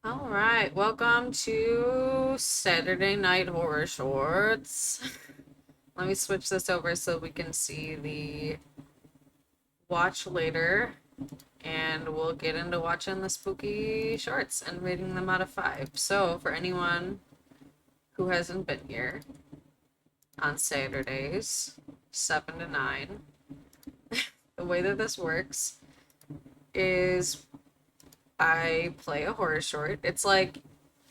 All right, welcome to Saturday Night Horror Shorts. Let me switch this over so we can see the watch later, and we'll get into watching the spooky shorts and rating them out of 5. So, for anyone who hasn't been here on Saturdays, 7 to 9, the way that this works is I play a horror short.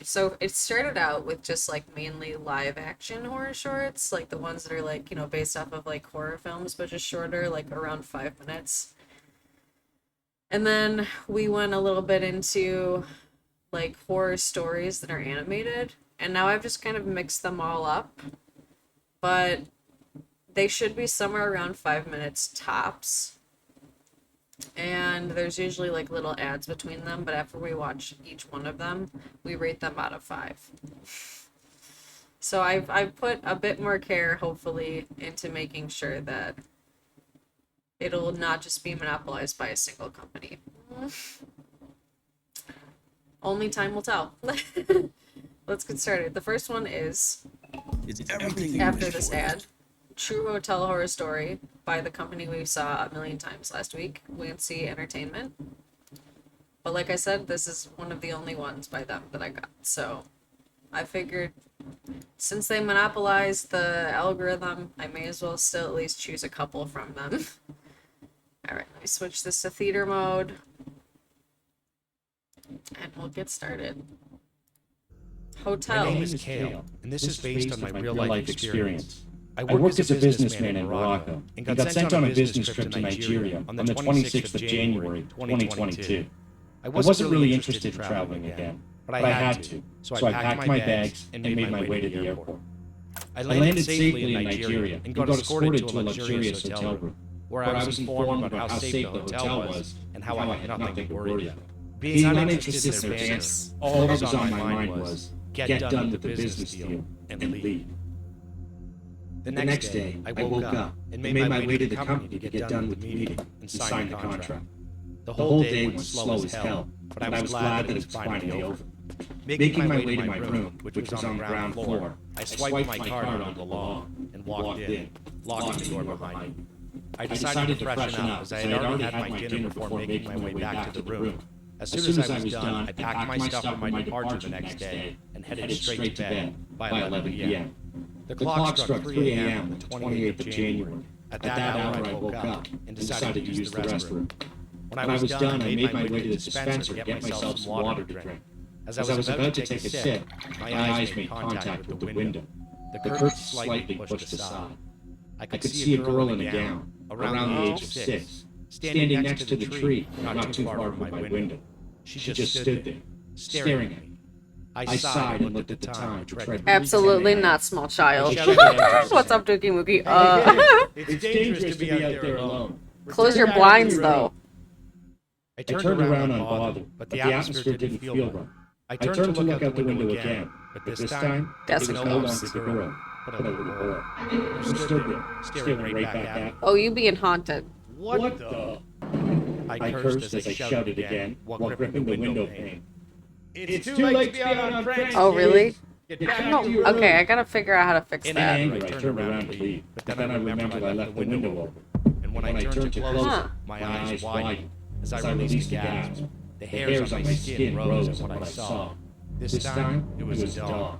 So it started out with just like mainly live action horror shorts, like the ones that are like, based off of like horror films, but just shorter, like around 5 minutes. And then we went a little bit into like horror stories that are animated. And now I've just kind of mixed them all up. But they should be somewhere around 5 minutes tops. And there's usually like little ads between them, but after we watch each one of them, we rate them out of 5. So I've put a bit more care, hopefully, into making sure that it'll not just be monopolized by a single company. Only time will tell. Let's get started. The first one is, after this ad, True Hotel Horror Story by the company we saw a million times last week, Wancy Entertainment. But like I said, this is one of the only ones by them that I got. So I figured since they monopolized the algorithm, I may as well still at least choose a couple from them. All right, let me switch this to theater mode. And we'll get started. Hotel. My name is Kale, and this is based on my real-life experience. I worked as a businessman in Morocco and got sent on a business trip to Nigeria on the 26th of January, 2022. I wasn't really interested in traveling again, but I had to, so I packed my bags and made my way to the airport. I landed safely in Nigeria and got escorted to a luxurious hotel room, where I was informed about how safe the hotel was and how I had nothing to worry about. Being uninterested in their banner, all that was on my mind was, get done with the business deal and leave. The next day, I woke up and made my way to the company to get done with the meeting and sign the contract. The whole day went slow as hell, but I was glad that it was finally over. Making my way to my room, which was on the ground floor, I swiped my card onto the lawn and walked in, locking the door behind me. I decided to freshen up as I had already had my dinner before making my way back to the room. As soon as I was done, I packed my stuff for my departure the next day and headed straight to bed by 11 p.m. The clock struck 3 a.m. on the 28th of January. At that hour, I woke up and decided to use the restroom. When I was done, I made my way to the dispenser to get myself some water to drink. As I was about to take a sip, my eyes made contact with the window. The curtain slightly pushed aside. I could see a girl in a gown, around the age of 6, standing next to the tree, not too far from my window. She just stood there, staring at me. I sighed and looked at the time. Absolutely not, small child. What's up, Dookie Mookie? It's dangerous to be out there alone. Close your blinds, though. I turned around unbothered, but the atmosphere didn't feel right. I turned to look out the window again, but this time, it was no longer the girl, but a little boy, who stood there, staring right back at me. Oh, you being haunted. What the? I cursed as I shouted again, while gripping the window pane. It's too late to be out on pranks. Oh, really? Get back No, to your okay, room. I gotta figure out how to fix In that. anger, I turned around to leave, but then I remembered I left the window open. And when I turned to close Huh. it, my eyes widened as I released a gasp. The hairs on my skin rose at what I saw. This time, it was a dog.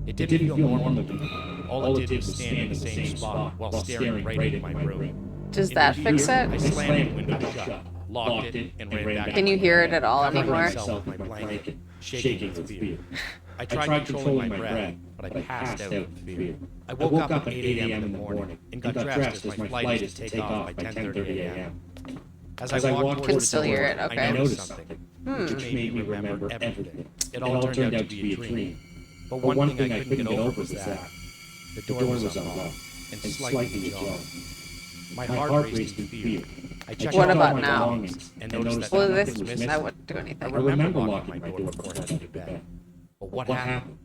It didn't feel normal to me. All it did was stand in the same spot while staring right into my room. Does that fix I it? slammed the window shut, locked it, and ran back. Can you hear it at all Covering anymore? myself with my blanket, shaking with fear. I tried controlling my breath, but I passed out with fear. I woke up at 8 a.m. in the morning and got dressed as my flight is to take off by 10:30 a.m. As I walked Can towards still the hear door, it, okay. I noticed something, which made me remember everything. It all turned out to be a dream. But one thing I couldn't get over was that the door was unlocked and slightly ajar. My heart raced in fear. I checked What all about my now? belongings and noticed that Well, nothing was this, missing. I wouldn't do I anything. remember locking my door before heading to bed. But what happened?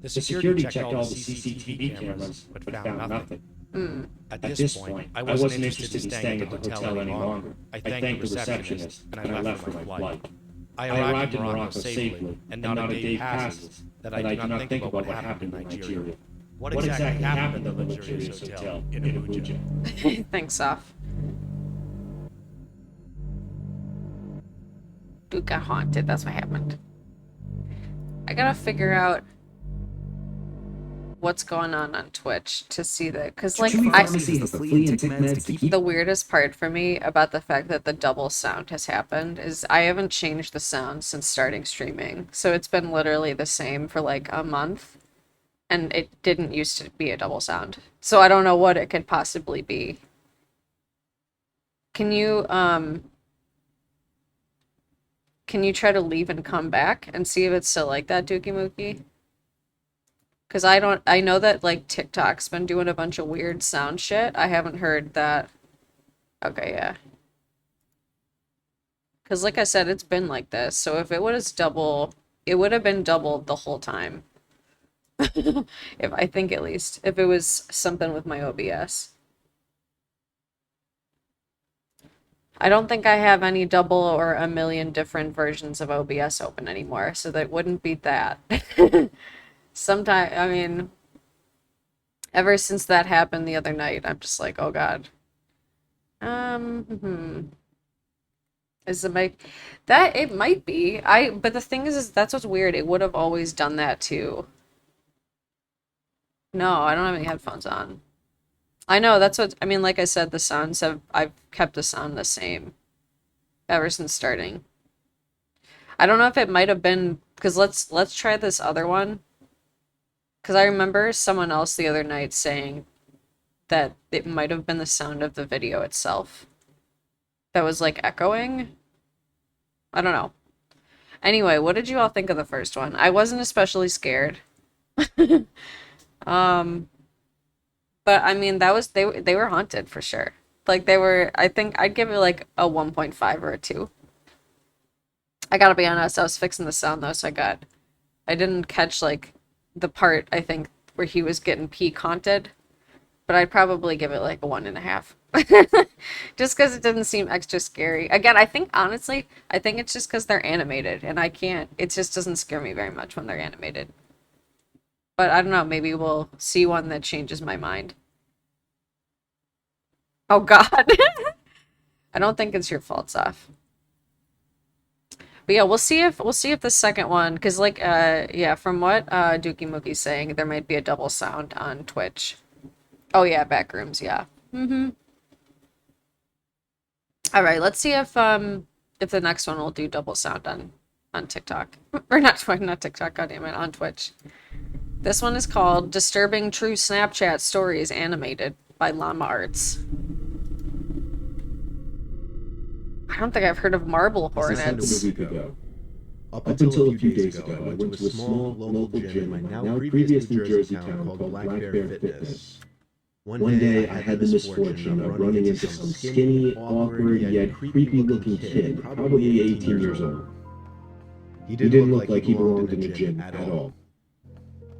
The security checked all the CCTV cameras, but found nothing. At this point, I wasn't interested in staying at the hotel any longer. I thanked the receptionist, and I left for my flight. I arrived in Morocco safely, and not a day passes that I do not think about what happened in Nigeria. What exactly happened at the luxurious hotel in Abuja? Thanks, Soph. Dude got haunted. That's what happened. I gotta figure out what's going on Twitch to see that, because like the weirdest part for me about the fact that the double sound has happened is I haven't changed the sound since starting streaming, so it's been literally the same for like a month, and it didn't used to be a double sound, so I don't know what it could possibly be. Can you try to leave and come back and see if it's still like that, Dookie Mookie? Because I know that like TikTok's been doing a bunch of weird sound shit. I haven't heard that. Okay, yeah. Because like I said, it's been like this. So if it was double, it would have been doubled the whole time. If I think at least, if it was something with my OBS. I don't think I have any double or a million different versions of OBS open anymore, so that wouldn't be that. Sometimes, I mean, ever since that happened the other night, I'm just like, oh God. Is the mic that it might be. But the thing is that's what's weird. It would have always done that too. No, I don't have any headphones on. I know, that's what I mean, like I said, I've kept the sound the same ever since starting. I don't know if it might have been because let's try this other one. Because I remember someone else the other night saying that it might have been the sound of the video itself that was like echoing. I don't know. Anyway, what did you all think of the first one? I wasn't especially scared. But I mean, that was they were haunted for sure. Like they were, I think I'd give it like a 1.5 or a 2. I gotta be honest, I was fixing the sound though, so I didn't catch like the part I think where he was getting peak haunted, but I'd probably give it like a 1.5. Just because it didn't seem extra scary. Again, I think honestly, I think it's just because they're animated and it just doesn't scare me very much when they're animated. But I don't know, maybe we'll see one that changes my mind. Oh God. I don't think it's your fault, Soph. But yeah, we'll see if the second one, because like yeah, from what Dookie Mookie's saying, there might be a double sound on Twitch. Oh yeah, Backrooms, yeah. All right, let's see if the next one will do double sound on TikTok. Or not TikTok, goddammit, on Twitch. This one is called Disturbing True Snapchat Stories Animated by Llama Arts. I don't think I've heard of marble hornets. Up until a few days ago, I went to a small local gym in my now previous New Jersey town called Black Bear Fitness. One day, I had the misfortune of running into some skinny, awkward, yet creepy-looking kid, probably 18 years old. He didn't look like he belonged in the gym at all.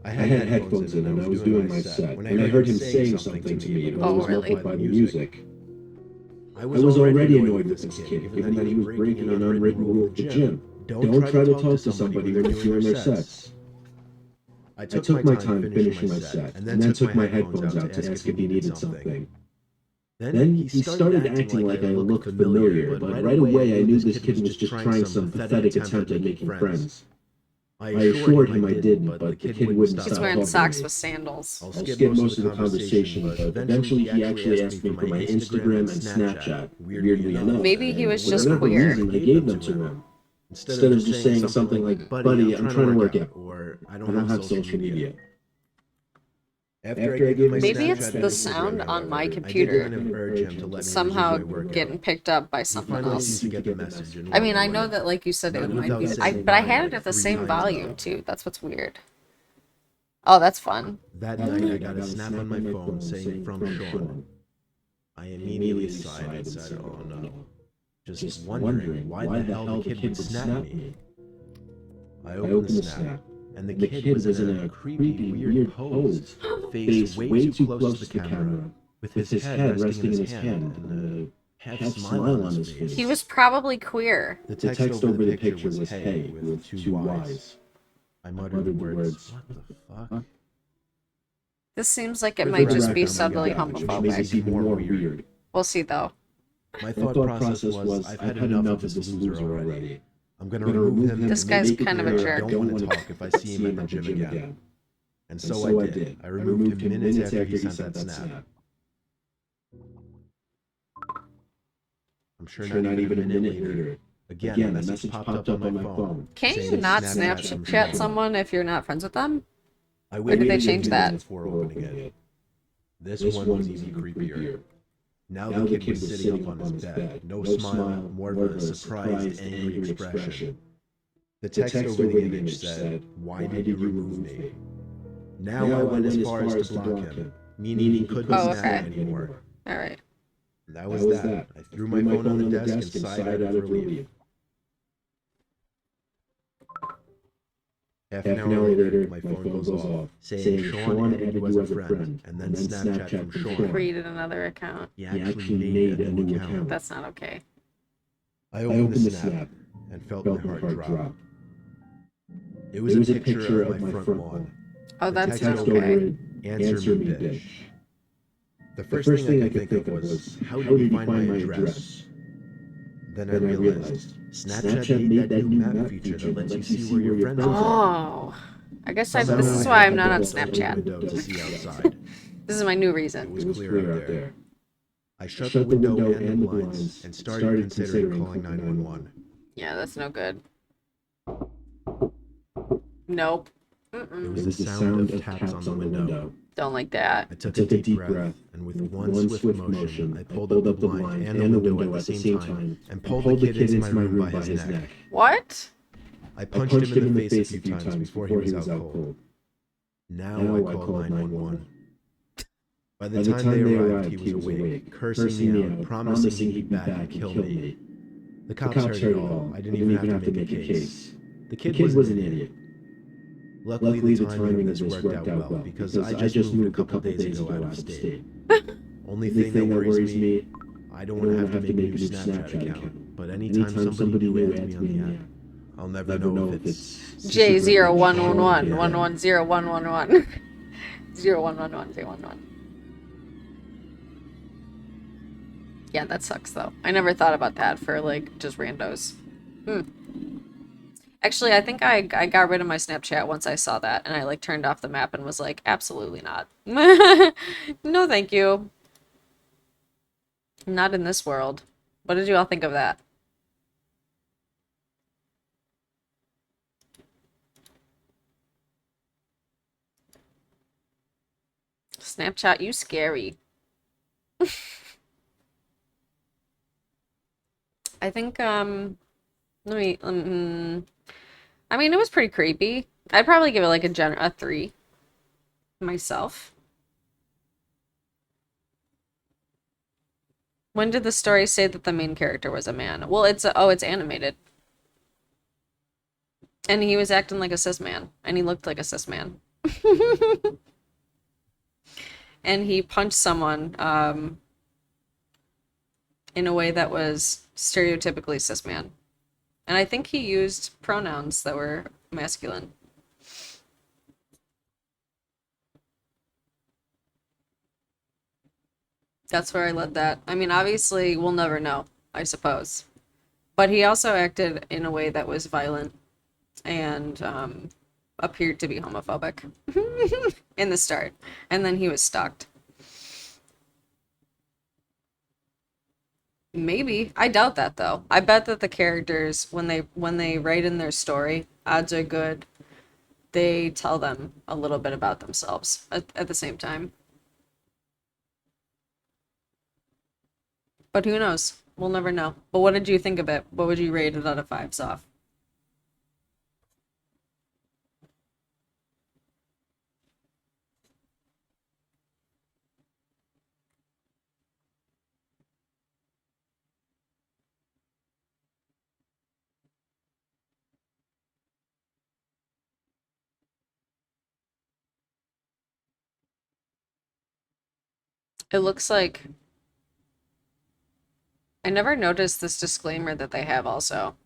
I had headphones in and I was doing my set. When I heard him saying something to me, but I was muffled by the music. I was already annoyed with this kid, given that he was breaking an unwritten rule of the gym. Don't try to talk to somebody when you're doing their sets. I took my time finishing my set, and then took my headphones out to ask if he needed something. Then he started acting like I looked familiar, but right away I knew this kid was just trying some pathetic attempt at making friends. I assured him I didn't, but the kid wouldn't stop. He's wearing socks with sandals. I'll skip most of the conversation, but eventually he actually asked me for my Instagram and Snapchat, weirdly enough. Maybe he was just for whatever queer. reason, I gave them to him. Instead of just saying something like, buddy, I'm trying to work out, or I don't have social media. After I gave my Maybe Snapchat it's and the Instagram, sound on however, my I did computer kind of urge him to let me somehow resume my workout. getting picked up by He something finally else. seemed to get the message and I mean, I walked know away. that, like you said, it Not might without be. saying But I bye had it like at the 3 same times, volume though. too. That's what's weird. Oh, that's fun. That night, I got a snap on my phone saying from Sean. I immediately sighed and said, oh no. Just wondering why the hell the kid would snap me. I opened the snap, and the kid was in a creepy, weird pose, face way too close to the camera, with his head resting in his hand, and half smile on his face. He was probably queer. The text over the picture was "Hey" with two Y's. I muttered the words, "What the fuck?" This seems like it For might the just record, be my subtly God, which makes it homophobic. even more weird. We'll see though. My thought process was, I've had enough of this loser already. I'm gonna remove him. This and guy's make it kind of a clear jerk. I don't want to talk if I see him at the gym again. And so I did. I removed him minutes after he sent that snap. I'm sure not even a minute later. Again, a message popped up on my phone. Can't you saying not Snapchat Snapchat someone if you're not friends with them? I Or did they waited change a few that? minutes before opening it. This one was even creepier. Now the kid was sitting up on his bed. No smile, more of a surprised, angry expression. The text over the image said, "Why did you remove me?" Now I went as far as to block him, meaning he couldn't Oh, snap okay. anymore. Alright. That was that. I threw my phone on the desk and sighed out of relief. Half an hour later, my phone goes off, saying Sean added you as a friend, and then Snapchat from Sean. Created another account. He actually made a new account. That's not okay. I opened the snap and felt my heart drop. It was a picture of my front lawn. Oh, The that's text not over okay. it, "Answer me, bitch." The first thing I could think of was, how did he find my address? Then I realized, Snapchat made that new map feature that lets you see where your friends are. Oh. I guess this is why I'm not on Window Snapchat. to see outside. This is my new It reason. was clear out there. I shut the window and the blinds and started considering calling 911. Yeah, that's no good. Nope. It Mm-mm. was the sound of taps on the window. Don't like that. I took a deep breath, and with one swift motion, I pulled up the blind and the window at the same time and pulled the kid into my room by his neck. What? I punched him in the face a few times before he was out cold. Now I called 911. By the time they arrived, he was awake, cursing me out, promising he'd be back and kill me. The cops heard it all. I didn't even have to make a case. The kid was an idiot. Luckily, the timing of this worked out well, because I just moved a couple days ago out of state. Only thing that worries me, I don't want to have to make a new Snapchat account. But anytime somebody new adds me on the app, I'll never know if it's J0111 110111 0111 311. Yeah, that sucks though. I never thought about that for like just randos. Actually, I think I got rid of my Snapchat once I saw that, and I like turned off the map and was like, absolutely not. No, thank you. Not in this world. What did you all think of that? Snapchat, you scary. I think, let me, I mean, it was pretty creepy. I'd probably give it like a 3 myself. When did the story say that the main character was a man? Well, it's animated. And he was acting like a cis man, and he looked like a cis man. And he punched someone in a way that was stereotypically cis man. And I think he used pronouns that were masculine. That's where I led that. I mean, obviously, we'll never know, I suppose. But he also acted in a way that was violent and appeared to be homophobic in the start. And then he was stalked. Maybe. I doubt that though. I bet that the characters, when they write in their story, odds are good, they tell them a little bit about themselves at the same time. But who knows? We'll never know. But what did you think of it? What would you rate it out of 5s off? It looks like I never noticed this disclaimer that they have also.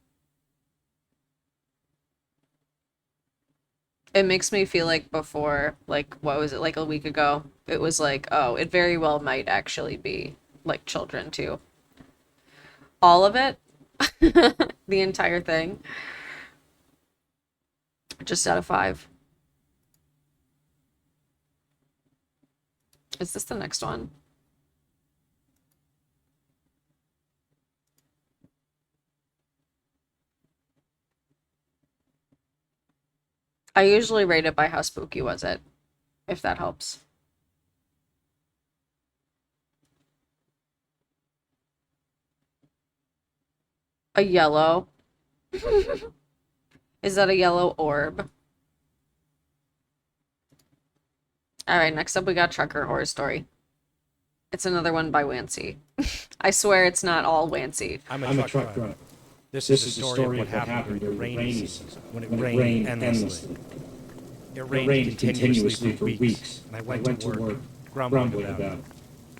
It makes me feel like before, like, what was it, like a week ago? It was like, oh, it very well might actually be like children too. All of it? The entire thing? Just out of 5. Is this the next one? I usually rate it by how spooky was it, if that helps. A yellow. Is that a yellow orb? All right, next up we got Trucker Horror Story. It's another one by Wancy. I swear it's not all Wancy. I'm a truck driver. This is a story of what happened during the rainy season, when it rained endlessly. It rained continuously for weeks, and I went to work grumbling about it.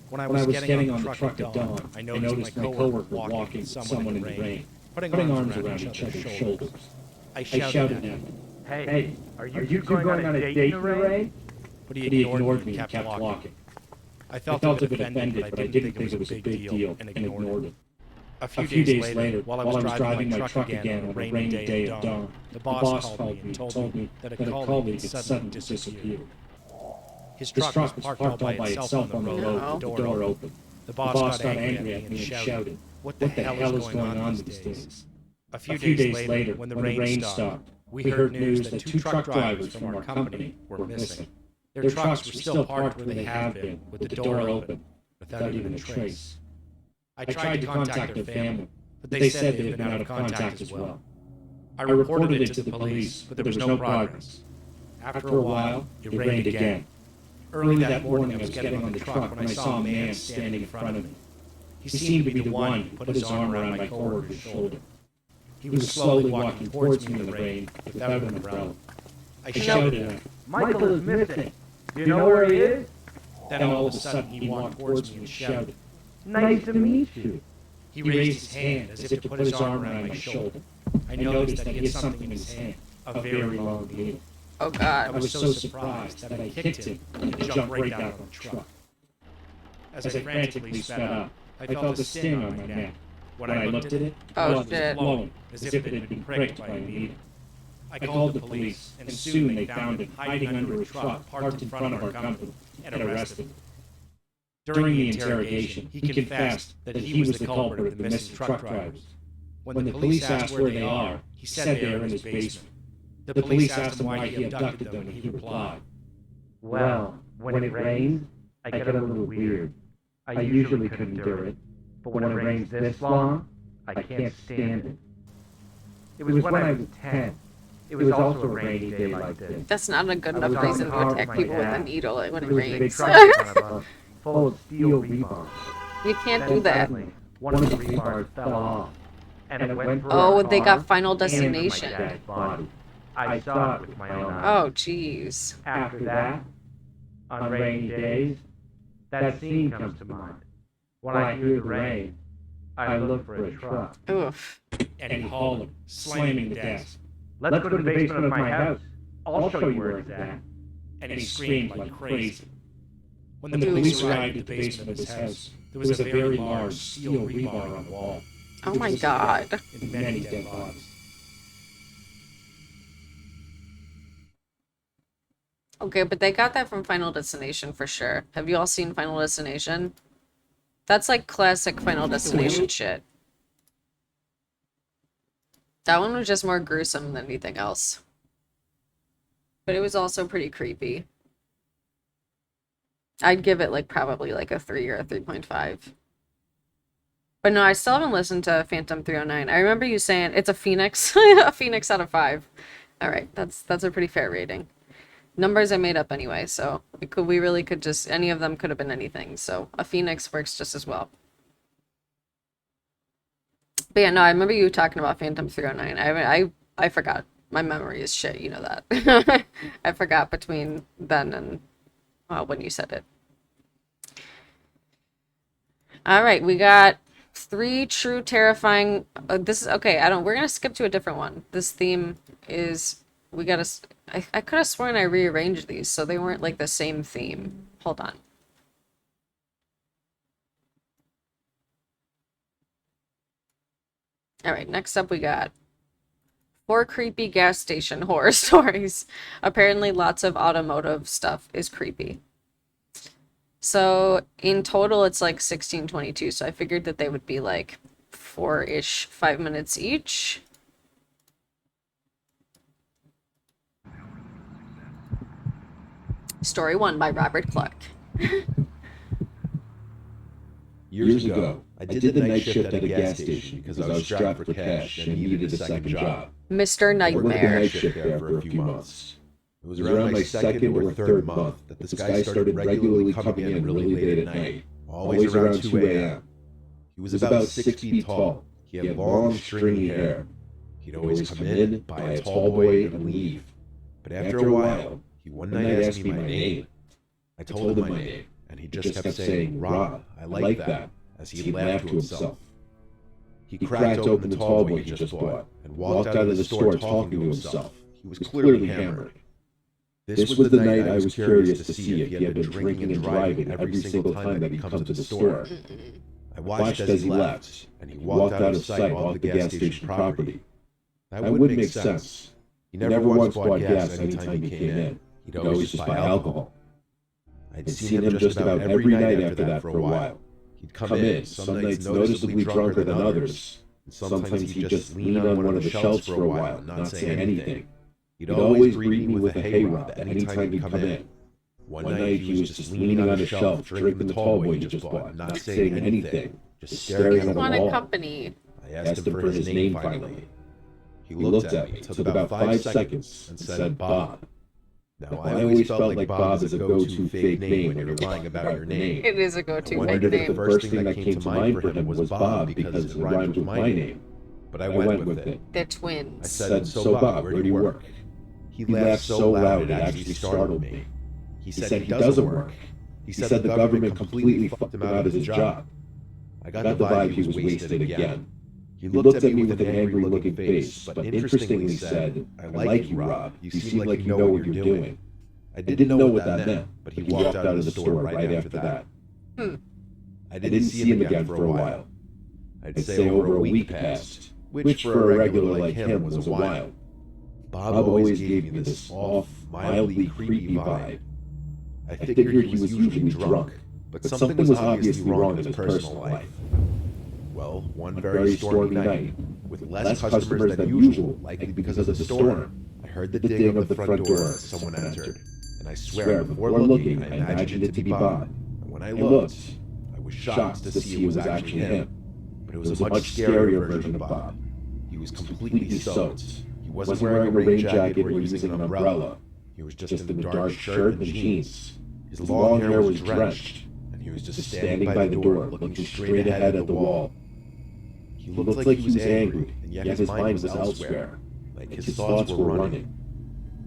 When I was getting on the truck at dawn, I noticed my coworker walking with someone in the rain, putting arms around each other's shoulders. I shouted at him, "Hey, are you two going on a date in the rain?" But he ignored me and kept walking. I felt a bit offended, but I didn't think it was a big deal and ignored it. A few days later, while I was driving my truck again on a rainy day at dawn, the boss called me and told me that a colleague had suddenly disappeared. His truck was parked all by itself on the road, the door open. The boss got angry at me and shouted, "What the hell is going on these days?" A few days later, when the rain stopped, we heard news that 2 truck drivers from our company were missing. Their trucks were still parked where they have been, with the door open, without even a trace. I tried to contact their family, but they said they had been out of contact as well. I reported it to the police, but there was no progress. After a while, it rained again. Early that morning, I was getting on the truck when I saw a man standing in front of me. He seemed to be the one who put his arm around my coworker's shoulder. He was slowly walking towards me in the rain without an umbrella. I shouted at him, "Michael is missing. Do you know where he is?" Then all of a sudden he walked towards me and shouted. "Nice to meet you." He raised his hand as if to put his arm around my shoulder. I noticed that he had something in his hand, a very long needle. Oh I god. was so surprised that I kicked him and jumped right out of the truck. As I frantically sped up, I felt a sting on my neck. When I looked at it, Oh, blood was shit. flowing as if it had been pricked by a needle. I called the police, and soon they found him hiding under a truck parked in front of our company and arrested him. During the interrogation, he confessed that he was the culprit of the missing truck drivers. When the police asked where they are, he said they are in his basement. The police asked him why he abducted them, and he replied, "Well, when it rains, I get a little weird. I usually couldn't do it, but when it rains this long, I can't stand it. It was when I was 10. It was also a rainy day like this. That's not a good I was enough on reason the to car attack with people my with a dad. needle when it There was a big rains. truck in front of us, full of steel rebar. You can't Then do that. suddenly, one of the rebars fell off, and it went through Oh, our they car got Final and into my Destination. dad's body. I saw it with my own eyes. Oh jeez. After that, on rainy days, that scene comes to mind. When I hear the rain, I look for a truck. Oof. and he hollered, slamming the desk. Let's go to the basement of my house. I'll show you where it's at. And he screamed like crazy. When the police arrived at the basement of his house, there was a very large steel rebar on the wall. Oh my god. And many dead bodies. Okay, but they got that from Final Destination for sure. Have you all seen Final Destination? That's like classic Final Destination shit. That one was just more gruesome than anything else. But it was also pretty creepy. I'd give it like probably like a 3 or a 3.5. But no, I still haven't listened to Phantom 309. I remember you saying it's a Phoenix. A Phoenix out of 5. Alright, that's a pretty fair rating. Numbers I made up anyway, so we really could just, any of them could have been anything. So a Phoenix works just as well. But yeah, no, I remember you talking about Phantom 309. I forgot. My memory is shit, you know that. I forgot between then and when you said it. All right, we got 3 true terrifying. This is okay. We're gonna skip to a different one. This theme is. We gotta. I could have sworn I rearranged these so they weren't like the same theme. Hold on. All right, next up we got 4 creepy gas station horror stories. Apparently lots of automotive stuff is creepy. So in total it's like 1622, so I figured that they would be like 4-ish, 5 minutes each. Story 1 by Robert Clark. Years ago, I did the night shift at a gas station because I was strapped for cash and needed a second job. Mr. I worked the Nightmare. night shift there for a few months. It was around my second or third month that this guy started regularly coming in really late at night, always around 2 a.m. He was about 6 feet tall. He had long, stringy hair. He'd always come in, buy a tall boy, and leave. But after a while, he one night asked me my name. I told him my name, and he just kept saying, "Rob, I like that," as he laughed to himself. He cracked open the tall boy he just bought and walked out of the store talking to himself. He was clearly hammered. This was the night I was curious to see if he had been drinking and driving every single time that he come to the store. I watched as he left, and he walked out of sight off the gas station property. That would make sense. He never once bought gas anytime he came in. He'd always just buy alcohol. I'd seen him just about every night after that for a while. He'd come in, some nights noticeably drunker than others, and sometimes he'd just lean on one of the shelves for a while, not say anything. He'd always greet me with a "Hey Rob" anytime he'd come in. One night he was just leaning on a shelf, drinking the tall boy he just bought, not saying anything, just staring at the Want a wall. company. I asked him for his name finally. He looked at me, took about 5 seconds, and said, "Bob." Now, I always felt like Bob is a go-to fake name when you're lying about your name. It is a I go-to fake wondered if the name. first thing that came to mind for him was Bob because it rhymed with my name. But I went with it. They're I twins. said, "So Bob, where do you work?" He laughed so loud it actually startled me. He said he doesn't work. He said the government completely fucked him out of his job. I got the vibe he was wasted again. He looked at me with an angry-looking face, but interestingly said, "I like you, Rob. You seem like you know what you're doing." I didn't know what that meant, but he walked out of the store right after that. I didn't see him again for a while. I'd say over a week passed, which for a regular like him was a while. Bob always gave me this off, mildly creepy vibe. I figured he was usually drunk, but something was obviously wrong in his personal life. Well, one very stormy night, with less customers than usual, likely because of the storm, I heard the ding of the front door as someone entered, and I swear before looking I imagined it to be Bob. And when I looked, I was shocked to see it was actually him. But it was a much scarier version of Bob. He was completely soaked. He wasn't wearing a rain jacket or using an umbrella. He was just in a dark shirt and jeans. His long hair was drenched, and he was just standing by the door, looking straight ahead at the wall. He looked like he was angry, and yet his mind was elsewhere, like his thoughts were running.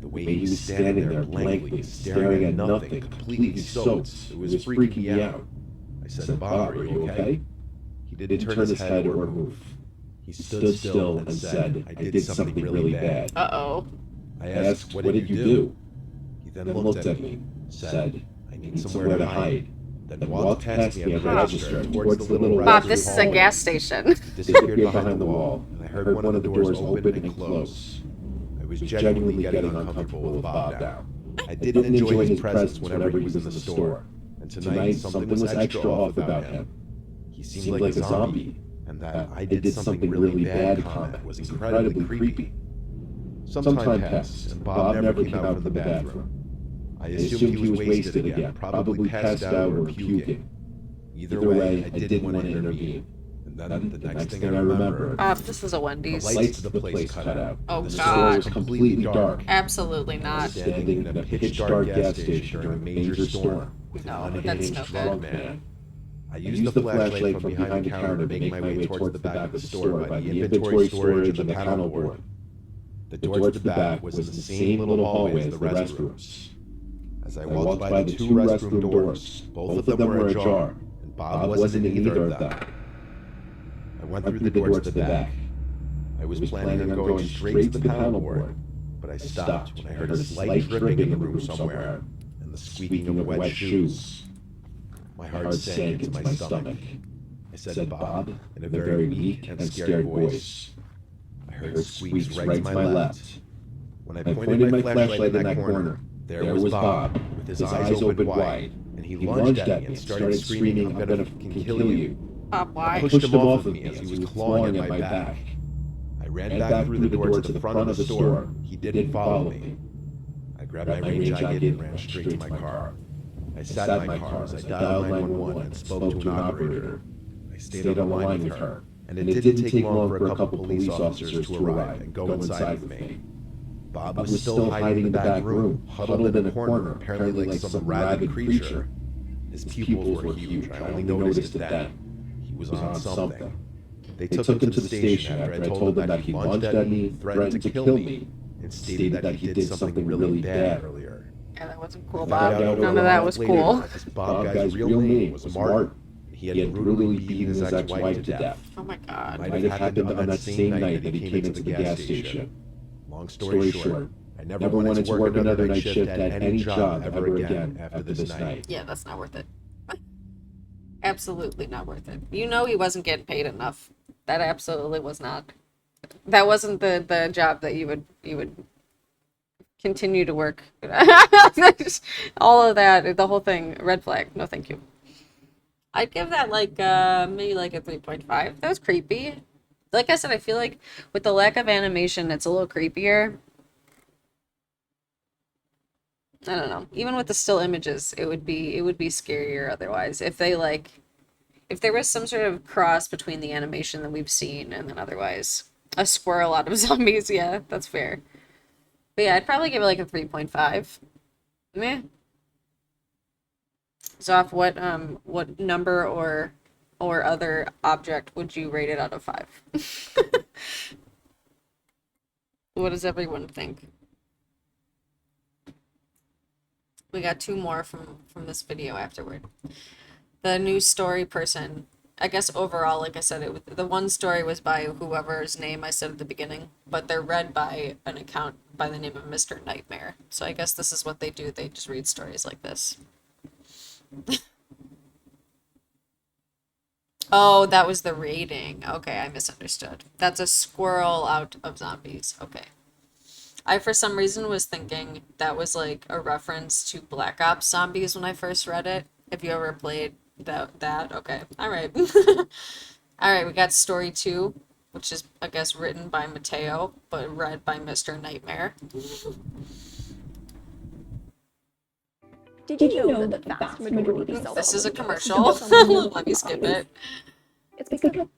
The way he was standing there blankly, staring at nothing, completely soaked, it was freaking me out. I said, "Bob, are you okay?" He didn't turn his head or move. He stood still and said, "I did something really bad." Uh-oh. I asked, "What did you do?" He then looked at me, said, "I need somewhere to hide," then walked past me and registered towards the little Bob, restroom this is a hallway. gas station. He disappeared behind the wall, and I heard one of the doors open and close. I was genuinely getting uncomfortable with Bob now. I didn't enjoy his presence whenever he was in the store, and tonight something was extra off about him. He seemed like a zombie, and that "I did something really bad" comment was incredibly creepy. Some time passed, and Bob never came out from the bathroom. I assumed he was wasted again, probably passed out or puking. Either way, I didn't want to intervene. And then the next thing I remember, Bob, this is a the Wendy's. lights of the place cut out. Oh, and the store God. was completely dark. Absolutely I not. was standing in a pitch-dark gas station during a major storm with No, an that's unhinged no drunk good. man. I used the flashlight from behind the counter to make my way towards the back of the store by the inventory storage and the panel board. The door to the back was in the same little hallway as the restrooms. As I walked by the 2 restroom doors, both of them were ajar, and Bob wasn't in either of them. went through the door to the back. I was planning on going straight to the paddleboard, but I stopped when I heard a slight dripping in the room somewhere and the squeaking of wet shoes. My heart sank into my stomach. I said, "Bob," in a very weak and scared voice. I heard squeaks right to my left. When I pointed my flashlight in that corner, there was Bob, with his eyes open wide, and he lunged at me and started screaming, "I'm gonna fucking kill you." Bob, I why? pushed him off of me as he was clawing at my back. I ran back through the door to the front of the store. He didn't follow me. I grabbed my range jacket and ran straight to my car. I sat in my car as I dialed 911 and spoke to an operator. I stayed on the line with her, and it didn't take long for a couple police officers to arrive and go inside with me. Bob was still hiding in the back room, huddled in a corner, apparently like some rabid creature. His pupils were huge. I only noticed it then. He was on something. They took him to the station after I told them that he lunged at me, threatened to kill me, and stated that he did something really bad earlier. Yeah, that wasn't cool, I Bob. found out None of that was later cool. that this Bob guy's real name was Martin. He had brutally beaten his ex-wife to death. Oh my god. Might have happened on that same night that he came into the gas station. Long story short, I never wanted to work another night shift at any job ever again after this night. Yeah, that's not worth it. Absolutely not worth it. You know he wasn't getting paid enough. That absolutely was not. That wasn't the job that you would continue to work. All of that, the whole thing, red flag. No, thank you. I'd give that like maybe like a 3.5. That was creepy. Like I said, I feel like with the lack of animation, it's a little creepier. I don't know. Even with the still images, it would be scarier otherwise. If there was some sort of cross between the animation that we've seen and then otherwise a squirrel out of zombies, yeah, that's fair. But yeah, I'd probably give it like a 3.5. Meh. Zoff, what number or other object would you rate it out of 5? What does everyone think? We got 2 more from this video afterward. The news story person, I guess overall, like I said, the one story was by whoever's name I said at the beginning, but they're read by an account by the name of Mr. Nightmare. So I guess this is what they do. They just read stories like this. Oh, that was the rating. Okay, I misunderstood. That's a squirrel out of zombies. Okay. I, for some reason, was thinking that was like a reference to Black Ops Zombies when I first read it. If you ever played that, okay. Alright. Alright, we got story 2, which is, I guess, written by Mateo, but read by Mr. Nightmare. Did you know that the vast majority of This is a commercial. Let me skip it. It's because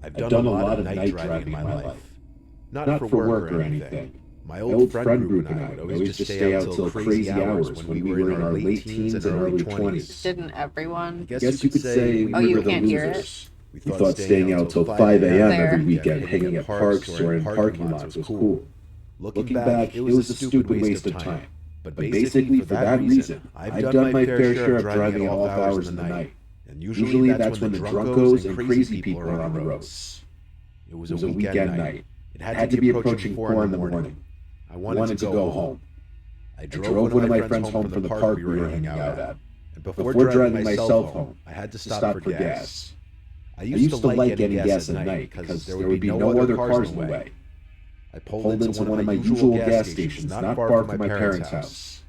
I've done a lot of night driving in my life. Not for work or anything. My old friend group and I would always just stay out till crazy hours when we were in our late teens and early 20s. Didn't everyone? I guess you could say we Oh, you were the can't hear it? losers. We thought staying out till 5 a.m. There. every weekend, hanging at parks or in parking lots was cool. Looking back, it was a stupid waste of time. But basically, for that reason, I've done my fair share of driving at off hours in the night. And usually that's when the drunkos and crazy people are on the roads. It was a weekend night. It had to be approaching 4 in the morning. I wanted to go home. I drove one of my friends home from the park we were hanging out at. And before driving myself home, I had to stop for gas. I used to like getting gas at night because there would be no other cars in the way. I pulled into one of my usual gas stations not far from my parents' house.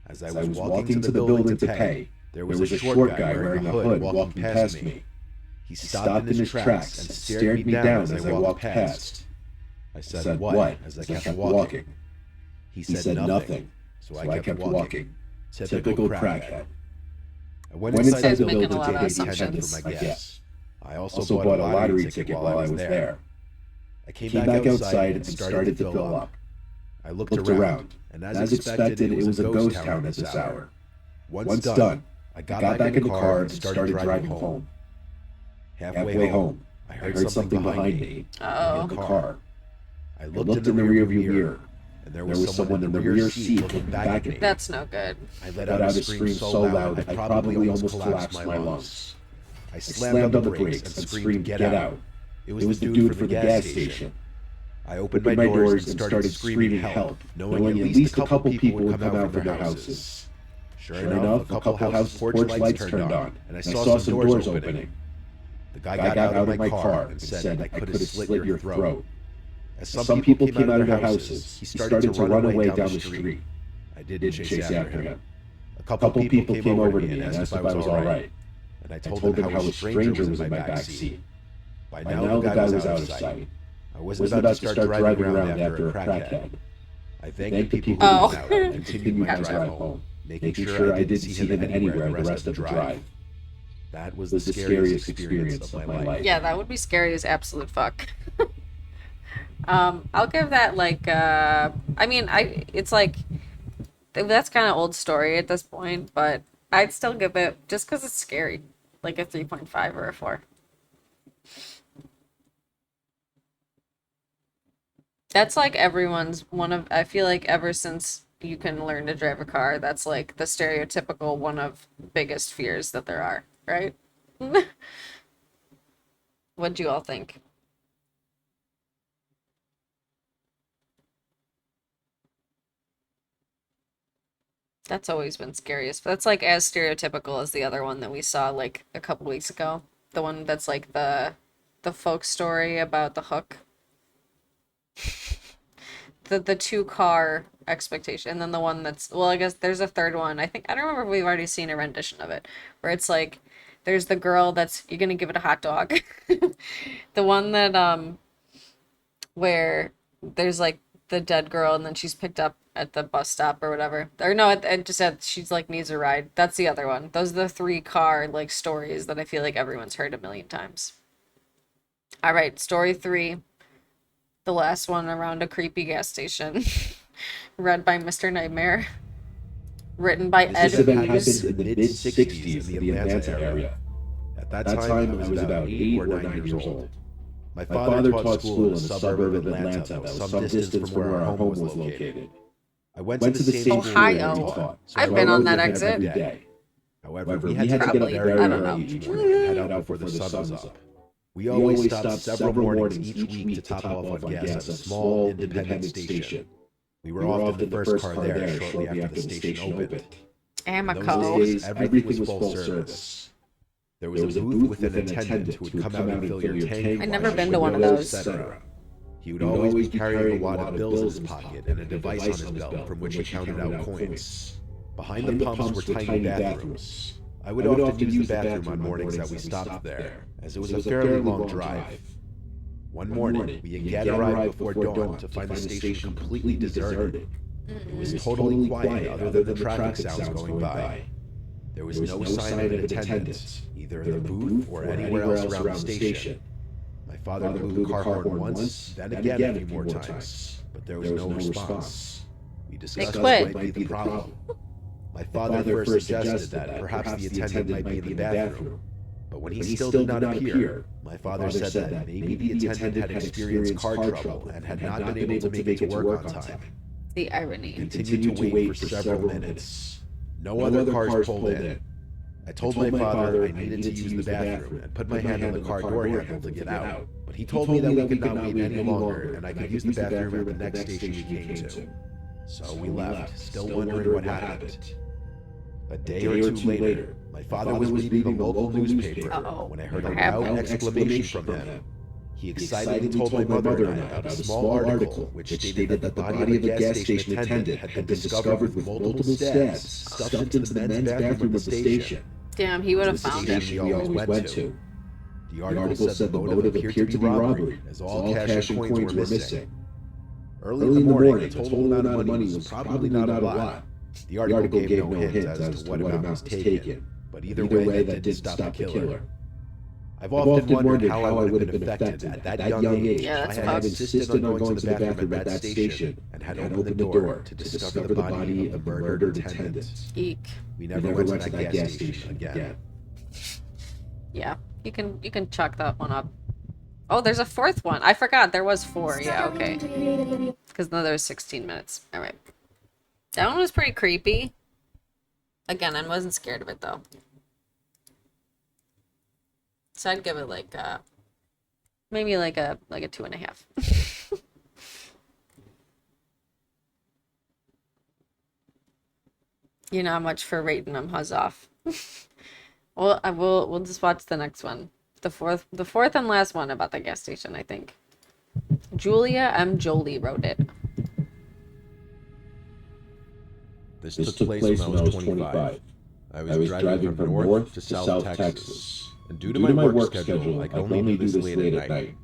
As I was walking to the building to pay, there was a short guy wearing a hood walking past me. He stopped in his tracks and stared me down as I walked past. I said, "What?" as I kept walking. He said nothing, so I kept walking. Typical crackhead. I went inside the building to pay the attendant for my gas. I also bought a lottery ticket while I was there. I came back outside and started to fill up. I looked around, and as expected, it was a ghost town at this hour. Once done, I got back in the car and started driving home. Halfway home, I heard something behind me in the car. I looked in the rearview mirror, and there was someone in the rear seat looking back at me. That's no good. I let out a scream so loud I probably almost collapsed my lungs. I slammed on the brakes and screamed, "Get out!" It was the dude from the gas station. I opened my doors and started screaming help, knowing at least a couple people would come out from their houses. Sure enough, a couple house porch lights turned on, and I saw some doors opening. The guy got out of my car and said I could have slit your throat. As some people came out of their houses, he started to run away down the street. I didn't chase after him. A couple people came over to me and asked if I was all right, and I told them how a stranger was in my back seat. By now, the guy was out of sight. I wasn't about to start driving around after a crackhead. I thanked the people who got out and continued my drive home, making sure I didn't see him anywhere the rest of the drive. That was the scariest experience of my life. Yeah, that would be scary as absolute fuck. I'll give that like I mean it's like that's kind of old story at this point, but I'd still give it, just because it's scary, like a 3.5 or a 4. That's like everyone's one of, I feel like ever since you can learn to drive a car, that's like the stereotypical one of biggest fears that there are, right? What'd you all think? That's always been scariest. But that's like as stereotypical as the other one that we saw like a couple weeks ago. The one that's like the folk story about the hook. The 2-car expectation, and then the one that's, well, I guess there's a third one. I don't remember if we've already seen a rendition of it, where it's like there's the girl that's, you're gonna give it a hot dog. The one that where there's like the dead girl and then she's picked up at the bus stop or whatever. Or no, it just said she's like needs a ride. That's the other one. Those are the 3-car like stories that I feel like everyone's heard a million times. All right, story 3. The last one around a creepy gas station. Read by Mr. Nightmare. Written by Ed This event Hughes. happened in the mid-60s in the Atlanta area. At that time, I was about 8 or 9 years old. My father taught school in a suburb of Atlanta that was some distance from where our home was located. I went to the same school where he Ohio. taught, so I've I been on rode that with him exit. every day. However, we had to get up Probably. very I don't know. early each morning and head out before the sun was up. We always stopped several mornings each week to top off on gas at a small independent station. We were often the first car there shortly after the station opened. In those Amico. days, everything was full service. There was a booth with an attendant who would come out and fill your tank. I've never wash, been to one of windows, those. etc. He would always be carrying a wad of bills in his pocket and a device on his belt from which he counted out coins. Behind the pumps were tiny bathrooms. I would often use the bathroom on mornings that we stopped there, as it was a fairly long drive. One morning, we again arrived before dawn to find the station completely deserted. It was totally quiet other than the traffic sounds going by. There was no sign of an attendant, either in the booth or anywhere else around the station. My father blew the car horn once, then again a few more times, but there was no response. We discussed what might be the problem. My father first suggested that perhaps the attendant might be in the bathroom, but when he still did not appear, my father said that maybe the attendant had experienced car trouble and had not been able to make it to work on time. The irony. Continued to wait for several minutes. No other cars pulled in. I told my father I needed to use the bathroom and put my hand on the car door handle to get out, but he told me that we could not wait any longer and I could use the bathroom at the next station we came to. So we left, still wondering what happened. A day or two later, my father was reading the local newspaper when I heard a loud exclamation from him. He excitedly told my mother and I about a small article which stated that the body of a gas station attendant had been discovered with multiple stabs stuffed into the men's bathroom of the station. Damn, he would have It was the found it. station we always went to. The article said the motive appeared to be robbery, as all cash and coins were missing. Early in the morning, the total amount of money was probably not a lot. The article gave no hint as to what amount was taken, but either way, that did stop the killer. I've often wondered how I would have been affected at that young age Yeah, if that's I had fucked. insisted on going to the bathroom at that station and had opened the door to discover the body of the murdered attendant. Eek. We never went to that gas station again. Yeah, you can chalk that one up. Oh, there's a fourth one. I forgot there was 4. Yeah, okay. Because now there's 16 minutes. All right. That one was pretty creepy. Again, I wasn't scared of it though. So I'd give it like maybe like a 2.5. You're not much for rating them, huzz off. Well, we'll just watch the next one. The fourth and last one about the gas station, I think. Julia M. Jolie wrote it. This took place when I was 25. I was driving from north to south Texas, and due to my work schedule, I could only do this late at night.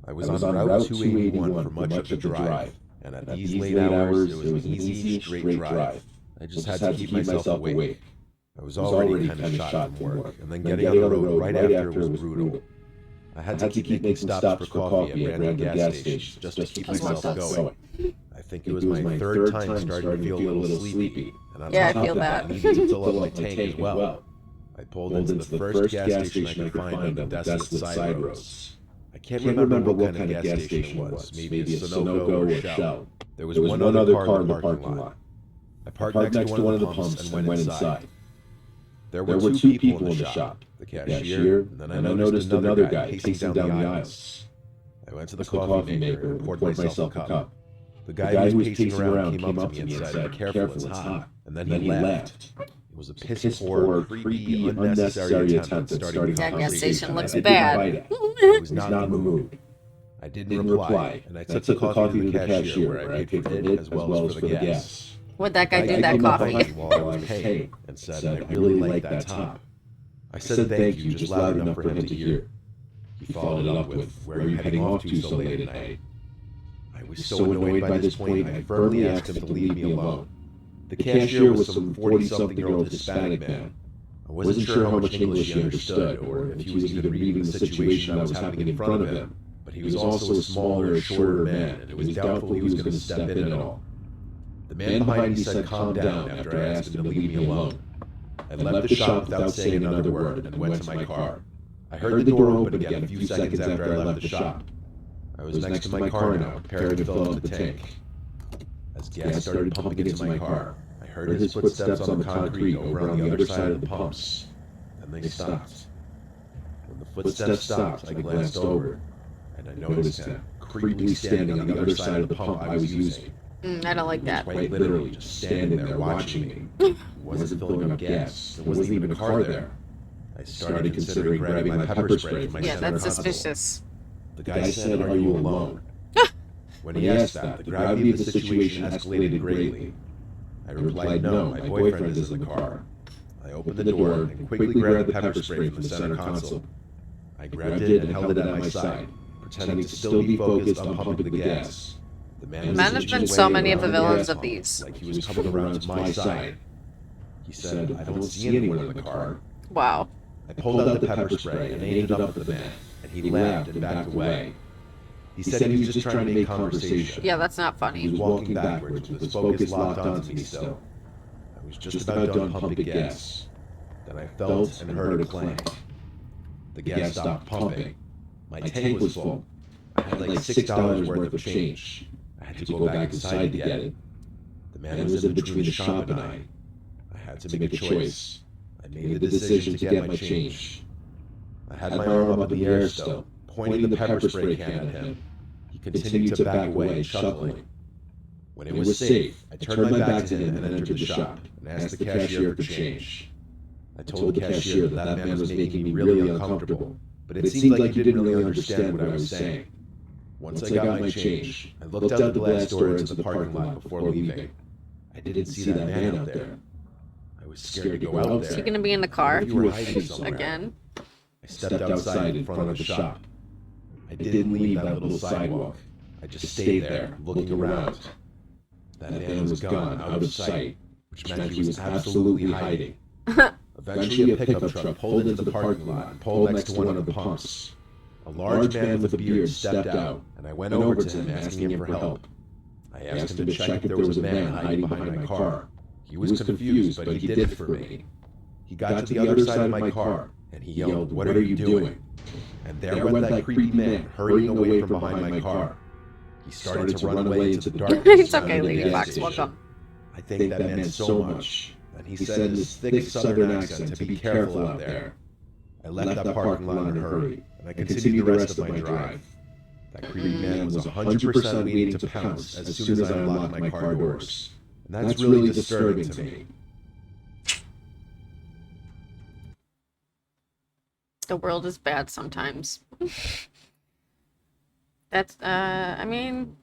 I was on Route 281 for much of the drive, and at these late hours, it was an easy, straight drive. I just had to keep myself awake. I was already kind of shot from work, and then getting on the road right after was brutal. I had to keep making stops for coffee at random gas stations just to keep myself going. I think it was my third time starting to feel a little sleepy, and on Yeah, I top feel of that, I that. needed to fill up my tank as well. I pulled into the first gas station I could find on the desolate side roads. I can't remember what kind of gas station it was, maybe a Sunoco or Shell. There was one other car in the parking lot. I parked next to one of the pumps and went inside. There were two people in the shop, the cashier, and then I noticed another guy pacing down the aisles. I went to the coffee maker and poured myself a cup. The guy who was pacing around came up to me and said, "Careful, it's hot." And then he left. It was a piss-poor, creepy, unnecessary attempt at starting a That gas conversation. station looks I didn't bad. bite at. I was not in the mood. I didn't reply, and I took the coffee to the cashier where I paid for it as well as for the gas. Would that guy do I that came up coffee? behind him while I was paying and said, "I really like that top." I said thank you just loud enough for him to hear. He followed it up with, "Where are you heading off to so late at night?" I was so annoyed by this point, I firmly asked him to leave me alone. The cashier was some 40-something-year-old Hispanic man. I wasn't sure how much English he understood, or if he was even reading the situation I was having in front of him, but he was also a smaller, shorter man, and it was doubtful he was going to step in at all. The man behind me said calm down after I asked him to leave me alone. I left the shop without saying another word and went to my car. I heard the door open again a few seconds after I left the shop. I was next to my car now, preparing to fill up the tank. As gas started pumping into my car, I heard his footsteps on the concrete over on the other side of the pumps. Then they stopped. When the footsteps stopped, I glanced over, and I noticed him, creepily standing on the other side of the pump I was using. I don't like that. Quite literally just standing there watching me. He wasn't filling up gas. There wasn't even a car there. I started considering grabbing my pepper spray from my Yeah, center that's console. suspicious. The guy said, "Are you alone?" When he asked that, the gravity of the situation escalated greatly. I replied, "No, my boyfriend is in the car." I opened the door and quickly grabbed the pepper spray from the center console. I grabbed it and held it at my side, pretending to still be focused on pumping the gas. The man Man, was there's been inching so away many of the around villains gas of pump, these. like he was coming around to my side. He said, "I don't see anyone in the car." Wow. I pulled out the pepper spray and aimed it up at the man, and he laughed and backed away. He said he was just trying to make conversation. Yeah, that's not He funny. was walking backwards with his focus locked onto me still. I was just about done pumping gas. Then I felt and heard a clank. The gas stopped pumping. My tank was full. I had like $6 worth of change. I had to go back inside to get it. The man was in between the shop and I. I had to make a choice. I made the decision to get my change. I had my arm up in the air still, pointing the pepper spray can at him. He continued to back away, chuckling. When it was safe, I turned my back to him and entered the shop and asked the cashier for change. I told the cashier that that man was making me really uncomfortable, but it seemed like he didn't really understand what I was saying. Once I got my change, I looked out the glass door into the parking lot before leaving. I didn't see that man out there. I was scared to go out Is he there. gonna be in the car If you were hiding somewhere. again? I stepped outside in front of the shop. I didn't leave that little sidewalk. I just stayed there, looking around. That man was gone, out of sight, which meant he was absolutely hiding. Eventually, a pickup truck pulled into the parking lot and pulled next to one of the pumps. A large man with a beard stepped out, and I went over to him asking him for help. I asked him to check if there was a man hiding behind my car. He was confused, but he did it for me. He got to the other side of my car, and he yelled, "What are you doing?" And there went that creepy man hurrying away from behind my car. He started to run away into the darkness. It's okay, surrounding the Lady gas Fox. station. Welcome. I think that meant so much. And he said in his thick southern accent to be careful out there. I left that parking lot in a hurry, and I continued the rest of my drive. That creepy man was 100% waiting to pounce as soon as I unlocked my car doors. And that's really disturbing to me. The world is bad sometimes. That's, I mean,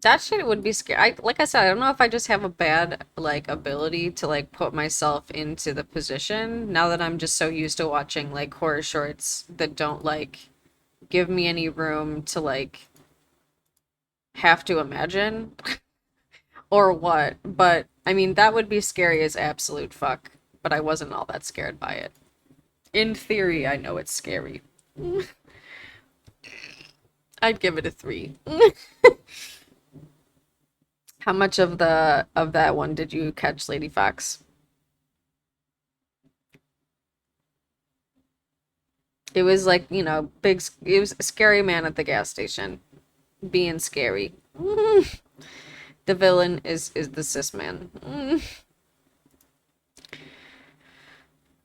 that shit would be scary. Like I said, I don't know if I just have a bad, like, ability to, like, put myself into the position now that I'm just so used to watching, like, horror shorts that don't, like, give me any room to, like, have to imagine or what. But, I mean, that would be scary as absolute fuck, but I wasn't all that scared by it. In theory, I know it's scary. I'd give it a 3. How much of that one did you catch, Lady Fox? It was like, you know, it was a scary man at the gas station. Being scary. The villain is the cis man.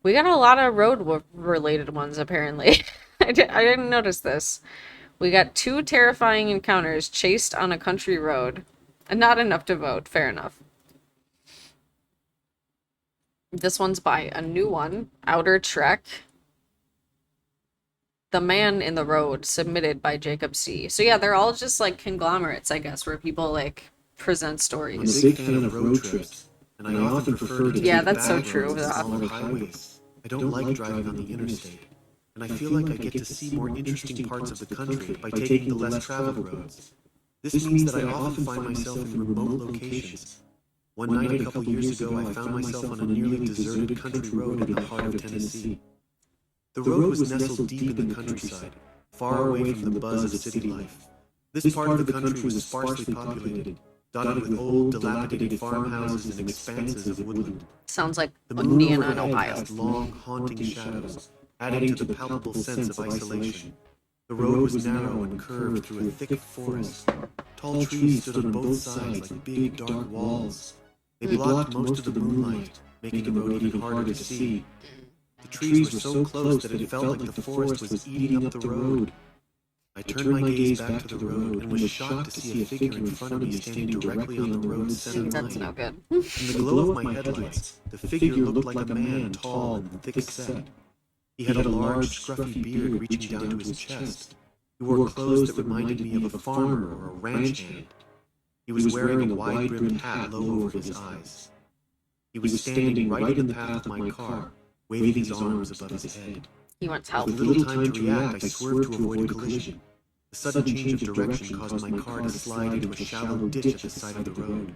We got a lot of road-related ones, apparently. I didn't notice this. We got 2 terrifying encounters chased on a country road. Not enough to vote. Fair enough. This one's by a new one. Outer Trek. The Man in the Road, submitted by Jacob C. So yeah, they're all just like conglomerates, I guess, where people like present I'm stories. a big fan of road trips, and I often prefer to Yeah, take that's so back true. roads and smaller highways. I don't like driving on the interstate, and I feel like I get to see more interesting parts of the country by taking the less traveled roads. This means that I often find myself in remote locations. One night a couple years ago, I found myself on a nearly deserted country road in the heart of Tennessee. The road was nestled deep in the countryside, far away from the buzz of city life. This part of the country was sparsely populated, dotted with old, dilapidated farmhouses and expanses of woodland. Sounds like The moon Indiana, overhead Ohio. cast long, haunting shadows, adding to the palpable sense of isolation. The road was narrow and curved through a thick forest. Tall trees stood on both sides like big, dark walls. They blocked most of the moonlight, making the road even harder to see. The trees were so close that it felt like the forest was eating up the road. I turned my gaze back to the road and was shocked to see a figure in front of me standing directly on the road's center That's no line. good. In the glow of my headlights, the figure looked like a man, tall and thick-set. He had a large, scruffy beard reaching down to his chest. He wore clothes that reminded me of a farmer or a ranch hand. He was wearing a wide-brimmed hat low over his eyes. He was standing right in the path of my car, waving his arms above his head. He wants help. With little time to react, I swerved to avoid a collision. The sudden change of direction caused my car to slide into a shallow ditch at the side of the road.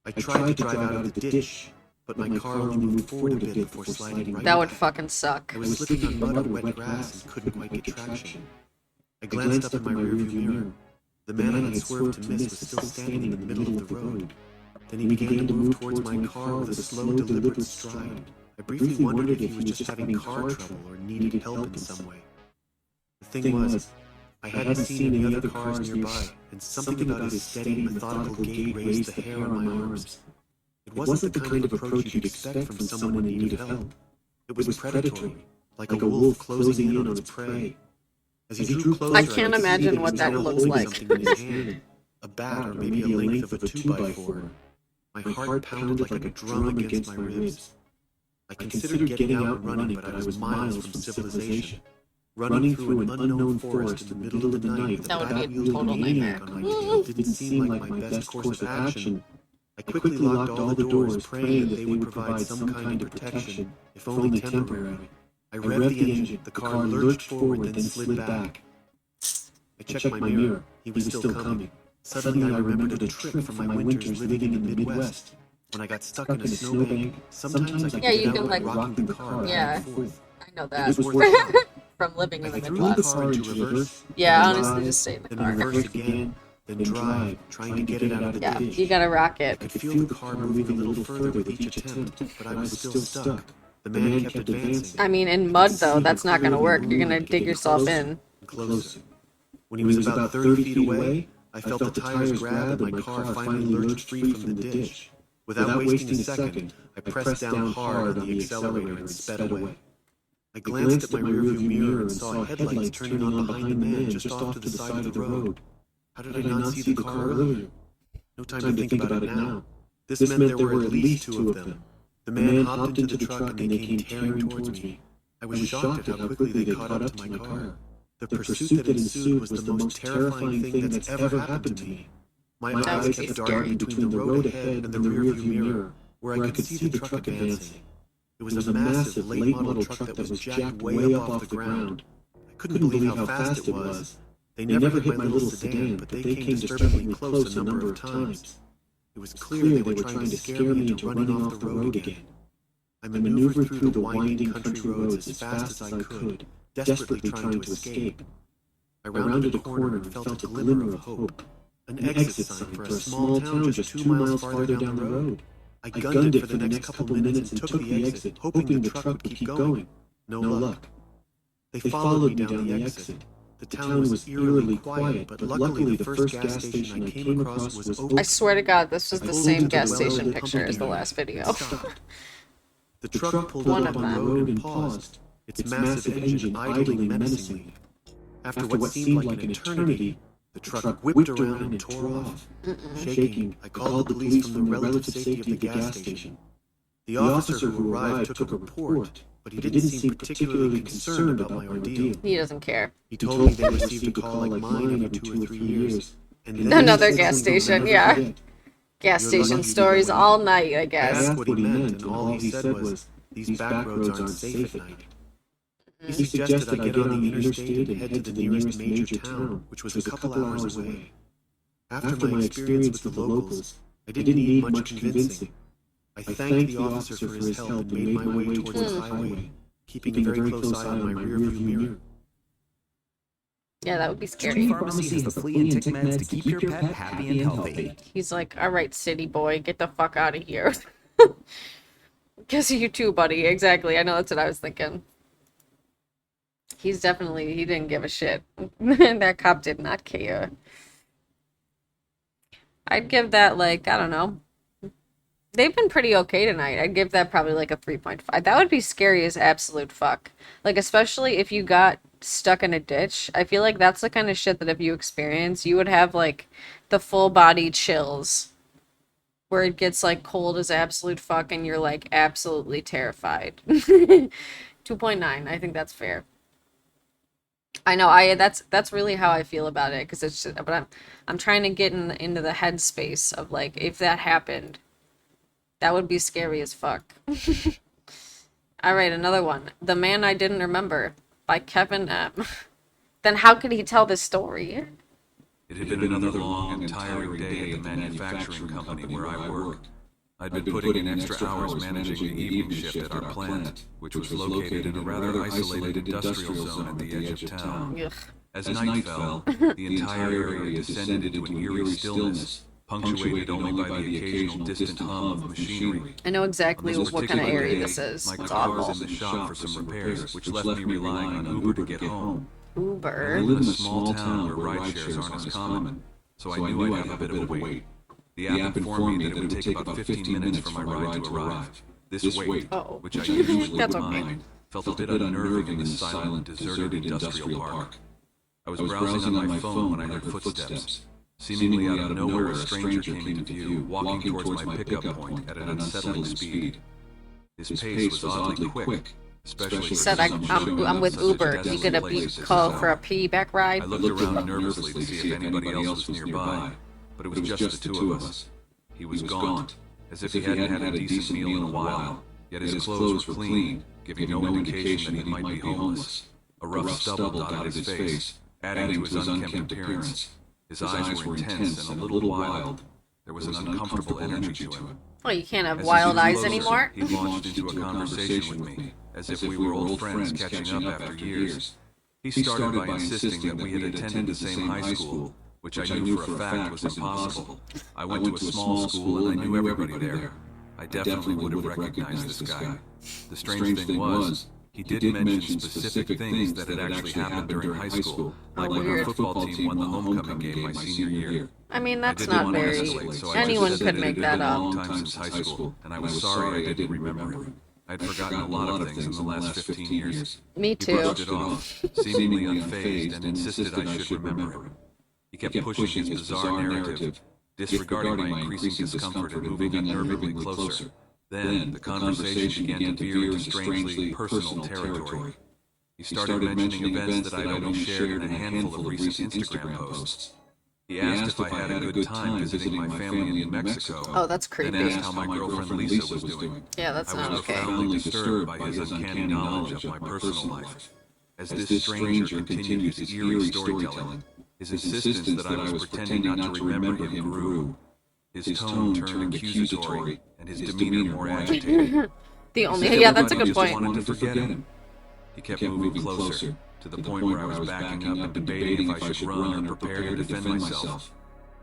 I tried to drive out of the ditch, but my car only moved forward a bit before sliding right That would back. fucking suck. I was slipping on mud or wet grass and couldn't quite get traction. I glanced up in my rearview mirror. The man I had swerved to miss was still standing in the middle of the road. Then he began to move towards my car with a slow, deliberate stride. I briefly wondered if he was just having car trouble or needed help in some way. The thing was, I hadn't seen any other cars nearby, and something about his steady, methodical gait raised the hair on my arms. It wasn't the kind of approach you'd expect from someone in need of help. It was predatory, like a wolf closing in on its prey. As he drew closer, I can't could see imagine that what he that was looks holding like. something in his hand, a bat or maybe a length of a 2x4. My heart pounded like a drum against my ribs. I considered getting out and running, but I was miles from civilization. Running through an unknown forest in the middle of the night with a That would be a bat-wielding total maniac nightmare. on my tail didn't seem like my best course of action. I quickly locked all the doors, praying that they would provide some kind of protection, if only temporary. I revved the engine, the car lurched forward, then slid back. I checked my mirror. He was still coming. Suddenly I remembered a trick from my winters living in the Midwest. When I got stuck in a snowbank, sometimes I could Yeah, you get can, out by like, rocking the car yeah. back and forth. I know It that was worth it. from living in I the threw the Midwest. car into reverse. Yeah, then honestly, drive, just stay in the then car. reverse again, then drive, trying to get it out of the Yeah, ditch. you gotta rock I it. could feel the car moving a little further with each attempt, but I was still stuck. The man kept advancing. I mean, in mud though, that's not gonna work. You're gonna dig yourself in. Closer. When he was about 30 feet away, I felt the tires grab and my car finally lurched free from the ditch. Without wasting a second, I pressed down hard on the accelerator and sped away. I glanced at my rearview mirror and saw headlights turning on behind the man just off to the side of the road. How did I not see the car earlier? No time to think about it now. This meant there were at least two of them. The man hopped into the truck and they came tearing towards me. I was shocked at how quickly they caught up to my car. The pursuit that ensued was the most terrifying thing that's ever happened to me. My eyes kept darting between the road ahead and the rearview mirror, where I could see the truck advancing. It was a massive late-model truck that was jacked way up off the ground. I couldn't believe how fast it was. They never hit my little sedan, but they came disturbingly close a number of times. It was clear they were trying to scare me into running off the road again. I maneuvered through the winding country roads as fast as I could, desperately trying to escape. I rounded a corner and felt a glimmer of hope. An exit sign for a small town just 2 miles farther down the road. I gunned it for the next couple minutes and took the exit, hoping the truck would keep going. No luck. They followed me down the exit. The town was eerily quiet, but luckily the first gas station I came across was open. I swear to God, this was the same gas station picture as the last video. The truck pulled up on the road and paused, its massive engine idling menacingly. After what seemed like an eternity, the truck whipped around and tore off. Shaking, I called the police from the relative safety of the gas station. The officer who arrived took a report, but he didn't seem particularly concerned about my ordeal. He doesn't care. He told me they received a call like mine every 2 or 3 years. And Another gas station, yeah. Gas station stories all night, I I guess. asked what he meant, and all he said was, "These back roads aren't safe at night." He suggested I get on the interstate and head to the nearest major town, which was a couple hours away. After my experience with the locals, I didn't need much convincing. I thanked the officer for his help and made my way towards the highway, keeping a very close eye on my rearview mirror. Yeah, that would be Street scary. Pharmacy has the flea and tick meds to keep your pet happy and healthy. He's like, alright, city boy, get the fuck out of here. Guess you too, buddy. Exactly. I know that's what I was thinking. He's definitely, he didn't give a shit. That cop did not care. I'd give that, like, I don't know. They've been pretty okay tonight. I'd give that probably like a 3.5. That would be scary as absolute fuck. Like, especially if you got stuck in a ditch. I feel like that's the kind of shit that if you experience, you would have like the full body chills where it gets like cold as absolute fuck and you're like absolutely terrified. 2.9. I think that's fair. I know that's really how I feel about it, because it's just, but I'm trying to get into the headspace of like, if that happened, that would be scary as fuck. All right, another one. The Man I Didn't Remember by Kevin M. Then how could he tell this story? It had been another long and tiring day at the manufacturing company where I worked. I'd been putting in extra hours managing the evening shift at our plant, which was located in a rather isolated industrial zone at the edge of town. Ugh. As night fell, the entire area descended into an eerie stillness, punctuated only by the occasional distant hum of machinery. I know exactly On this what kind of particular area day, this is. My It's car awful. was in the shop for some repairs, which left me relying on Uber to get home. I Uber. live in a small town where ride shares aren't as common, so I knew I'd have a bit of a wait. The app informed me that it would take about 15 minutes for my ride to arrive. This wait, Uh-oh. which I usually That's wouldn't okay. mind, felt a bit unnerving in this silent, deserted industrial park. I was browsing on my phone when I heard footsteps. Seemingly out of nowhere, a stranger came into view, walking towards my pickup point at an unsettling speed. His pace was oddly quick, especially for Said someone I'm with showing up Uber. at You such a gonna desolate be place as call this for a hour. piggyback ride? I looked around nervously to see if anybody else was nearby, but it was just the two of us. He was gaunt, as if he hadn't had a decent meal in a while, yet his clothes were clean, giving no indication that he might be homeless. A rough stubble dotted his face, adding to his unkempt appearance. His eyes were intense and a little wild. There was an uncomfortable energy to him. Well, you can't have As wild he drew eyes closer, anymore. He launched into a conversation with me, as if we were old friends catching up after years. He started by insisting that we had attended the same high school, which I knew for a fact was impossible. I went to a small school and I knew everybody there. I definitely would have recognized this guy. The strange thing was, he did mention specific things that had actually happened during high school, like when our football team won the homecoming game my senior year. I mean, that's didn't not want to very... escalate, so I Anyone just said could that it make had that been a up. long time since high school, and I was sorry I didn't remember him. I'd forgotten a lot of things in the last 15 years. Me He too. brushed it off, seemingly unfazed, and insisted I should remember him. He kept pushing his bizarre narrative, disregarding my increasing discomfort and moving unnervingly closer. Then, the conversation began to veer into strangely personal territory. He started mentioning events that I'd only shared in a handful of recent Instagram posts. He asked if I had a good time visiting my family in New Mexico. Oh, that's Then creepy. asked how my girlfriend Lisa was doing. Yeah, that's I not was okay. profoundly disturbed by his uncanny knowledge of my personal life. As this stranger continued his eerie storytelling, his insistence that I was pretending not to remember him grew. His tone turned accusatory, and his demeanor more agitated. The He only... said Yeah, that's a everybody good just point. wanted to forget him. He kept moving closer, to the point where I was backing up and debating if I should run or prepare to defend myself.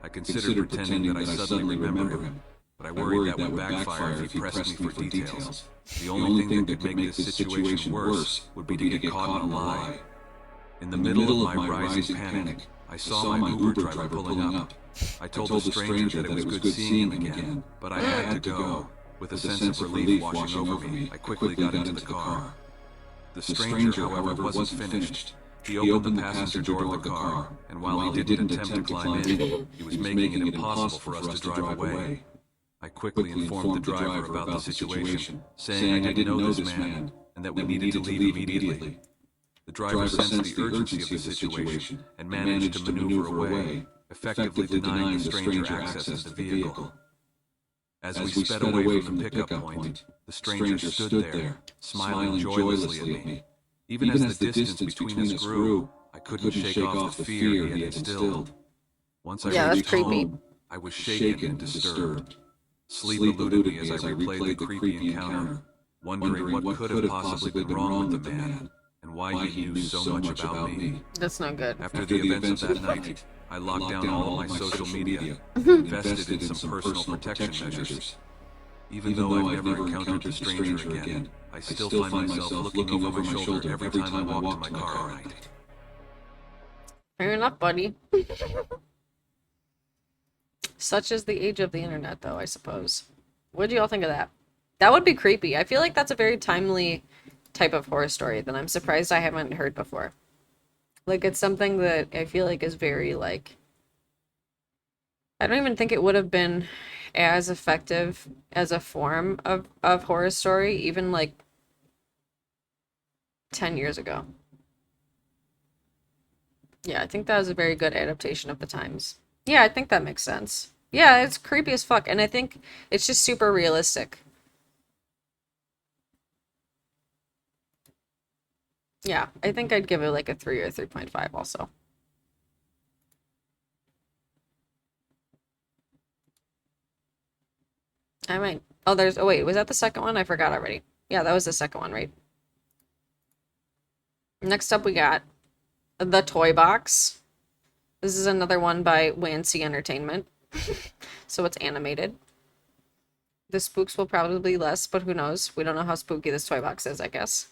I considered pretending that I suddenly remember him, but I worried that would backfire if he pressed me for details. The only thing that could make this situation worse would be to get caught in a lie. In the middle of my rising panic, I saw my Uber driver pulling up. I told the stranger that it was good seeing him again, but I had to go. With a sense of relief washing over me, I quickly got into the car. The stranger, however, wasn't finished. He opened the passenger door of the car, and while he didn't attempt to climb in, he was making it impossible for us to drive away. I quickly informed the driver about the situation, saying I didn't know this man, and that we needed to leave immediately. The driver sensed the urgency of the situation, and managed to maneuver away, effectively denying the stranger access to the vehicle. As we sped away from the pickup point, the stranger stood there, smiling joyously at me. Even as the distance between us grew, I couldn't shake off the fear he had instilled. Once I reached home, I was shaken and disturbed. Sleep eluded me as I replayed the creepy encounter, wondering what could have possibly been wrong with the man, and why he knew so much about me. That's not good. After the events of that night, I locked down all of my social media, and invested in some personal protection measures. Even though I've never encountered the stranger again, I still find myself looking over my shoulder every time I walk to my car at night. Fair enough, buddy. Such is the age of the internet, though, I suppose. What do y'all think of that? That would be creepy. I feel like that's a very timely type of horror story that I'm surprised I haven't heard before. Like, it's something that I feel like is very, like... I don't even think it would have been as effective as a form of horror story, even, like, 10 years ago. Yeah, I think that was a very good adaptation of the times. Yeah, I think that makes sense. Yeah, it's creepy as fuck, and I think it's just super realistic. Yeah, I think I'd give it like a 3 or 3.5 also. I might... Oh, there's... Oh, wait, was that the second one? I forgot already. Yeah, that was the second one, right? Next up, we got The Toy Box. This is another one by Wancy Entertainment. So it's animated. The spooks will probably be less, but who knows? We don't know how spooky this toy box is, I guess.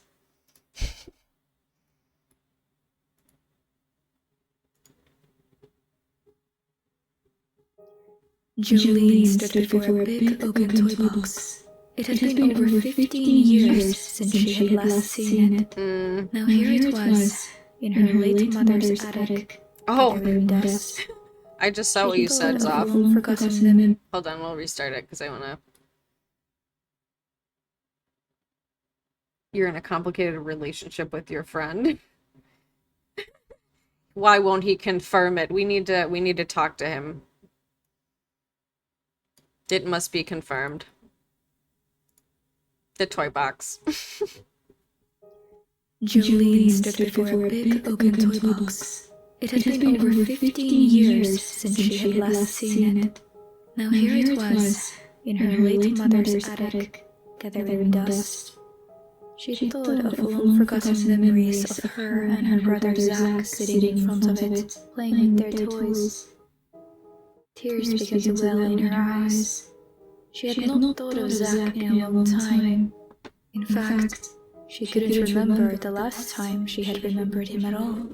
Jolene stood before a big oaken toy box. It had been over 15 years since she had last seen it. Now here it was, in her late mother's attic. Oh! In dust. I just saw what you said, Zoff. Hold on, we'll restart it, because I want to... You're in a complicated relationship with your friend. Why won't he confirm it? We need to talk to him. It must be confirmed. The toy box. Jolene stood before a big oaken toy box. It had been over 15 years since she had last seen it. Now here it was, in her late mother's attic, gathered in dust. She thought of long-forgotten memories of her and her brother Zach sitting in front of it, playing with their toys. Tears began to well in her eyes. She had not thought of Zack in a long time. In fact, she couldn't remember the last time she had remembered him at all.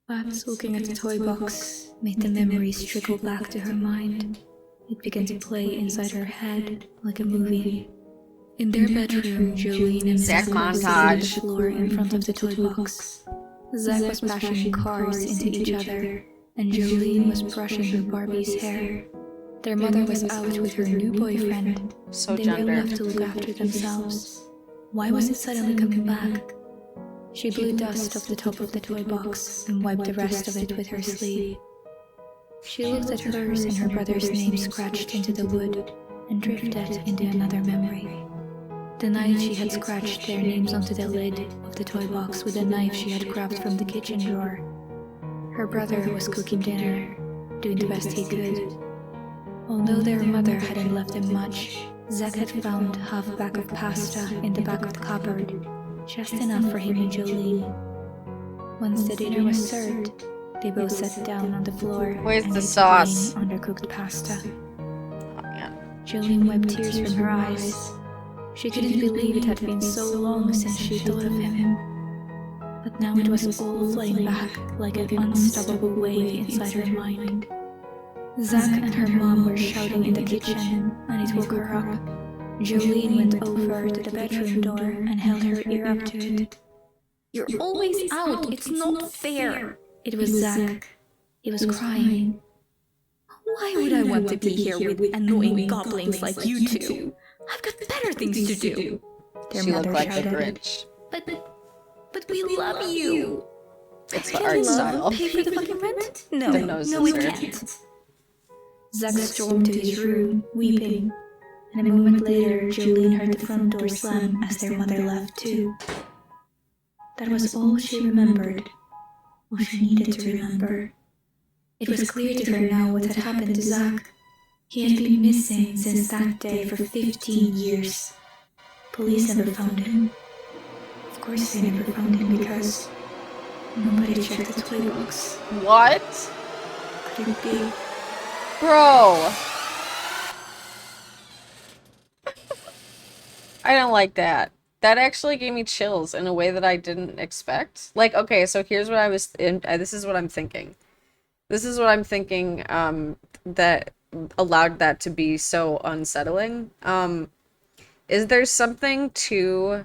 Perhaps looking at the toy box made the memories trickle back to her mind. It began to play inside her head like a movie. In their bedroom, Jolene and Zack Zack were sitting on montage. the floor in front of the toy box. Zack was bashing cars into each other, and Jolene was brushing her Barbie's hair. Their mother was out with her new boyfriend. So They were gendered. left to look after themselves. Why was it suddenly coming back? She blew dust off the top of the toy box and wiped the rest of it with her sleeve. She looked at hers and her brother's name scratched into the wood and drifted into another memory. The night she had scratched their names onto the lid of the toy box with a knife she had grabbed from the kitchen drawer. Her brother was cooking dinner, doing the best he could. Although their mother hadn't left them much, Zack had found half a bag of pasta in the back of the cupboard, just enough for him and Jolene. Once the dinner was served, they both sat down on the floor Where's and the ate sauce? plain, undercooked pasta. Oh, man. Jolene wiped tears from her eyes. She couldn't believe it had been so long since she thought of him. But now it was all flooding back like an unstoppable wave inside her mind. Zack and her mom were shouting in the kitchen, and it woke her up. Jolene went over to the bedroom door and held her ear up to it. "You're always out, it's not fair!" It was Zack. He was crying. "Why would I want to be here with annoying goblins like you two? I've got better things to do!" Their She looked mother like the shouted. Grinch. But we love you! It's the Can art love style. pay for the fucking rent? No, The nose no, it scissors. can't. Zack stormed to his room, weeping, and a moment later, Jolene heard the front door slam as their mother left too. That was all she remembered, all she needed to remember. It was clear to her now what had happened to Zack. He had been missing since that day for 15 years. Police never found him. Of course they never found him because nobody checked the toy box. What? Could it be? Bro. I don't like that. That actually gave me chills in a way that I didn't expect. Like, okay, so here's what I was, this is what I'm thinking. This is what I'm thinking, that allowed that to be so unsettling. Is there something to,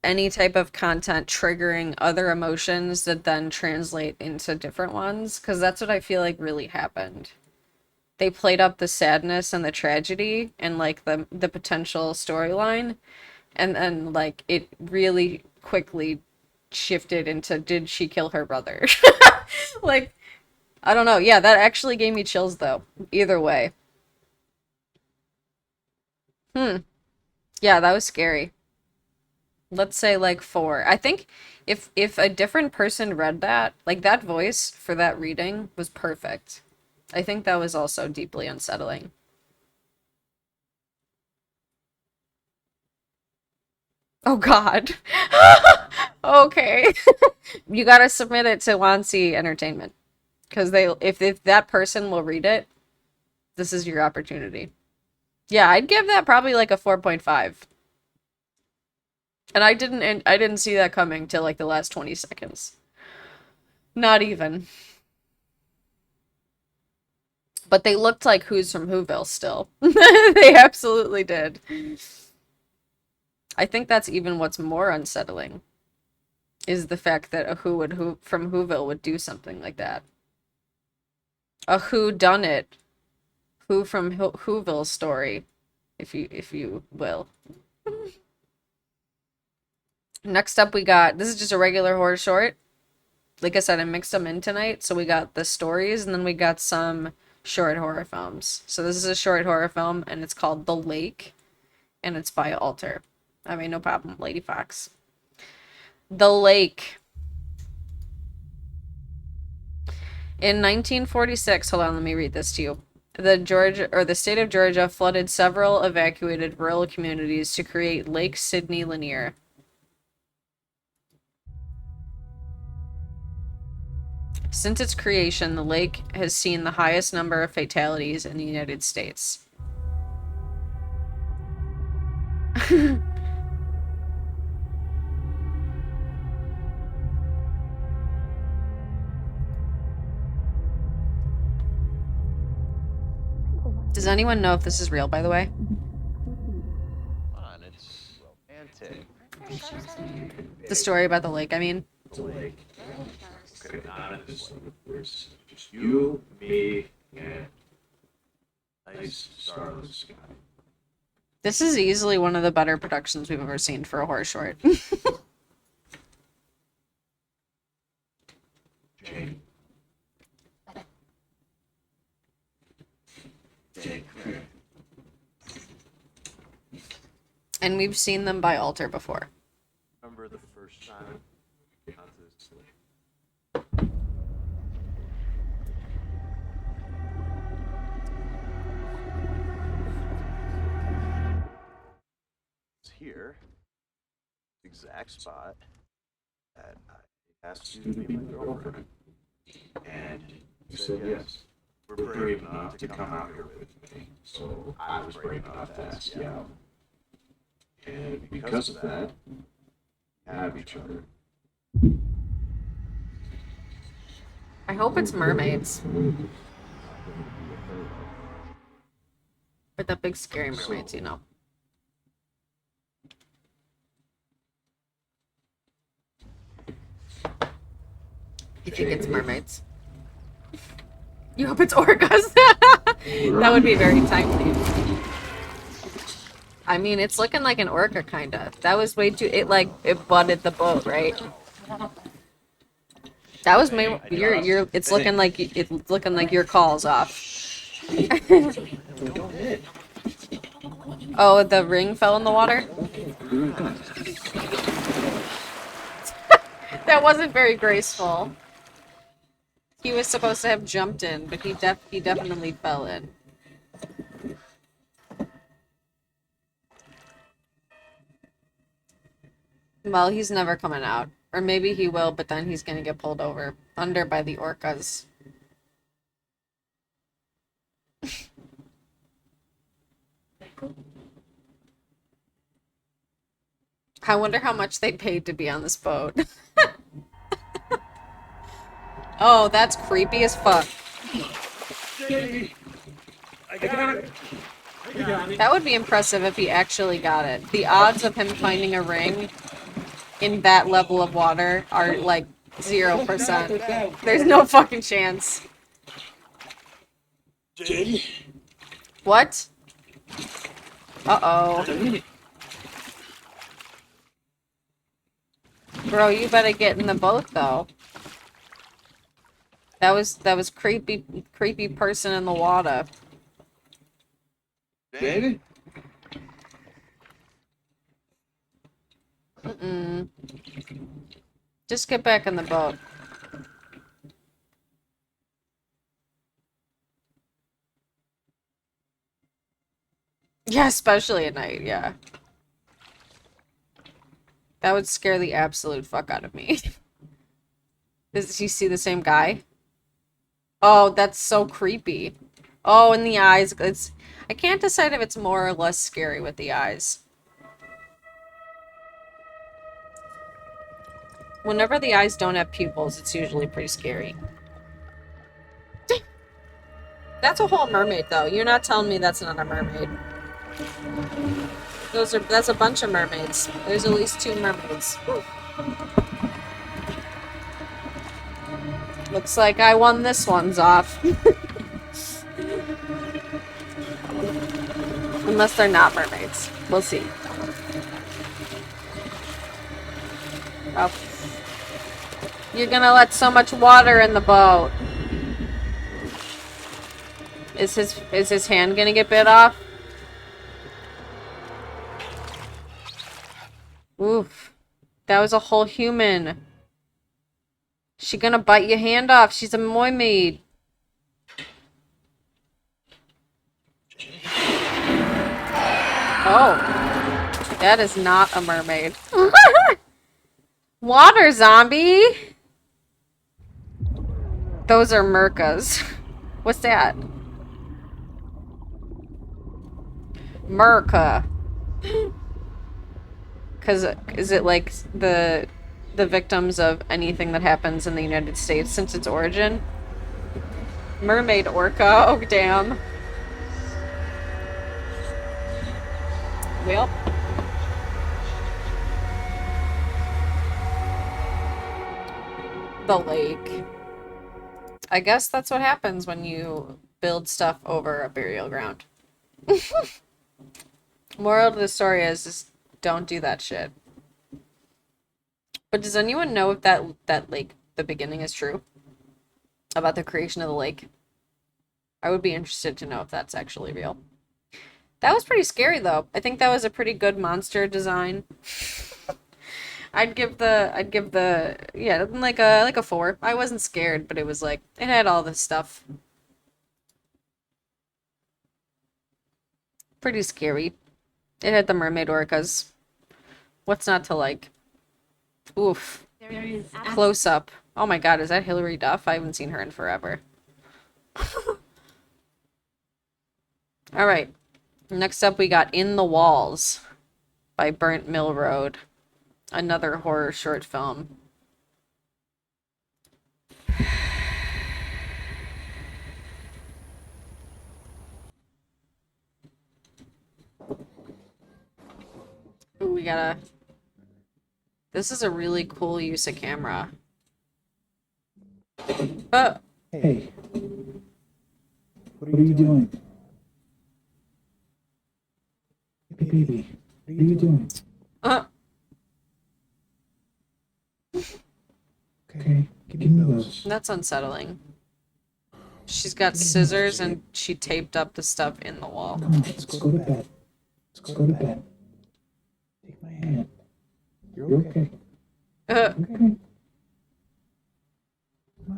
any type of content triggering other emotions that then translate into different ones? Because that's what I feel like really happened. They played up the sadness and the tragedy and like the potential storyline, and then like it really quickly shifted into, did she kill her brother? Like, I don't know. Yeah, that actually gave me chills though. Either way. Yeah, that was scary. Let's say like 4. I think if a different person read that, like that voice for that reading was perfect. I think that was also deeply unsettling. Oh God. Okay. You gotta submit it to Wansi Entertainment. Because if that person will read it, this is your opportunity. Yeah, I'd give that probably like a 4.5. And I didn't see that coming till like the last 20 seconds. Not even. But they looked like Who's from Whoville still. They absolutely did. I think that's even what's more unsettling, is the fact that a who from Whoville would do something like that. A who done it. Who from Whoville story, if you will. Next up we got, this is just a regular horror short. Like I said, I mixed them in tonight. So we got the stories and then we got some short horror films. So this is a short horror film and it's called The Lake and it's by Alter. I mean, no problem, Lady Fox. The Lake. In 1946, hold on, let me read this to you. The state of Georgia flooded several evacuated rural communities to create Lake Sidney Lanier. Since its creation, the lake has seen the highest number of fatalities in the United States. Does anyone know if this is real, by the way? Come on, it's romantic. The story about the lake, I mean. The lake. Okay, not in this universe. Just you, me, and nice starless sky. This is easily one of the better productions we've ever seen for a horror short. Jane. And we've seen them by altar before. Remember the first time onto this lake? It's here, exact spot that I asked you to be my girlfriend, and you said yes. We're brave enough to come out here with me, so I was brave enough to ask you out. And because of that, we have each other. I hope it's mermaids. But the big scary mermaids, you know. You think it's mermaids? You hope it's orcas? That would be very timely. I mean, it's looking like an orca, kinda. That was way too... It butted the boat, right? That was my... It's looking like your call's off. Oh, the ring fell in the water? That wasn't very graceful. He was supposed to have jumped in, but he definitely fell in. Well, he's never coming out. Or maybe he will, but then he's gonna get pulled over. Under by the orcas. I wonder how much they paid to be on this boat. Oh, that's creepy as fuck. That would be impressive if he actually got it. The odds of him finding a ring in that level of water are like 0%. There's no fucking chance. What? Uh-oh. Bro, you better get in the boat though. That was creepy person in the water. David? Mm-mm. Just get back in the boat. Yeah, especially at night, yeah. That would scare the absolute fuck out of me. Does he see the same guy? Oh, that's so creepy. Oh, and the eyes. I can't decide if it's more or less scary with the eyes. Whenever the eyes don't have pupils, it's usually pretty scary. That's a whole mermaid, though. You're not telling me that's not a mermaid. That's a bunch of mermaids. There's at least 2 mermaids. Ooh. Looks like I won this one's off. Unless they're not mermaids. We'll see. Oh. You're gonna let so much water in the boat. Is his hand gonna get bit off? Oof. That was a whole human. She gonna bite your hand off. She's a mermaid. Oh. That is not a mermaid. Water zombie! Those are Merkas. What's that? Merca. Cause is it like the victims of anything that happens in the United States since its origin? Mermaid orca. Oh damn. Well. The lake. I guess that's what happens when you build stuff over a burial ground. Moral of the story is just don't do that shit. But does anyone know if that lake, the beginning, is true? About the creation of the lake? I would be interested to know if that's actually real. That was pretty scary though. I think that was a pretty good monster design. I'd give the yeah, like a 4. I wasn't scared, but it was like it had all this stuff. Pretty scary. It had the mermaid orcas. What's not to like? Oof. Close up. Oh my god, is that Hilary Duff? I haven't seen her in forever. Alright. Next up we got In the Walls by Burnt Mill Road. Another horror short film. Ooh, we gotta... This is a really cool use of camera. Oh! Hey. What are you doing? Hey, baby. What are you doing? Okay, give me those. That's unsettling. She's got scissors and she taped up the stuff in the wall. Come on, let's go to bed. Let's go to bed. Take my hand. You're okay. Okay. Come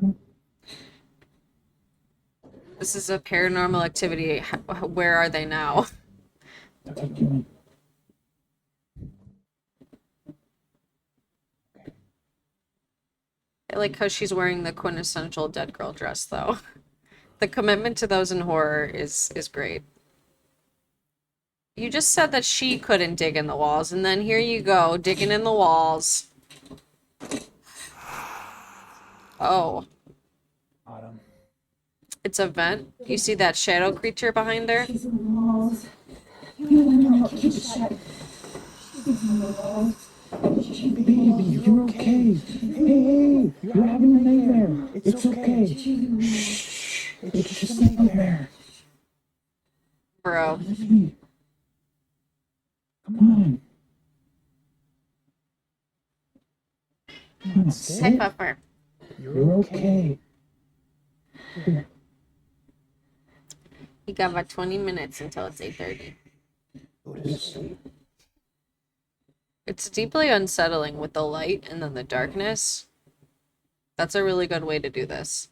on. This is a Paranormal Activity. Where are they now? Tuck you in. I like how she's wearing the quintessential dead girl dress, though. The commitment to those in horror is great. You just said that she couldn't dig in the walls, and then here you go, digging in the walls. Oh. Autumn. It's a vent. You see that shadow creature behind there? She's in the walls. You know, keep it shut. She's in the walls. Baby, you're okay. Hey, you're having a nightmare. It's okay. Shh. It's just a nightmare. Bro. Come on. Come on, Hi, sit. Puffer. You're okay. Here. You got about 20 minutes until it's 8:30. Go to sleep. It's deeply unsettling with the light and then the darkness. That's a really good way to do this.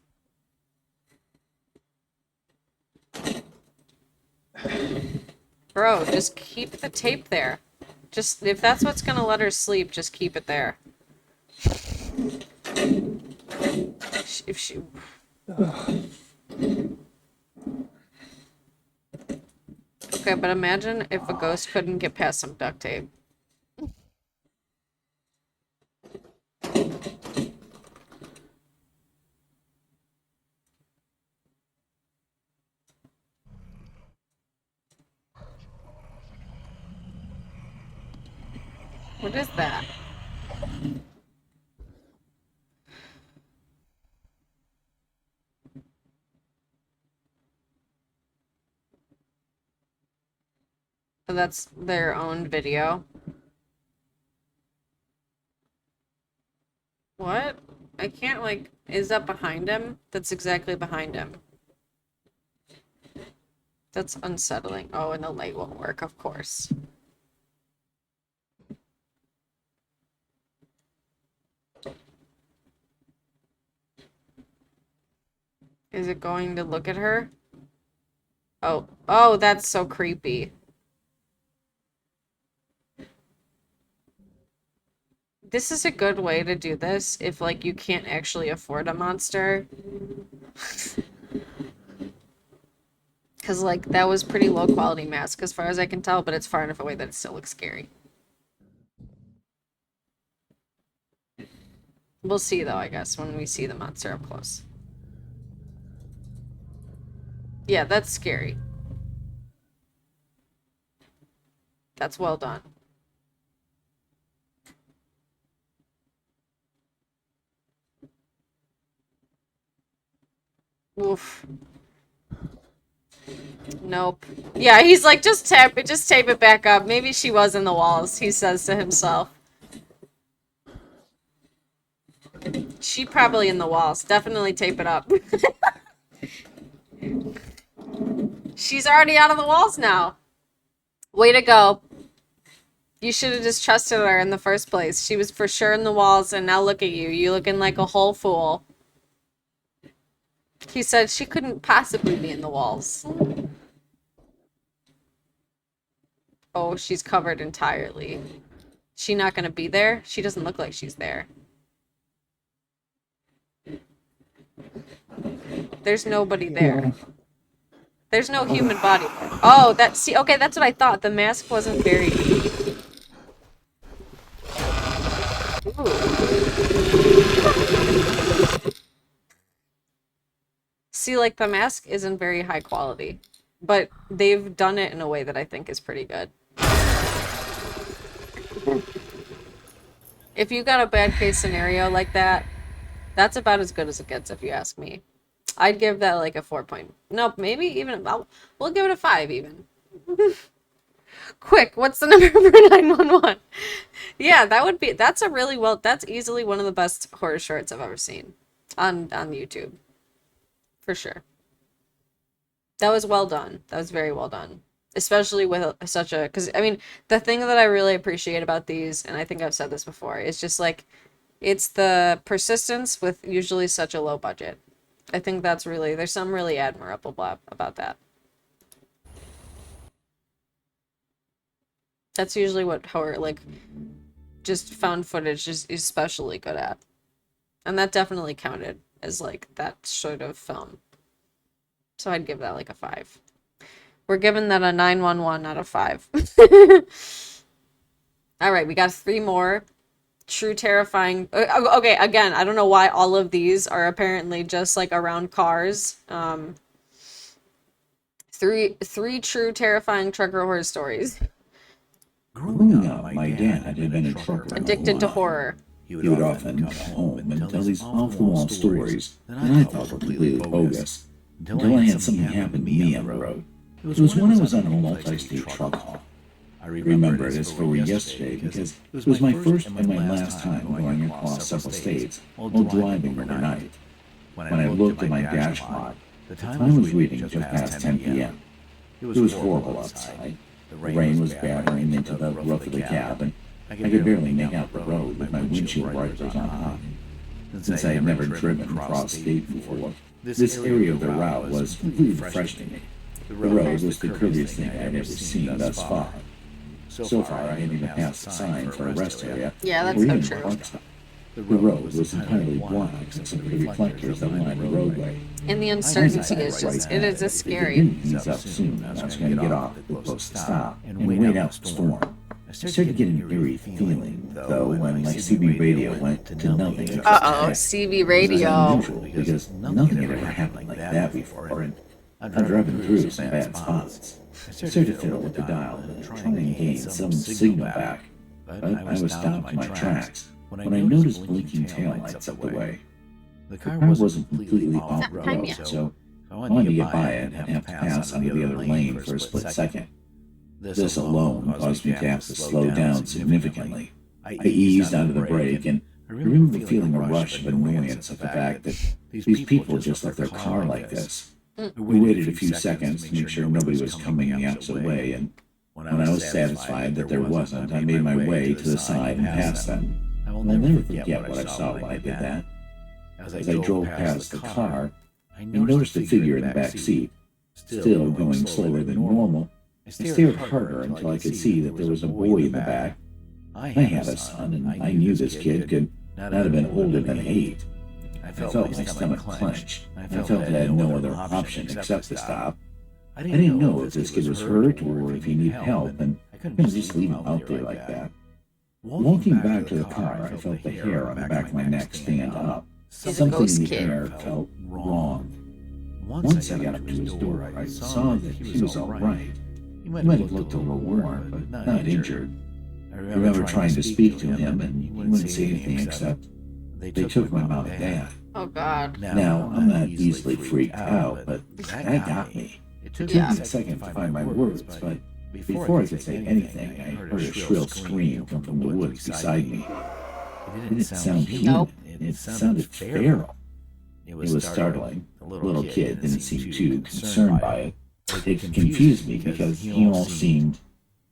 Bro, just keep the tape there. Just, if that's what's gonna let her sleep, just keep it there. If she... Okay, but imagine if a ghost couldn't get past some duct tape. What is that? So that's their own video. What? I can't, like, is that behind him? That's exactly behind him. That's unsettling. Oh, and the light won't work, of course. Is it going to look at her? Oh, oh, that's so creepy. This is a good way to do this if, like, you can't actually afford a monster. Because, like, that was pretty low quality mask as far as I can tell, but it's far enough away that it still looks scary. We'll see, though, I guess, when we see the monster up close. Yeah, that's scary. That's well done. Oof. Nope. Yeah, he's like, just tape it back up. Maybe she was in the walls, he says to himself. She probably in the walls. Definitely tape it up. She's already out of the walls now. Way to go. You should have just trusted her in the first place. She was for sure in the walls, and now look at you. You looking like a whole fool. He said she couldn't possibly be in the walls. Oh, she's covered entirely. She not gonna be there? She doesn't look like she's there. There's nobody there. There's no human body there. Oh, see, okay, that's what I thought. The mask wasn't very deep. Ooh. See, like, the mask isn't very high quality, but they've done it in a way that I think is pretty good. If you got a bad case scenario like that, that's about as good as it gets, if you ask me. I'd give that like a 4 point. Nope, maybe even we'll give it a 5 even. Quick, what's the number for 911? Yeah, that's a really that's easily one of the best horror shorts I've ever seen on YouTube. For sure. That was well done. That was very well done. Especially with such a, because I mean, the thing that I really appreciate about these, and I think I've said this before, is just like, it's the persistence with usually such a low budget. I think that's really, there's some really admirable about that. That's usually what horror, like, just found footage is especially good at. And that definitely counted as, like, that sort of film. So I'd give that, like, a 5. We're giving that a 911 out of 5. Alright, we got 3 more. True terrifying. Okay, again, I don't know why all of these are apparently just, like, around cars. Three true terrifying trucker horror stories. Growing up, my dad had been a trucker. Addicted to horror. He would often come home and tell these off-the-wall stories that I thought were completely bogus, until I had something happen to me on the road. It was when I was on a multi-state truck haul. I remember it as if it were yesterday because it was my first and my last time going across several states while driving overnight. When I looked at my dashboard, the time was reading just past 10 p.m. It was horrible outside. The rain was battering into the roof of the cab, and I could barely make out the road with my windshield wipers on high. Since I had never driven across state before, this area of the route was completely fresh to me. The road was the curviest thing I had ever seen thus far. So far, I hadn't even passed the sign for a rest area. Yeah, that's so true. The road was entirely black except for the reflectors that lined the roadway. And the uncertainty is just, it is just scary. It didn't ease up soon. I was going to get off at the close stop and wait out the storm. I started getting an eerie feeling, though, when my CB radio went to nothing. Uh-oh, CB radio. Because nothing had ever happened like that before, and I've driven through some bad spots. I started to fiddle with the dial and try and gain some signal back, but I was stopped in my tracks when I noticed blinking taillights up the way. The car wasn't completely off-road, so I wanted to get by it and have to pass onto the other lane for a split second. This alone caused me to have to slow down significantly. I eased onto the brake, and I remember feeling a rush of annoyance at the fact that these people just left their car like this. We waited a few seconds to make sure nobody was coming the opposite way, and when I was satisfied that there wasn't, I made my way to the side and passed them. I'll never forget what I saw when I did that. As I drove past the car, I noticed a figure in the back seat, still going slower than normal. I stared harder until I could see that there was a boy in the back. I had a son, and I knew this kid could not have been older than 8. I felt my stomach clench. I felt that I had no other option except to stop. I didn't know if this kid was hurt or if he needed help, and I couldn't just leave him out there like that. Walking back to the car, I felt the hair on the back of my neck stand up. Something in the air felt wrong. Once I got up to his door, I saw that he was all right. He might have looked a little worn, but not injured. I remember trying to speak to him, and he wouldn't say anything except, "They took my mom and dad." Oh God. Now, I'm not easily freaked out, but that got me. It took me a second to find my words, but before I could say anything, I heard a shrill scream come from the woods beside me. It didn't sound human. It sounded feral. It was startling. The little kid didn't seem too concerned by it. It confused me because he all seemed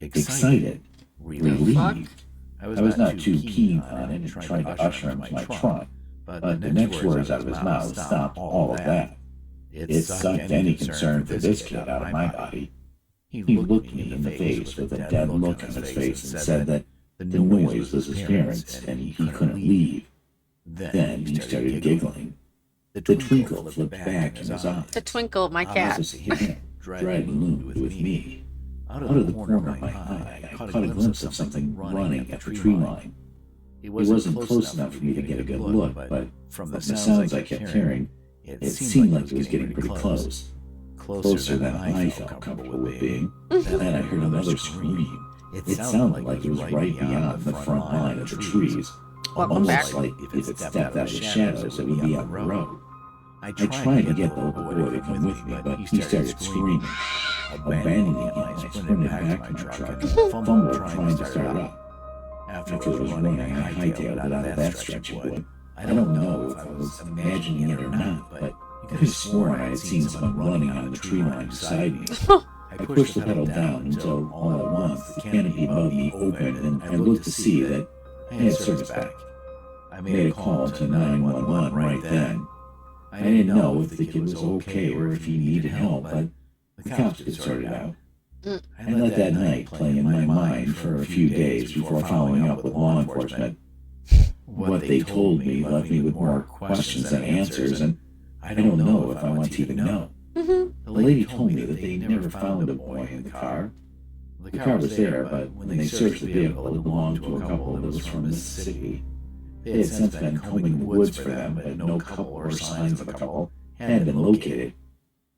excited, relieved. I was not too keen on it and tried to usher him to my trunk, but the next words out of his mouth stopped all of that. It sucked any concern for this kid out of my body. He looked me in the face with a dead look on his face and said that the noise was his parents and he couldn't leave. Then he started giggling. The twinkle flipped back in his eyes. The twinkle, my cat. Him, dragging Loon with me. Out of the corner of my eye, I caught a glimpse of something running at the tree line. It wasn't close enough for me to get a good look, but from the sounds I kept hearing, it seemed like it was getting pretty close. Closer than I felt comfortable with being. Then I heard another scream. It sounded like it was right beyond the front line of the trees. Almost like if it stepped out of the shadows, it would be on the road. I tried to get the little boy to come with me, but he started screaming. Abandoning him, I sprinted back to my truck and fumbled trying to start it up. After it was running, I hightailed it out of that stretch of wood. I don't know if I was imagining it or not, but I could have sworn I had seen someone running on the tree line beside me. I pushed the pedal down until, all at once, the canopy above me opened and I looked to see that I had service back. I made a call to 911 right then. I didn't know if the kid was okay or if he needed help, but the cops could sort it out. I let that night play in my mind for a few days before following up with law enforcement. What they told me left me with more questions than answers, and I don't know if I want to even know. The lady told me that they never found the boy in the car. The car was there, but when they searched the vehicle, it belonged to a couple that was from Mississippi. They had since been combing the woods for them, but no couple or signs of a couple had been located.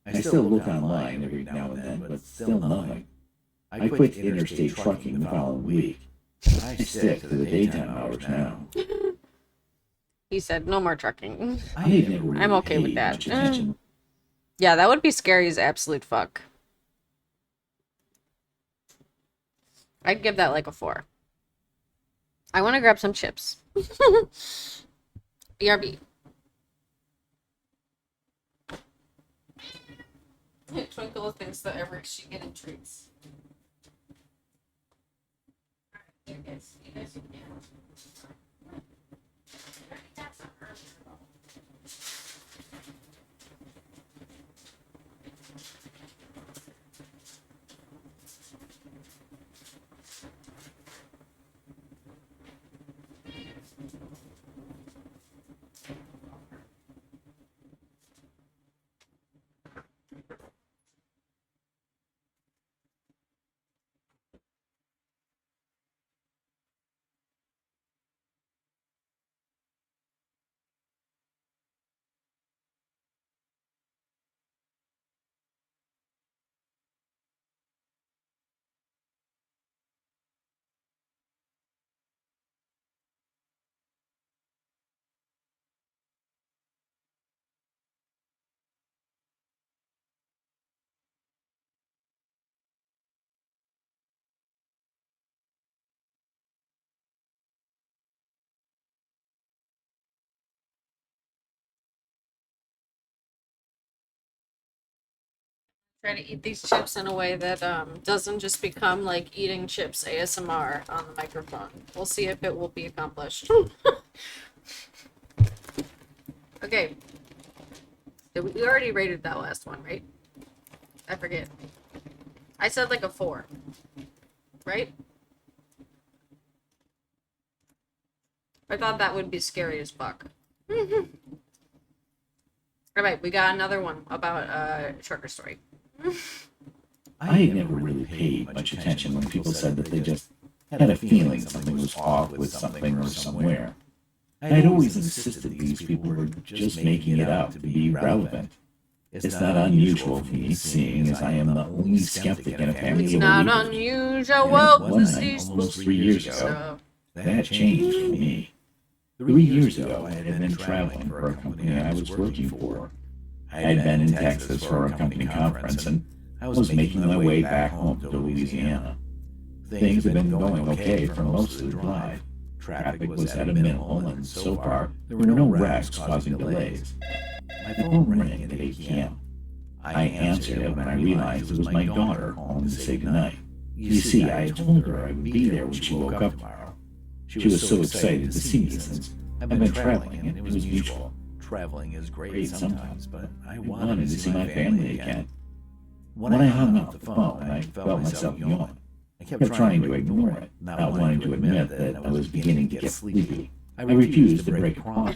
I still look online every now and then, but still nothing. I quit interstate trucking the following week. I stick to the daytime hours now. He said, no more trucking. I'm I'm okay with that. Yeah, that would be scary as absolute fuck. I'd give that like a 4. I want to grab some chips. BRB. Twinkle thinks that every she getting treats. You guys can. Try to eat these chips in a way that doesn't just become like eating chips ASMR on the microphone. We'll see if it will be accomplished. Okay. We already rated that last one, right? I forget. I said like a 4. Right? I thought that would be scary as fuck. All right, we got another one about a shorter story. I never really paid much attention when people said that they just had a feeling something was off with something or somewhere. I had always insisted these people were just making it up to be relevant. It's not unusual for me, seeing as I am the only skeptic in a family It's of not believers. unusual And to one see night, almost 3 years ago, stuff. that changed for me. 3 years ago, I had been traveling for a company I was working for. I had been in Texas for a company conference, and I was making my way back home to Louisiana. Things had been going okay for most of the drive. Traffic was at a minimal, and so far, there were no wrecks causing delays. My phone rang at 8 p.m. I answered it when I realized it was my daughter calling to say goodnight. You see, I had told her I would be there when she woke up tomorrow. She was so excited to see me since I've been traveling, and it was mutual. Traveling is great sometimes, but I wanted to see my family again. When I hung up the phone, I felt myself yawn. I kept trying to ignore it, not wanting to admit that I was beginning to get sleepy. I refused to break a promise.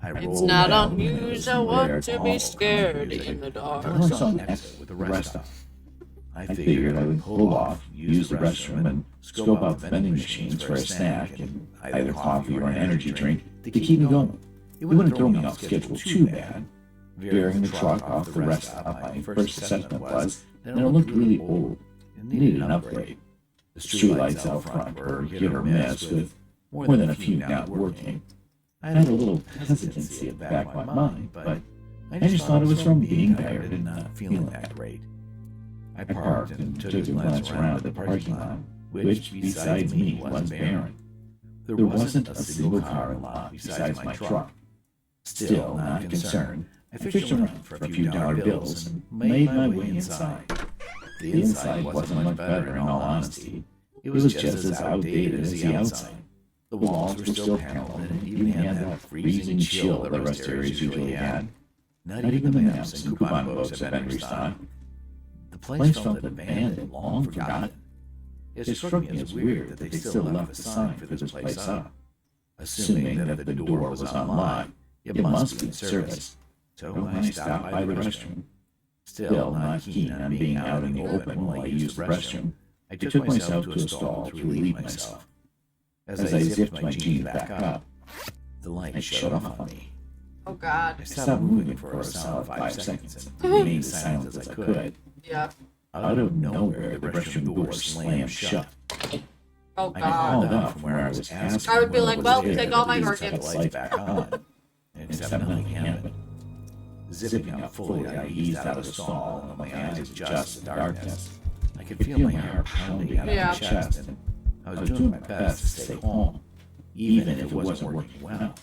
It's not unusual to be scared in the dark. I saw an exit with a rest stop. I figured I would pull off, use the restroom, and scope out the vending machines for a snack and either coffee or an energy drink to keep me going. It wouldn't throw me off schedule too bad. Veering the truck off the rest stop, my first assessment was that it looked really old and needed an upgrade. The streetlights out front were hit or miss, with more than a few not working. I had a little hesitancy at the back of my mind, but I just thought it was from being tired and not feeling that great. I parked and took a glance around at the parking lot, which, besides me, was barren. There wasn't a single car in the lot besides my truck. Still not concerned, I fished around for a few dollar bills and made my way inside. The inside wasn't much better, in all honesty. It was just as outdated as the outside. The walls were still paneled, and it even had that freezing chill that rest areas usually had. Not even the maps and coupon books had been restocked. The place felt abandoned, long forgotten. It struck me as weird that they still left the sign for this place up. Assuming that if the door was unlocked, it must be in service. So I stopped by the restroom. Still not keen on being out in the open while I used the restroom, I took myself to a stall to relieve myself. As I zipped my jeans back up, the light shut off on me. Oh God. I stopped moving for a solid 5 seconds and remained as silent as I could. Yeah. Out of nowhere, the restroom door slammed shut. Oh I called God. out from where I was asking. I would be what like, was well, there take to all my please cut organs. the light back on. Except nothing happened. Zipping up fully, I eased out of the stall, and my eyes adjusted to the darkness. I could feel my heart pounding out of my chest, and I was doing my best to stay calm, even if it wasn't working well.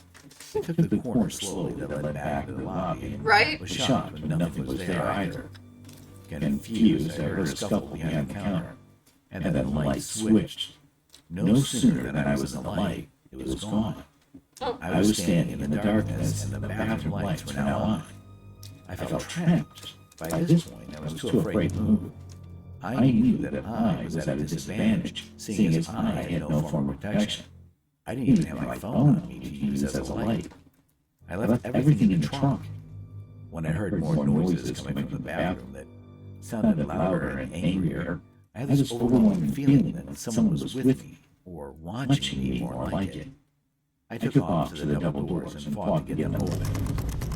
I took the corner slowly that led back to the lobby, and Right? was shocked when nothing was there either. Confused, I heard a scuffle behind the counter, and then the light switched. No sooner than I was in the light, it was gone. I was standing in the darkness, and the bathroom lights were now on. I felt trapped. By this point, I was too afraid to move. I knew that I was at a disadvantage, seeing as I had no form of protection. I didn't even have my phone on me to use as a light. I left everything in the trunk. When I heard more noises coming from the bathroom that sounded louder and angrier, I had this overwhelming feeling that someone was with me, or watching me more like it. I took off to the double doors and fought to get them open.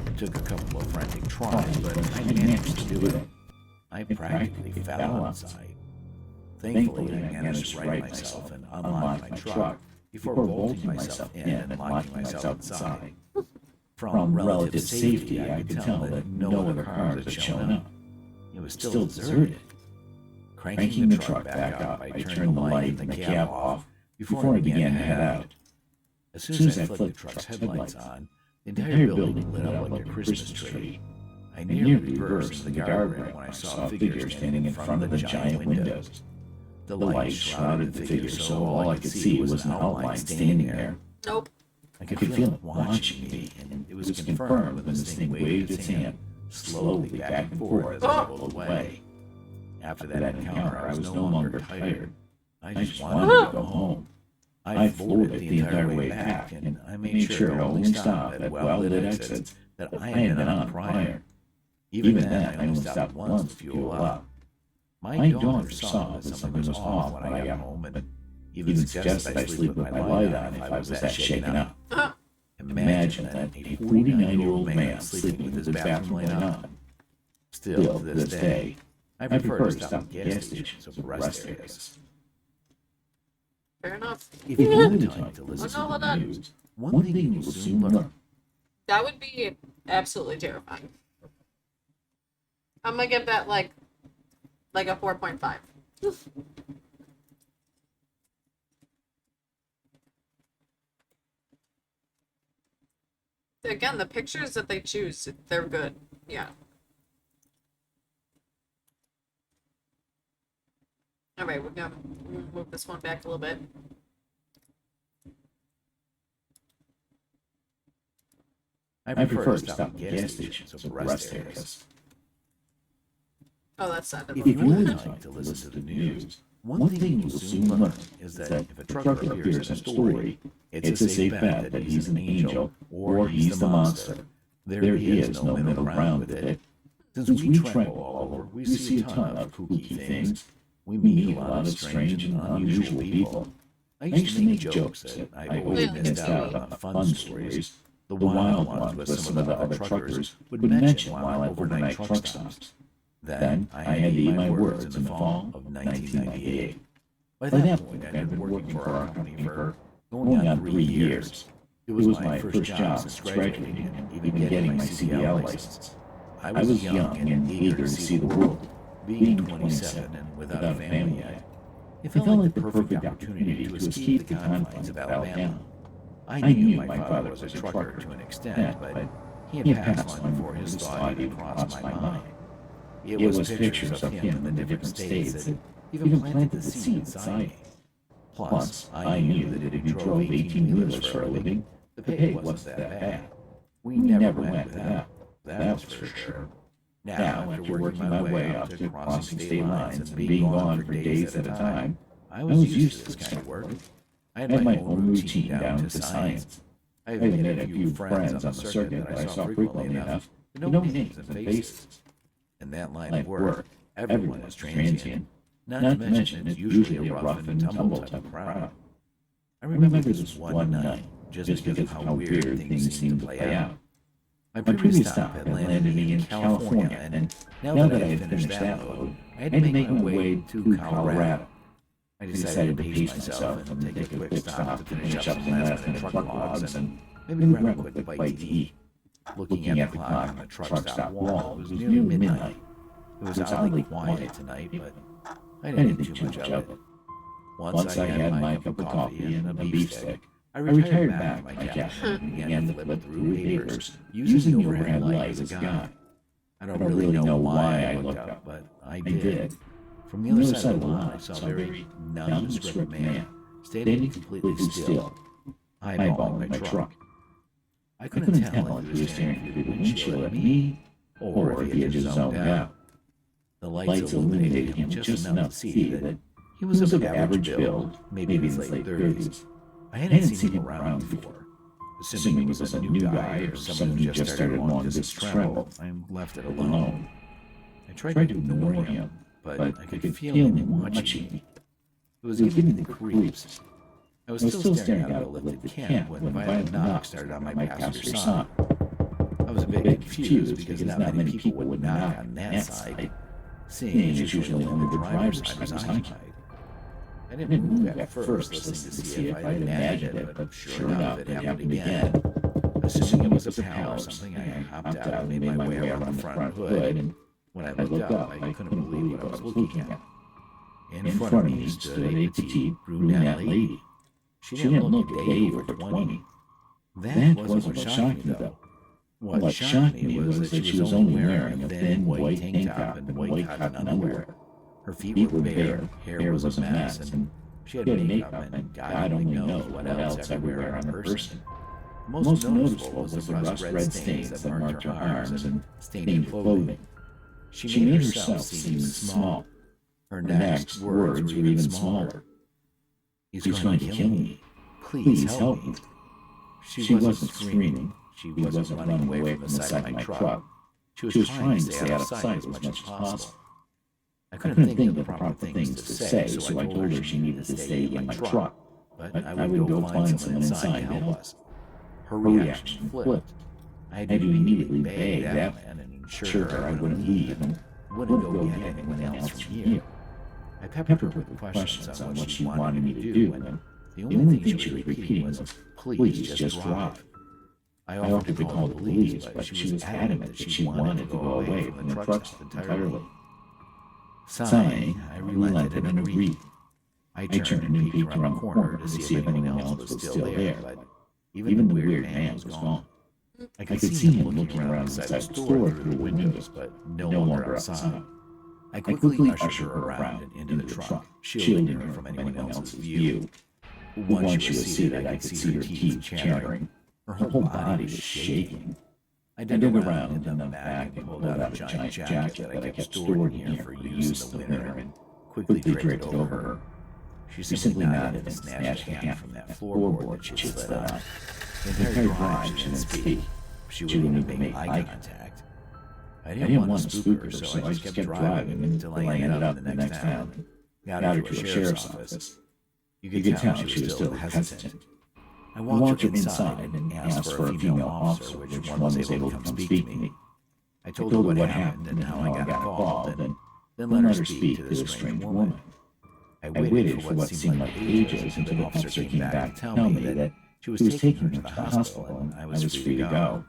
It took a couple of frantic tries, but I managed to do it. I practically fell outside. Thankfully, I managed to right myself and unlock my truck before bolting myself in and locking myself inside. From relative safety, I could tell that no other cars had shown up. It was still deserted. Cranking the truck back up, I turned the light and the cab off before I began to head out. As soon as I flicked the truck's headlights on, the entire building lit up like a Christmas tree. I nearly reversed to the guardrail when I saw a figure standing in front of the giant windows. The light shrouded the figure, so all I could see was an outline standing there. Nope. I could feel it watching me, and it was confirmed when this thing waved its hand slowly back and forth as I pulled away. After that encounter, I was no longer tired. I just wanted to go home. I floated the entire way back, and I made sure it only stopped at well-lit exits that I had been on prior. Even then, I only stopped once to fuel up. My daughter saw that something was off when I got home, and even suggested I sleep with my light on if I was that shaken up. Imagine that, a 49-year-old man sleeping with his bathroom light on. Still, to this day, I prefer to stop at gas stations over rest areas. Fair enough. If you had time to listen Oh, no, hold to the on. news, one thing you will soon learn. That would be absolutely terrifying. I'm gonna give that like a 4.5. Again, the pictures that they choose, they're good. Yeah. Alright, we're gonna move this one back a little bit. I prefer to stop at gas stations over rest areas. Oh, that's sad. If you had time to listen to the news, one thing you will soon learn is that if a trucker appears in a story, it's a safe bet that he's an angel or he's the monster. There is no middle ground with it. Since we travel all over, we see a ton of kooky things. We meet a lot of strange and unusual people. I used to make jokes that I always missed out on the fun stories, the wild ones with some of the other truckers would mention while at overnight truck stops. Then I had to eat my words in the fall of 1998. By that point, I had been working for our company for going on 3 years. It was my first job since graduating and even getting my CDL license. I was young and eager to see the world, being 27 and without a family yet. It felt like the perfect opportunity to escape the confines of Alabama. I knew my father was a trucker to an extent, but he had passed long before his thought even crossed my mind. It was pictures of him in the different states that even planted the seed inside me. Plus, I knew that if you drove 18-wheelers for a living, the pay wasn't that bad. We never went without, that was for sure. Now, after working my way up to crossing state lines and being gone for days at a time, I was used to this kind of work. I had my own routine down to science. I had made a few friends on the circuit that I saw frequently enough to know names and faces. In that line of work, everyone is transient, not to mention it's usually a rough and tumble type of crowd. I remember this one night, just because of how weird things seemed to play out. My previous stop had landed me in California, and now that I had finished that load, I had to make my way to Colorado. I decided to pace myself and take a quick stop to finish up some last-minute truck logs and maybe grab a quick bite to eat. Looking at the clock on the truck stop wall, it was nearly midnight. It was oddly quiet tonight, but I didn't think too much of it. Once I had my cup of coffee and a beef stick, I retired back to my cabin and began to flip through papers, using the overhead light as a guide. I don't really know why I looked up, but I did. From the other side of the line, I saw a very nondescript man standing completely still, eyeballing my truck. I couldn't tell if he was staring through the windshield at me, or if he had just zoned out. The lights illuminated him just enough to see that he was of average build, maybe in his late 30s. I hadn't seen him around before. Assuming he was a new guy or someone who just started long distance travel, I left it alone. I tried to ignore him, but I could feel him watching me. It was giving me the creeps. I was still staring out of the lifted cab when a violent knock started on my passenger side. I was a bit confused because not many people would knock on that side, seeing as usually only the driver's side was occupied. I didn't move at first, listening to see if I had imagined it, but sure enough, it happened again. Assuming it was a pal or something, I hopped out and made my way around the front hood, and when I looked up, I couldn't believe what I was looking at. In front of me stood a petite, brunette lady. She didn't look a day over 20. That wasn't what shocked me, though. What shocked me was that she was only wearing a thin white tank top and white cotton underwear. Her feet were bare, hair was a mess, and she had makeup and God only knows what else everywhere on her person. Most noticeable was the rust red stains that marked her arms and stained her clothing. She made herself seem small. Her next words were even smaller. "He's going to kill me. Please help me." She wasn't screaming. She wasn't running away from the side of my truck. She was trying to stay out of sight as much as possible. I couldn't think of the proper things to say, so I told her she needed to stay in my truck, but I would go find someone inside to help us. Her reaction flipped. I had to immediately beg that man and assure her I wouldn't leave and wouldn't go get anyone else from here. I peppered her with questions on what she wanted me to do, and the only thing she was repeating was, "Please, just drive." I offered to call the police, but she was adamant that she wanted to go away from the truck stop entirely. Sighing, I relented and agreed. I turned and peeked around the corner to see if anyone else was still there, but even the weird man was gone. I could see him looking around inside the store through the windows, but no longer outside. I quickly ushered her around and into the truck, shielding her from anyone else's view. Once she was seated, I could see her teeth chattering. Her whole body was shaking. I dug around in the back and pulled out a giant jacket that I kept stored in here for use in the winter and quickly draped it over her. She simply nodded and snatched a hand from that floorboard that she had slid on. In her drive, she didn't speak. She wouldn't even make eye contact. I didn't want to spook her, so I just kept driving until I ended up in the next town and got her to a sheriff's office. You could tell she was still hesitant. I walked her inside and asked for a female officer which one was able to come speak to me. I told her what happened and how I got involved, and then let her speak to this strange woman. I waited for what seemed like ages until the officer came back to tell me that she was taking her to the hospital and I was free to go.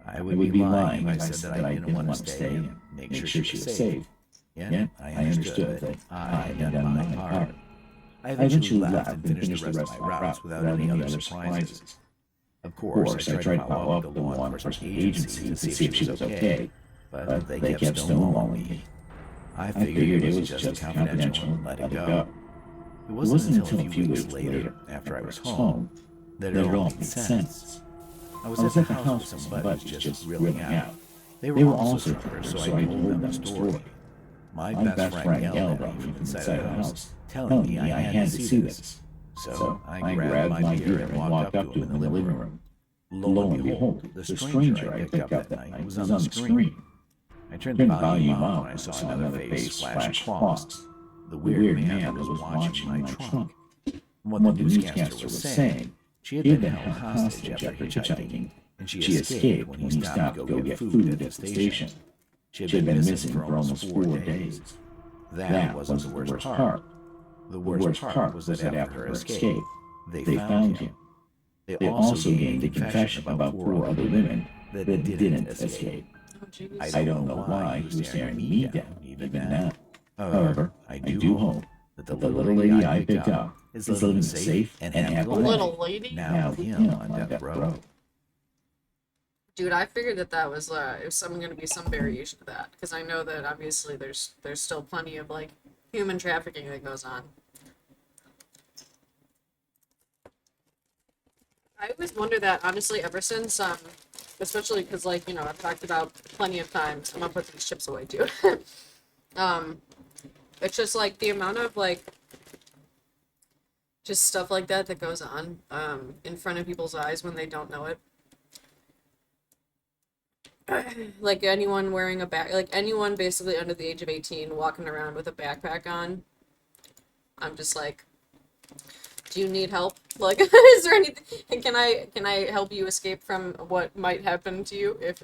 I would be lying if I said that I didn't want to stay and make sure she was safe. Yet I understood that I had done my part. I eventually left and finished the rest of my routes without any other surprises. Of course, I tried to follow up the law enforcement agency to see if she was okay, but they kept stonewalling me. I figured it was just confidential and let it go. It wasn't until a few weeks later, after I was home, that it all made sense. I was at the house with some buddies just grilling out. They were also truckers, so I told them the story. My best friend yelled at me from inside the house, telling me I had to see this. So I grabbed my beer and walked up to him in the living room. Lo and behold, the stranger I picked up that night was on the screen. I turned the volume on when I saw another face flash across. The weird man was watching my trunk. From what the newscaster was saying, she had been held hostage after hitchhiking, and she escaped when he stopped to go get food at the station. She had been missing for almost 4 days. That wasn't the worst part. The worst part was that after her escape, they found him. They also gained a confession about 4 other women that didn't escape. I don't know why he was staring me down even now. However, I do hope that the little lady I picked up is living safe and happy Little lady? now with him on death row. Dude, I figured that was it was going to be some variation of that, because I know that obviously there's still plenty of like human trafficking that goes on. I always wonder that, honestly, ever since especially because, like, you know, I've talked about plenty of times. I'm gonna put these chips away too. It's just like the amount of like just stuff like that that goes on in front of people's eyes when they don't know it. Like anyone wearing a like anyone basically under the age of 18 walking around with a backpack on. I'm just like, do you need help? Like, is there anything? Can I help you escape from what might happen to you if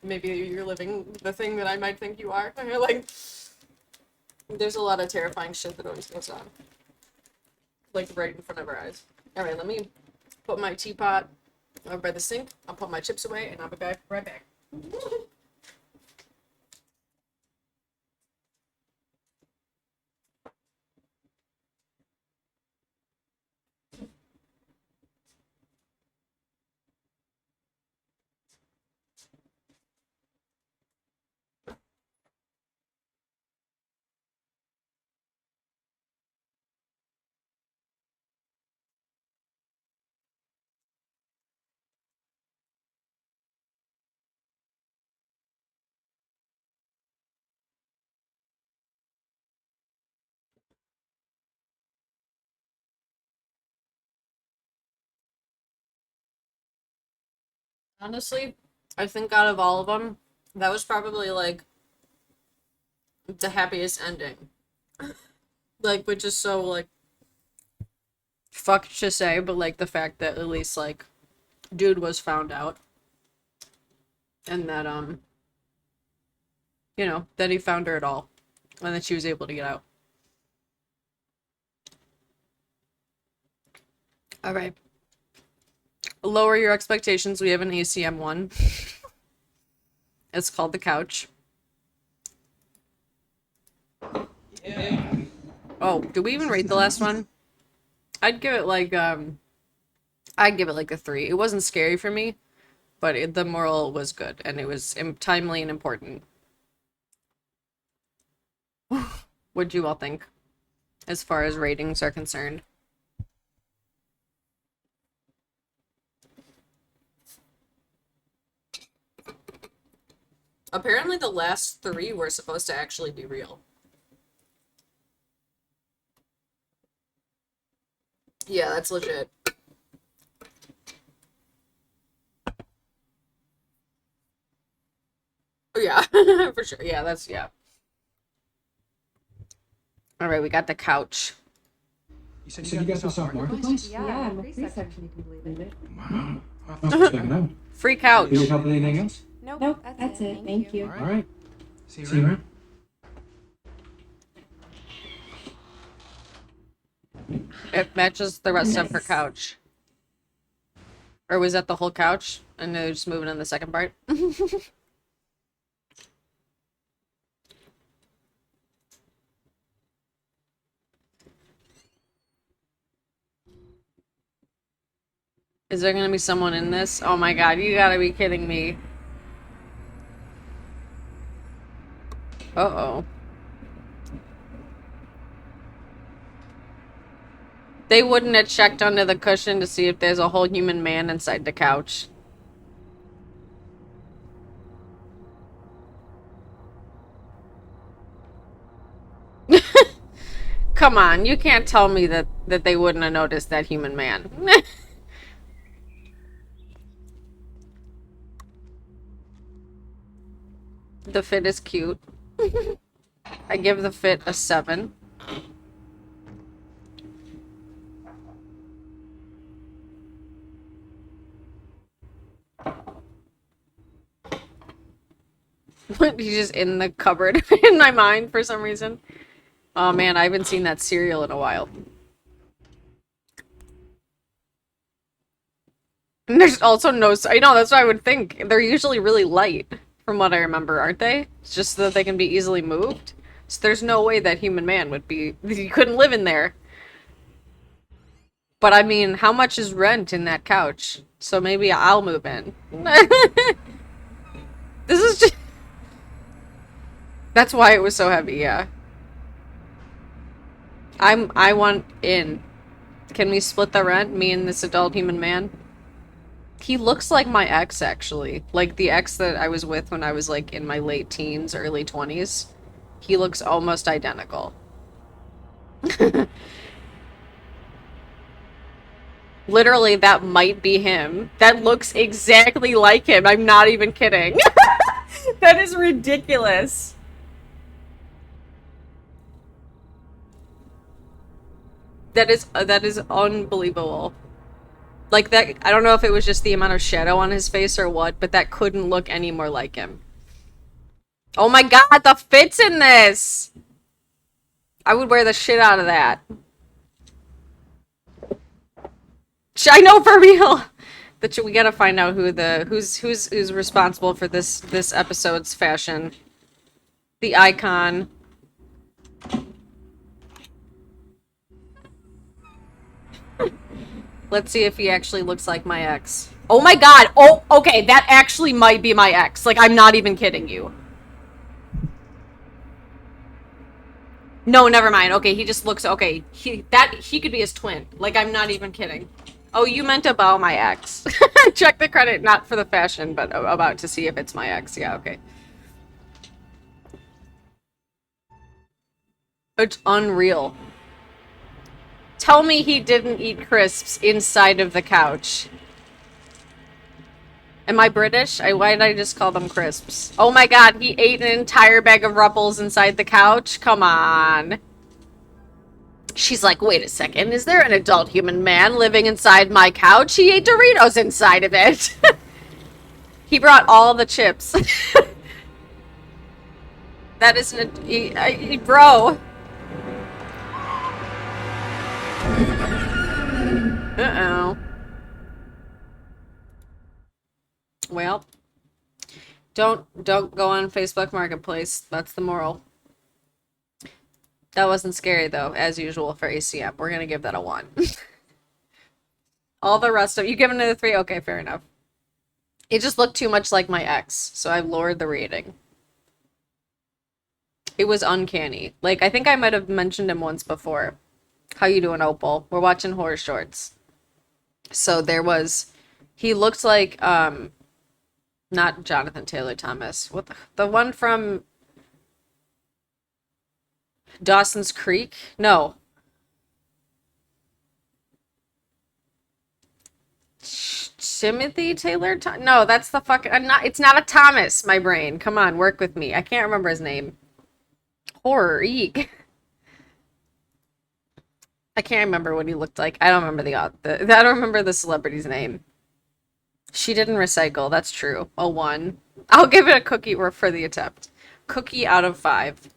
maybe you're living the thing that I might think you are? Like, there's a lot of terrifying shit that always goes on, like right in front of our eyes. All right, let me put my teapot over by the sink. I'll put my chips away, and I'll be back right back. Honestly, I think out of all of them, that was probably like the happiest ending. Like, which is so like fucked to say, but like the fact that at least like dude was found out and that you know, that he found her at all and that she was able to get out. All right. Lower your expectations. We have an ACM one. It's called The Couch. Yeah. Oh, did we even rate the last one? I'd give it like a 3. It wasn't scary for me, but the moral was good and it was timely and important. What'd you all think as far as ratings are concerned? Apparently the last 3 were supposed to actually be real. Yeah, that's legit. Yeah, for sure. Yeah, that's, yeah. Alright, we got The Couch. You said you got this off Marketplace? Yeah, my priest actually completed it. Wow. I'll have to check it out. Free couch. Can you help with anything else? Nope, that's it. Thank you. All right. See you around. It matches the rest of her couch. Or was that the whole couch? And they're just moving in the second part? Is there gonna be someone in this? Oh my god, you gotta be kidding me. Uh-oh. They wouldn't have checked under the cushion to see if there's a whole human man inside the couch. Come on, you can't tell me that they wouldn't have noticed that human man. The fit is cute. I give the fit a 7. He's just in the cupboard in my mind for some reason. Oh man, I haven't seen that cereal in a while. And there's also no... I know, that's what I would think. They're usually really light, from what I remember, aren't they? It's just so that they can be easily moved. So there's no way that human man would be... You couldn't live in there. But I mean, how much is rent in that couch? So maybe I'll move in. This is just... That's why it was so heavy, yeah. I want in. Can we split the rent, me and this adult human man? He looks like my ex, actually. Like the ex that I was with when I was like in my late teens, early 20s. He looks almost identical. Literally, that might be him. That looks exactly like him. I'm not even kidding. That is ridiculous. That is unbelievable. Like that, I don't know if it was just the amount of shadow on his face or what, but that couldn't look any more like him. Oh my god, the fit's in this! I would wear the shit out of that. I know, for real! But we gotta find out who who's responsible for this episode's fashion. The icon. Let's see if he actually looks like my ex. Oh my god! Oh, okay, that actually might be my ex. Like, I'm not even kidding you. No, never mind. Okay, he just looks... Okay, he could be his twin. Like, I'm not even kidding. Oh, you meant about my ex. Check the credit, not for the fashion, but about to see if it's my ex. Yeah, okay. It's unreal. Tell me he didn't eat crisps inside of the couch. Am I British? Why did I just call them crisps? Oh my god, he ate an entire bag of Ruffles inside the couch? Come on. She's like, wait a second, is there an adult human man living inside my couch? He ate Doritos inside of it. He brought all the chips. That isn't a... bro. Uh-oh. Well, don't go on Facebook Marketplace. That's the moral. That wasn't scary, though, as usual for ACM. We're going to give that a 1. All the rest of... You giving it a 3? Okay, fair enough. It just looked too much like my ex, so I've lowered the rating. It was uncanny. Like, I think I might have mentioned him once before. How you doing, Opal? We're watching horror shorts. So there was... He looked like, not Jonathan Taylor Thomas. What the one from... Dawson's Creek? No. Timothy Taylor? No, that's the fucking... it's not a Thomas, my brain. Come on, work with me. I can't remember his name. Horror, eek. I can't remember what he looked like. I don't remember I don't remember the celebrity's name. She didn't recycle. That's true. A 1. I'll give it a cookie for the attempt. Cookie out of 5.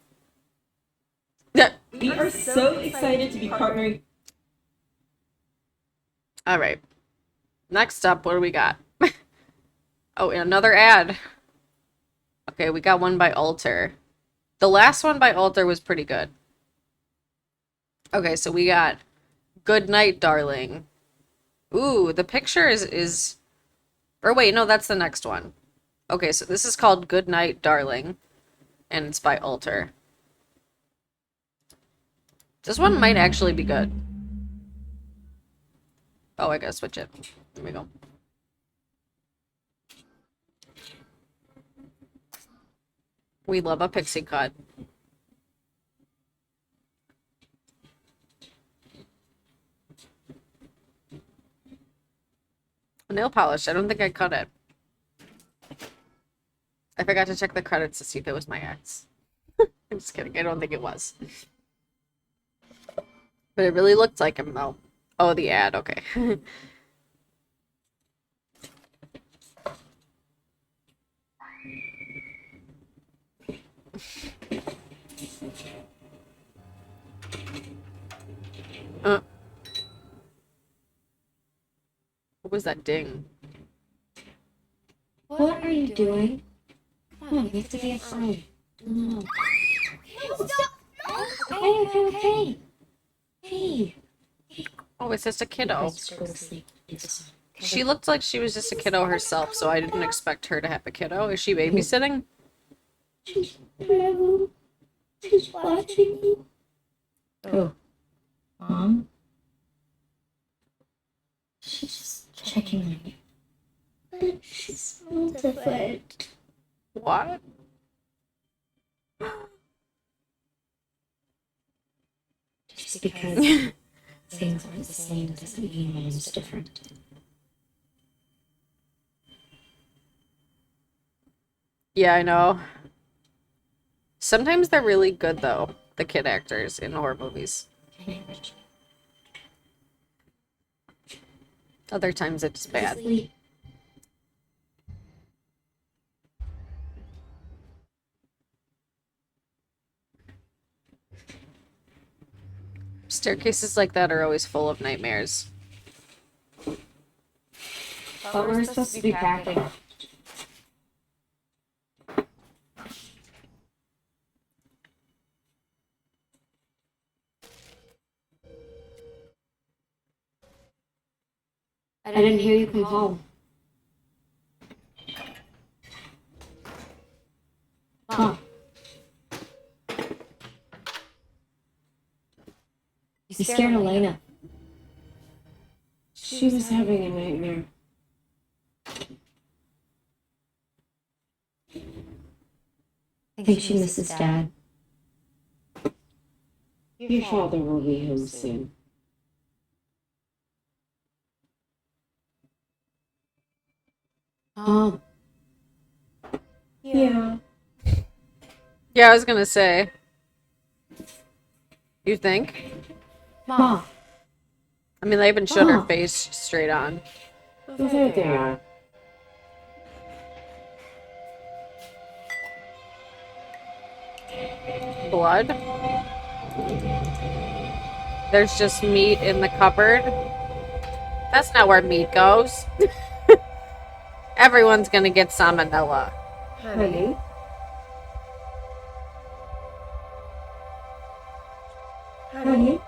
We are so excited to be partnering. All right. Next up, what do we got? Oh, another ad. Okay, we got one by Alter. The last one by Alter was pretty good. Okay, so we got Good Night, Darling. Ooh, the picture is... Or wait, no, that's the next one. Okay, so this is called Good Night, Darling. And it's by Alter. This one might actually be good. Oh, I gotta switch it. There we go. We love a pixie cut. Nail polish. I don't think I cut it. I forgot to check the credits to see if it was my ex. I'm just kidding. I don't think it was. But it really looked like him, though. Oh, the ad. Okay. What was that ding? What are you doing? Come on, we have to be afraid. No. Okay. Hey. Oh, it's just a kiddo. She looked like she was just a kiddo herself, so I didn't expect her to have a kiddo. Is she babysitting? She's watching me. Oh. Mom? She's just checking on you. But she smells different. What? Just because things aren't the same doesn't mean one's different. Yeah, I know. Sometimes they're really good, though, the kid actors in horror movies. Other times it's bad. Staircases like that are always full of nightmares. But we're supposed to be packing. I didn't hear you come home. Mom. You scared Elena. She was having a nightmare. I think she misses Dad. Your father will be home soon. Yeah. Yeah, I was gonna say. You think? Ma. I mean, they even showed her Ma. face straight on. There they are. Blood? There's just meat in the cupboard. That's not where meat goes. Everyone's gonna get salmonella. Honey. Honey.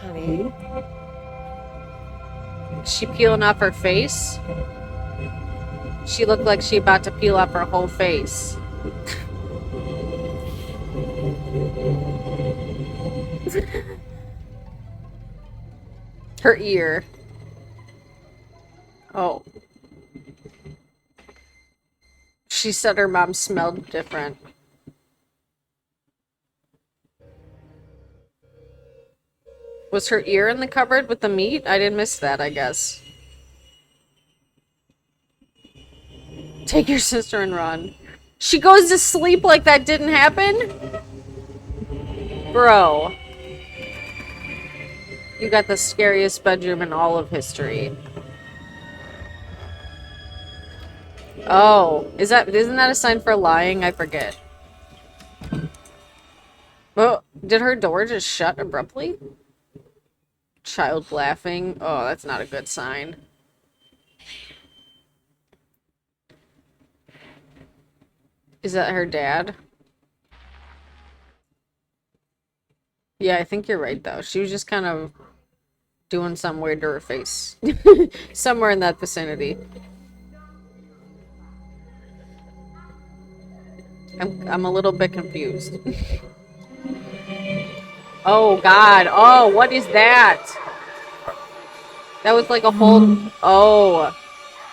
Honey. Is she peeling off her face? She looked like she about to peel off her whole face. Her ear. Oh. She said her mom smelled different. Was her ear in the cupboard with the meat? I didn't miss that, I guess. Take your sister and run. She goes to sleep like that didn't happen? Bro. You got the scariest bedroom in all of history. Oh, isn't that a sign for lying? I forget. Oh, did her door just shut abruptly? Child laughing. Oh, that's not a good sign. Is that her dad? Yeah, I think you're right, though. She was just kind of doing something weird to her face. Somewhere in that vicinity. I'm a little bit confused. Oh, God. Oh, what is that? That was like a whole... Oh.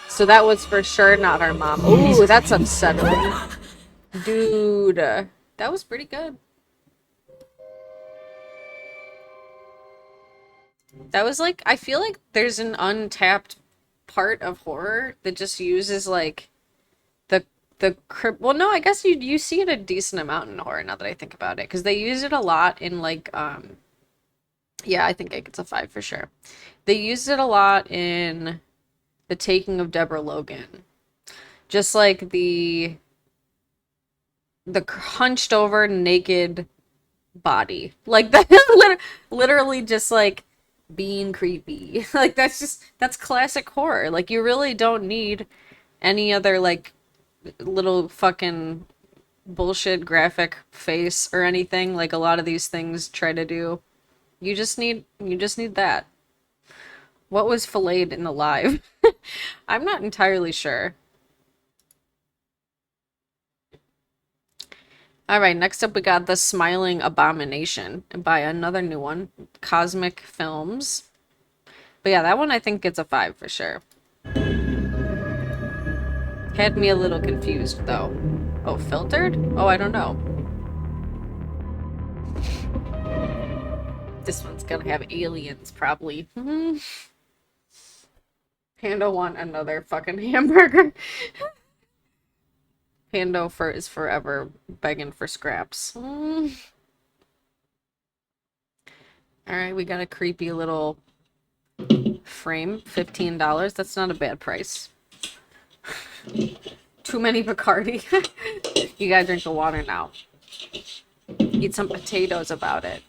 So that was for sure not her mom. Ooh, that's upsetting. Dude. That was pretty good. That was like... I feel like there's an untapped part of horror that just uses like... Well, no, I guess you see it a decent amount in horror now that I think about it. Because they use it a lot in like... Yeah, I think it gets a 5 for sure. They used it a lot in The Taking of Deborah Logan. Just like the hunched over naked body. Like that literally just like being creepy. Like that's classic horror. Like you really don't need any other like little fucking bullshit graphic face or anything like a lot of these things try to do. You just need that. What was filleted in the live? I'm not entirely sure. Alright, next up we got The Smiling Abomination by another new one, Cosmic Films. But yeah, that one I think gets a 5 for sure. Had me a little confused though. Oh, filtered? Oh, I don't know. This one's gonna have aliens, probably. Panda want another fucking hamburger. Pando is forever begging for scraps. Alright, we got a creepy little frame. $15. That's not a bad price. Too many Bacardi. You gotta drink the water now. Eat some potatoes about it.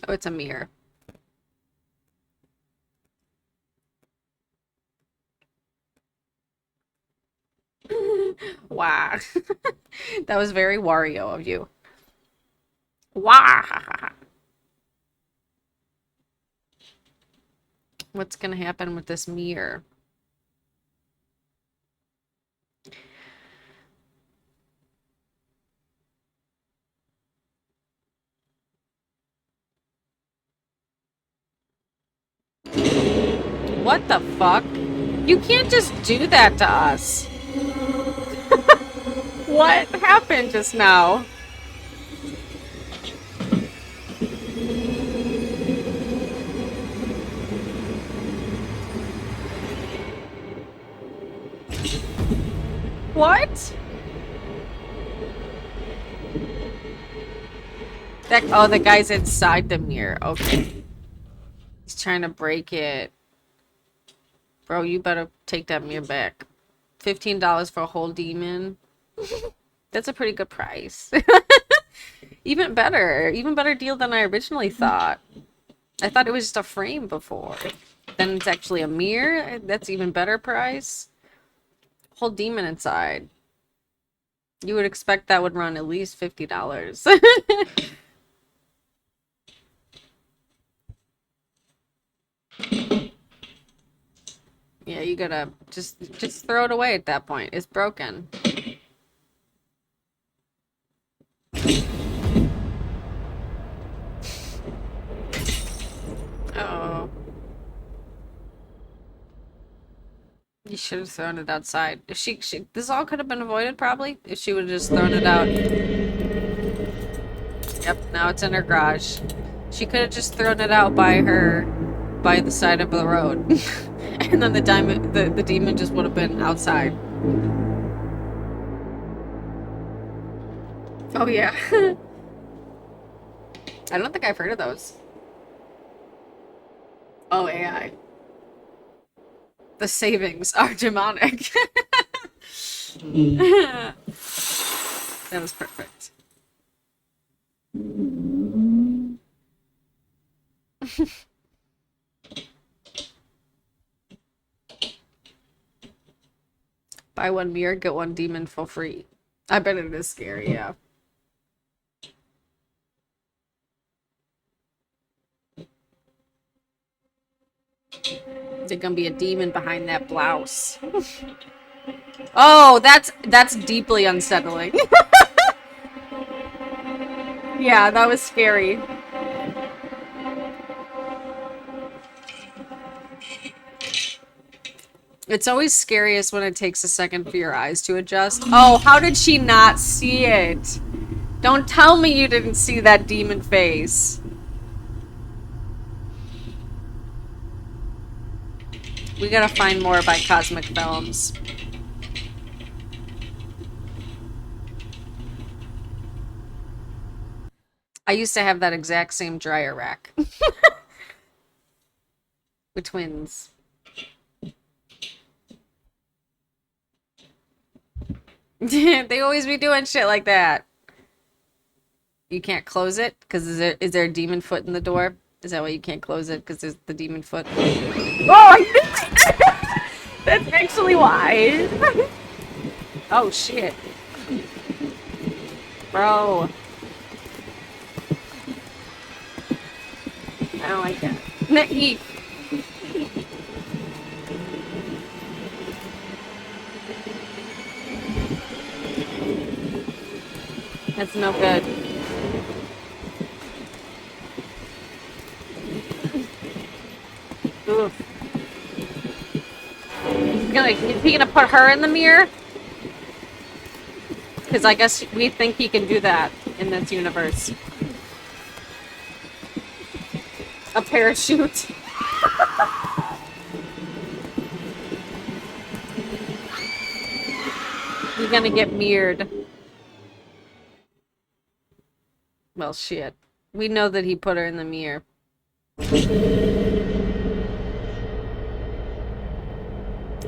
Oh, it's a mirror. Wow. That was very Wario of you. Wow. What's gonna happen with this mirror? What the fuck? You can't just do that to us. What happened just now? What? Oh, the guy's inside the mirror. Okay. He's trying to break it. Bro, you better take that mirror back. $15 for a whole demon. That's a pretty good price. Even better deal than I originally thought. I thought it was just a frame before. Then it's actually a mirror. That's even better price. Whole demon inside. You would expect that would run at least $50. Yeah, you gotta just throw it away at that point. It's broken. Oh. You should have thrown it outside. If she this all could have been avoided probably if she would have just thrown it out. Yep, now it's in her garage. She could have just thrown it out by the side of the road. And then the demon just would have been outside. Oh yeah. I don't think I've heard of those. Oh, AI. The savings are demonic. That was perfect. Buy one mirror, get one demon for free. I bet it is scary, yeah. There's gonna be a demon behind that blouse. Oh, that's deeply unsettling. Yeah, that was scary. It's always scariest when it takes a second for your eyes to adjust. Oh, how did she not see it? Don't tell me you didn't see that demon face. We gotta find more by Cosmic Films. I used to have that exact same dryer rack. With twins. They always be doing shit like that. You can't close it? Because is there a demon foot in the door? Is that why you can't close it? Because there's the demon foot? Oh, I knew it! That's actually why. Oh, shit. Bro. I don't like that. Eat. That's no good. Oof. Is he gonna put her in the mirror? Because I guess we think he can do that in this universe. A parachute. You're gonna get mirrored. Well, shit. We know that he put her in the mirror.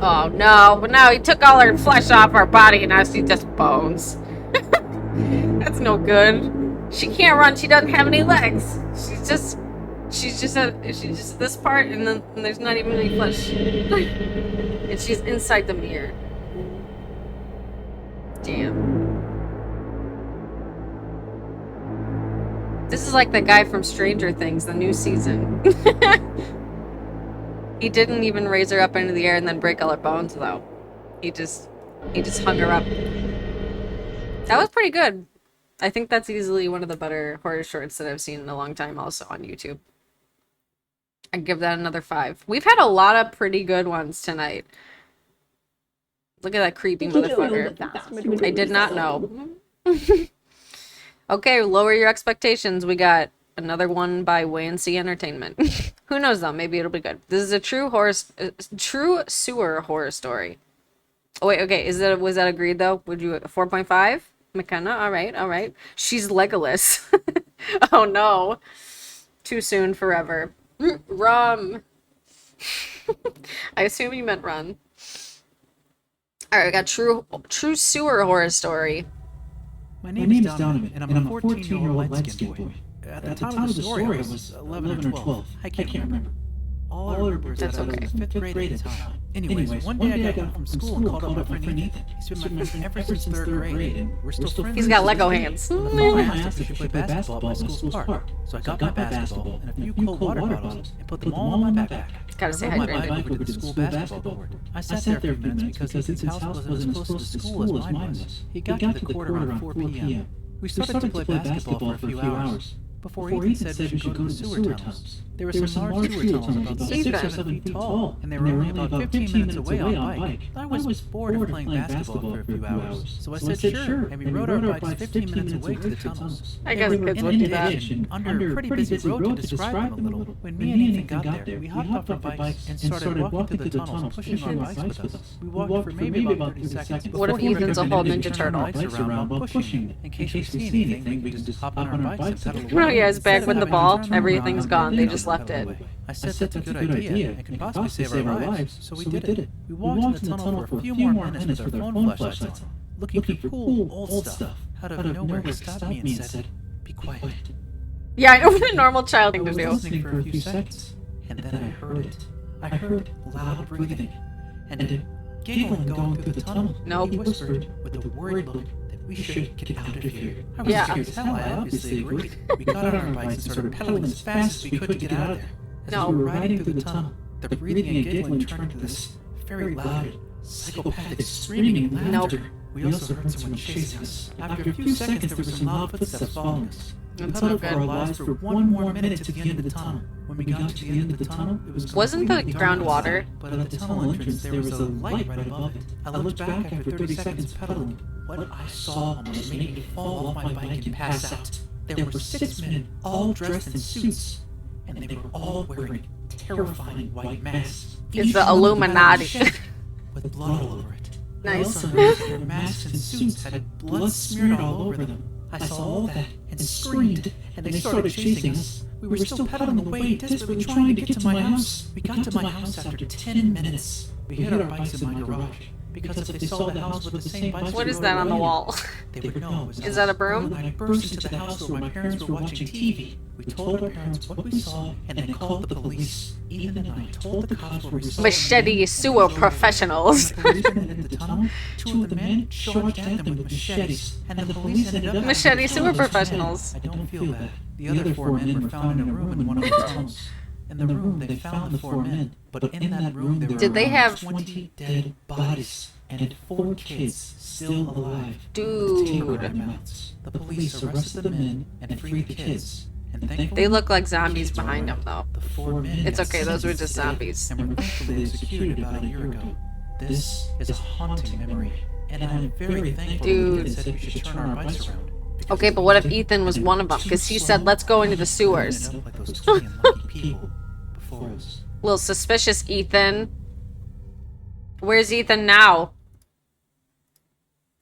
Oh, no. But now he took all her flesh off her body and now she's just bones. That's no good. She can't run. She doesn't have any legs. She's just this part and then there's not even any flesh. And she's inside the mirror. Damn. This is like the guy from Stranger Things, the new season. He didn't even raise her up into the air and then break all her bones, though. He just hung her up. That was pretty good. I think that's easily one of the better horror shorts that I've seen in a long time also on YouTube. I'd give that another 5. We've had a lot of pretty good ones tonight. Look at that creepy motherfucker. I did not know. Okay, lower your expectations. We got another one by Wancy Entertainment. Who knows though? Maybe it'll be good. This is a true sewer horror story. Oh wait, okay. Was that agreed though? Would you 4.5? McKenna, all right. She's Legolas. Oh no. Too soon forever. Rum. I assume you meant run. Alright, we got true sewer horror story. My name is Donovan, and I'm a 14-year-old light-skinned boy. At the time of the story, I was 11 or 12. I can't remember. All I remember is that I was in 5th grade at the time. Anyways, one day I got home from school and called up my friend Ethan. He's been my friend ever since 3rd grade, and we're still friends. He's got Lego hands. On the phone, I asked if we should play basketball at my school's park. So I got my basketball and a few cold water bottles and put them all in my backpack. Gotta stay I rode my hydrated. bike over to the school basketball court. I sat there for a few minutes because Ethan's house wasn't as close to the school as mine was. He got to the court around 4 p.m. We started to play basketball for a few hours. Before Ethan said we should go to the sewer tunnels. There were some large sewer tunnels about 6 or 7 feet tall, and they were only about 15 minutes away on bike. I was bored of playing basketball for a few hours, so I said sure, and we rode our bikes 15 minutes away to the tunnels. I guess kids in would do a that. ditch and under a pretty busy road to describe them a little. When me and Ethan got there, we hopped off our bikes and started walking through the tunnels, pushing our bikes with us. We walked for maybe about 30 seconds. What if Ethan's a whole Ninja Turtle? Around while pushing. In case we see anything, we can just hop on our bikes and pedal away. Oh yeah, it's back with the ball. Everything's gone. They just left it. I said that's a good idea and could possibly save our lives, so we did it. We walked in the tunnel for a few more minutes with our phone flashlights on, looking for cool, old stuff. Out of nowhere, he stopped me and said, "Be quiet." Yeah, I know what a normal child thing to I was do. listening for a few seconds, and then I heard it. I heard loud breathing, and giggling going through the tunnel. Nope. He whispered with a worried look that we should get out of here. I was Yeah. scared as hell. I obviously agreed. We got on our bikes and started pedaling as fast as we could to get out of there. As No. we were riding through the tunnel, the breathing and giggling turned into this very loud, psychopathic screaming and laughter. We also heard someone chasing us. After a few seconds, there were some loud footsteps following us. We That's huddled not for our good. lives for one more minute to the end of the tunnel. When we got to the end of the tunnel, it was Wasn't the completely ground dark outside, water? but at the tunnel entrance, there was a light right above it. I looked back after 30 seconds pedaling. What I saw almost made me fall off my bike and pass out. There were 6 men, all dressed in suits, and they were all wearing terrifying white masks. It's Each the one with a Illuminati. shed with blood all over it. I Nice. also noticed their masks and suits had blood smeared all over them. I saw all that and screamed, and they started chasing us. We were still pedaling away, desperately trying to get to my house. We got to my house after 10 minutes. We hid our bikes in my garage. Because if they saw the house with the same bikes What we is rode that on the away in, wall? they would know it was Is us. that a broom? I burst into the house where my parents were watching TV. We told our parents what we saw and then called the police. Ethan and I told the cops where we saw Machete sewer professionals. the policemen in the tunnel. 2 of the men charged at them with machetes, and the police ended up Machete sewer professionals. I don't feel bad. The other 4 men were found in a room in one of the tunnels. In the room, they found the 4 men, but in that room, there were Did they around have- 20 dead bodies and 4 kids still alive. Dude. with tape around their mouths. The police arrested the men and freed the kids. And thankfully, They look like zombies behind them, though. the 4 men It's got okay, those were sentenced just to death zombies. and were thankfully executed about a year ago. This is a haunting memory, and I'm very thankful Dude. that said we should turn our bikes around. Okay, but what if Ethan was one of them? Because he said, let's go into the sewers. Like those 20 unlucky people before us. Little suspicious, Ethan. Where's Ethan now?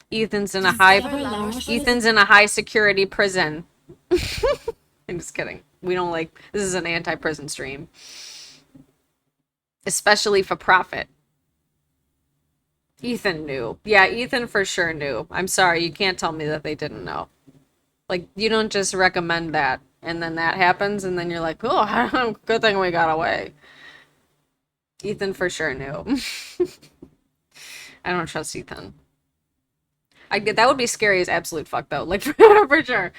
Ethan's in a high security prison. I'm just kidding. We don't like, this is an anti-prison stream. Especially for profit. Ethan knew. Yeah, Ethan for sure knew. I'm sorry, you can't tell me that they didn't know. Like, you don't just recommend that, and then that happens, and then you're like, oh, good thing we got away. Ethan for sure knew. I don't trust Ethan. That would be scary as absolute fuck, though. Like, for sure.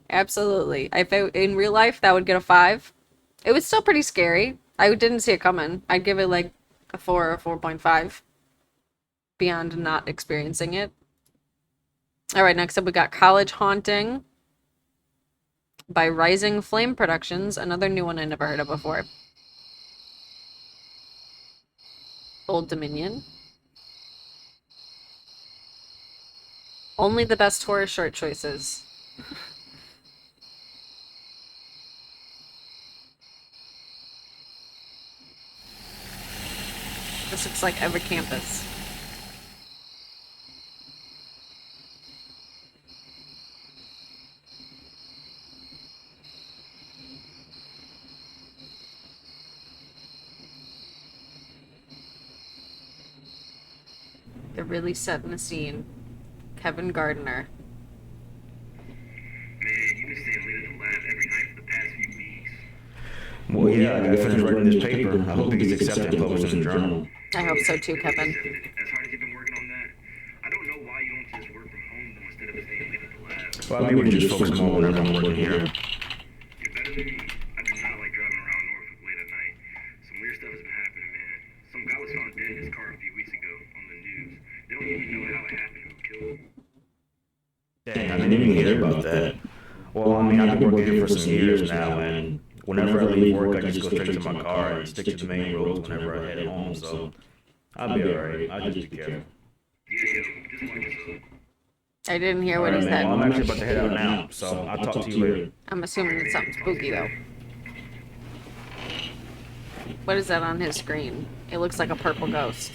Absolutely. In real life, that would get a 5. It was still pretty scary. I didn't see it coming. I'd give it, like, a 4 or 4.5. Beyond not experiencing it. Alright, next up we got College Haunting by Rising Flame Productions. Another new one I never heard of before. Old Dominion. Only the best horror short choices. This looks like Every Campus. really setting the scene. Kevin Gardner. Well, yeah, I gotta finish writing this paper. I hope it gets accepted and published in the journal. I hope so too, Kevin. Well, maybe we can just focus more whenever I'm working here. Dang, I didn't even hear about that. Well, I mean, I've been working here for some years now, and whenever I leave work, I just go straight to my car and stick to the main roads whenever I head home, so I'll be alright. I'll just be careful. I didn't hear what he said. Well, I'm actually about to head out now, so I'll talk to you later. I'm assuming it's something spooky, though. What is that on his screen? It looks like a purple ghost.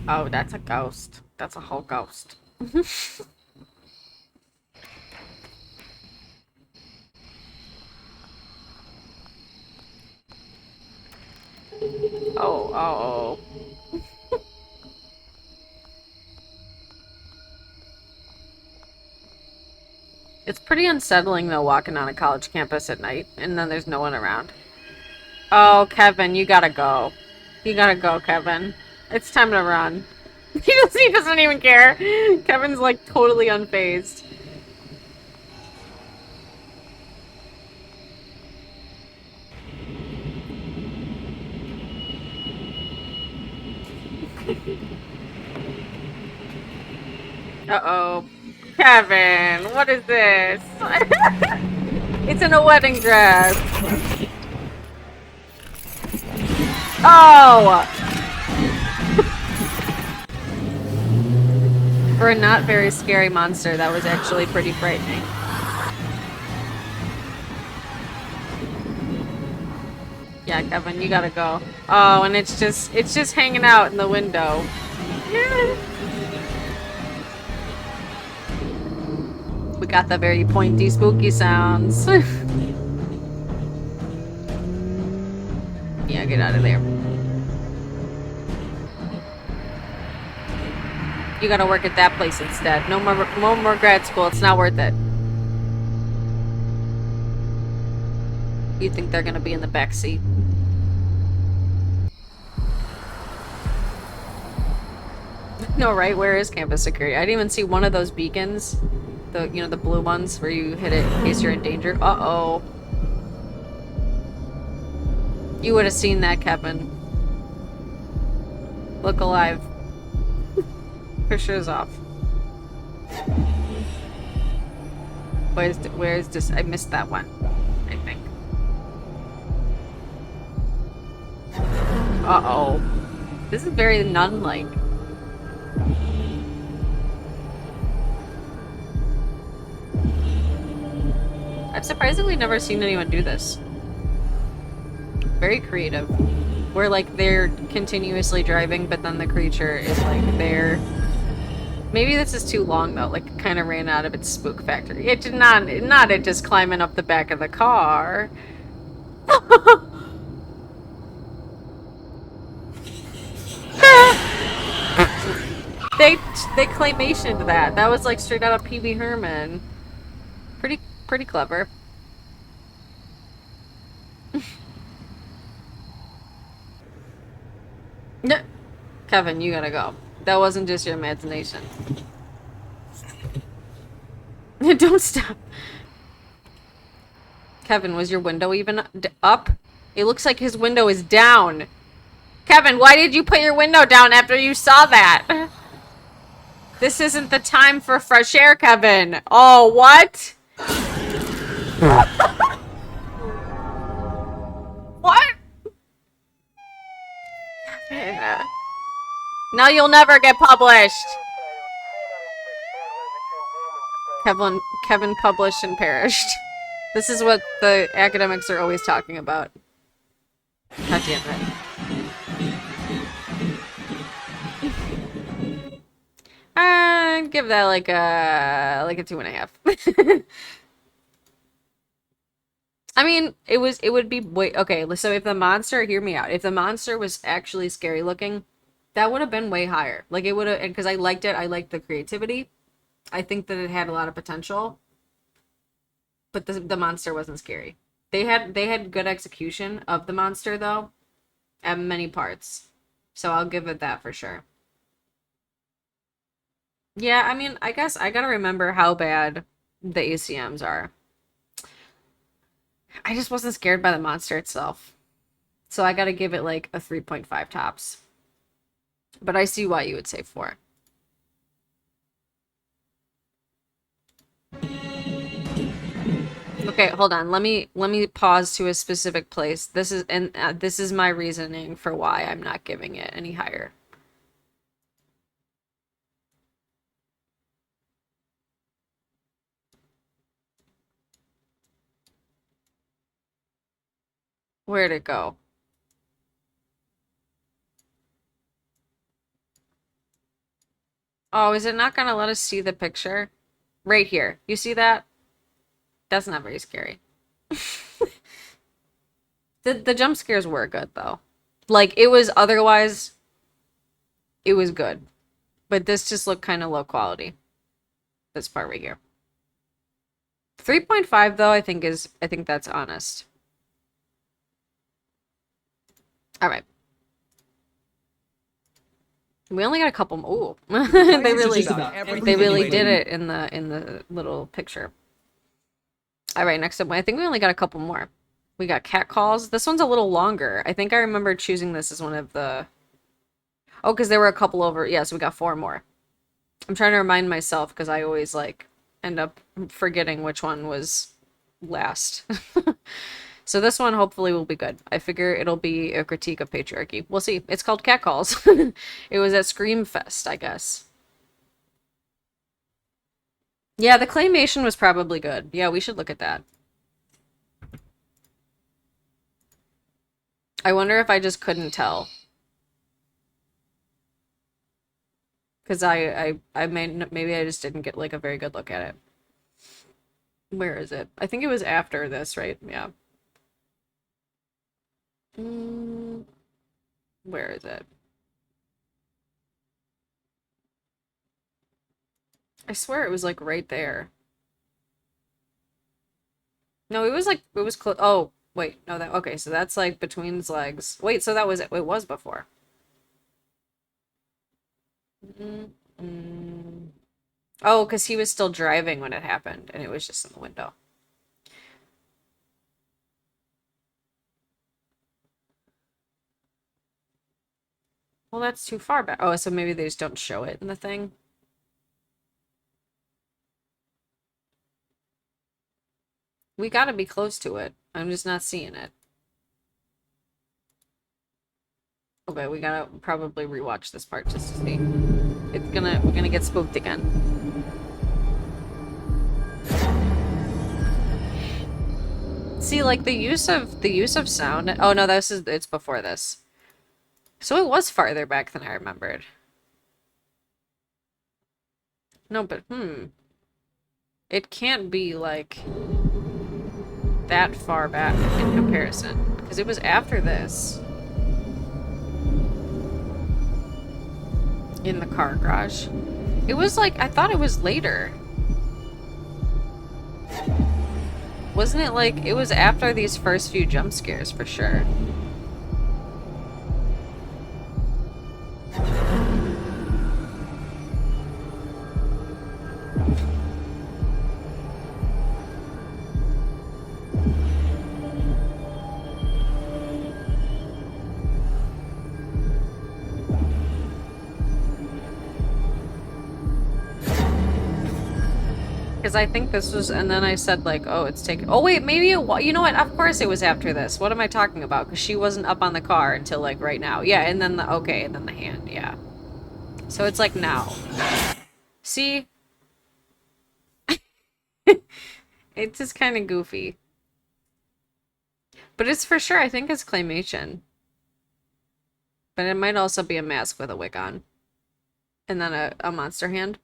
Oh, that's a ghost. That's a whole ghost. Oh. It's pretty unsettling, though, walking on a college campus at night, and then there's no one around. Oh, Kevin, you gotta go. You gotta go, Kevin. It's time to run. He doesn't even care. Kevin's, like, totally unfazed. Uh-oh. Kevin, what is this? It's in a wedding dress. Oh! For a not very scary monster, that was actually pretty frightening. Yeah, Kevin, you gotta go. Oh, and it's just hanging out in the window. We got the very pointy, spooky sounds. Yeah, get out of there. You gotta work at that place instead. No more grad school. It's not worth it. You think they're gonna be in the back seat? No, right? Where is campus security? I didn't even see one of those beacons. The blue ones where you hit it in case you're in danger. Uh-oh. You would have seen that, Kevin. Look alive. Pressure's off. Where's this? I missed that one, I think. Uh-oh. This is very nun-like. I've surprisingly never seen anyone do this. Very creative. Where, like, they're continuously driving, but then the creature is, like, there. Maybe this is too long, though. Like, it kind of ran out of its spook factor. It did not it just climbing up the back of the car. They claymationed that. That was, like, straight out of Pee-wee Herman. Pretty clever. No. Kevin, you gotta go. That wasn't just your imagination. Don't stop. Kevin, was your window even up? It looks like his window is down. Kevin, why did you put your window down after you saw that? This isn't the time for fresh air, Kevin. Oh, what? What? Now you'll never get published. Kevin published and perished. This is what the academics are always talking about. God damn it. I'd give that like a 2.5. I mean, it would be way okay. So if the monster, hear me out. If the monster was actually scary looking, that would have been way higher. Like it would have, because I liked it. I liked the creativity. I think that it had a lot of potential, but the monster wasn't scary. They had good execution of the monster though, at many parts. So I'll give it that for sure. Yeah, I mean, I guess I gotta remember how bad the ACMs are. I just wasn't scared by the monster itself. So I gotta give it like a 3.5 tops. But I see why you would say 4. Okay, hold on. Let me pause to a specific place. This is my reasoning for why I'm not giving it any higher. Where'd it go? Oh, is it not gonna let us see the picture? Right here. You see that? That's not very scary. The jump scares were good though. Like it was otherwise it was good. But this just looked kind of low quality. This part right here. 3.5 though, I think that's honest. All right. We only got a couple more. Ooh. they really did it in the little picture. All right, next up, I think we only got a couple more. We got cat calls. This one's a little longer. I think I remember choosing this as one of the... Oh, because there were a couple over... Yeah, so we got 4 more. I'm trying to remind myself because I always, like, end up forgetting which one was last. So this one hopefully will be good. I figure it'll be a critique of patriarchy. We'll see. It's called Cat Calls. It was at Screamfest, I guess. Yeah, the claymation was probably good. Yeah, we should look at that. I wonder if I just couldn't tell. Because maybe I just didn't get like a very good look at it. Where is it? I think it was after this, right? Yeah. Where is it? I swear it was like right there. No, it was close. Oh, wait, no, okay, so that's like between his legs. Wait, so that was it was before. Oh, because he was still driving when it happened, and it was just in the window. Well, that's too far back. Oh, so maybe they just don't show it in the thing. We gotta be close to it. I'm just not seeing it. Okay, we gotta probably rewatch this part just to see. We're gonna get spooked again. See, like the use of sound. Oh no, it's before this. So it was farther back than I remembered. No, but it can't be like that far back in comparison because it was after this. In the car garage. It was like, I thought it was later. Wasn't it like, it was after these first few jump scares for sure. Because I think this was, and then I said like, oh, it's taken. Oh wait, maybe you know what? Of course it was after this. What am I talking about? Because she wasn't up on the car until like right now. Yeah, and then and then the hand. Yeah. So it's like now. See? It's just kind of goofy. But it's for sure. I think it's claymation. But it might also be a mask with a wig on. And then a monster hand.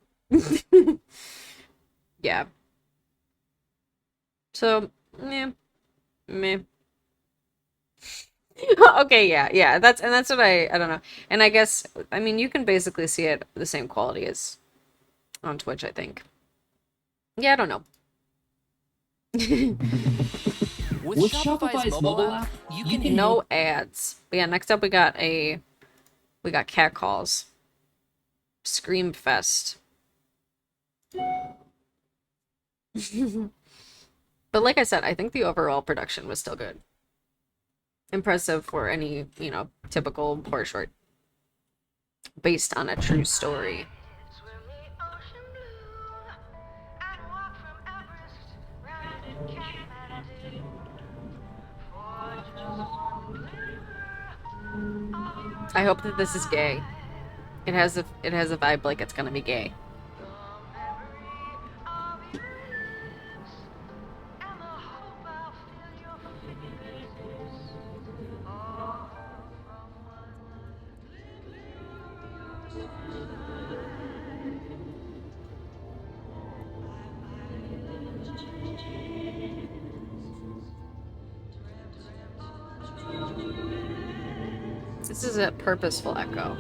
Yeah. So, yeah. Meh. Okay, yeah. That's what I don't know. And I guess, I mean, you can basically see it the same quality as on Twitch, I think. Yeah, I don't know. With Shopify's mobile app, you can No ads. But yeah, next up we got cat calls. Scream Fest. But like I said, I think the overall production was still good. Impressive for any, typical horror short. Based on a true story. I hope that this is gay. It has a vibe like it's gonna be gay. This is a purposeful echo.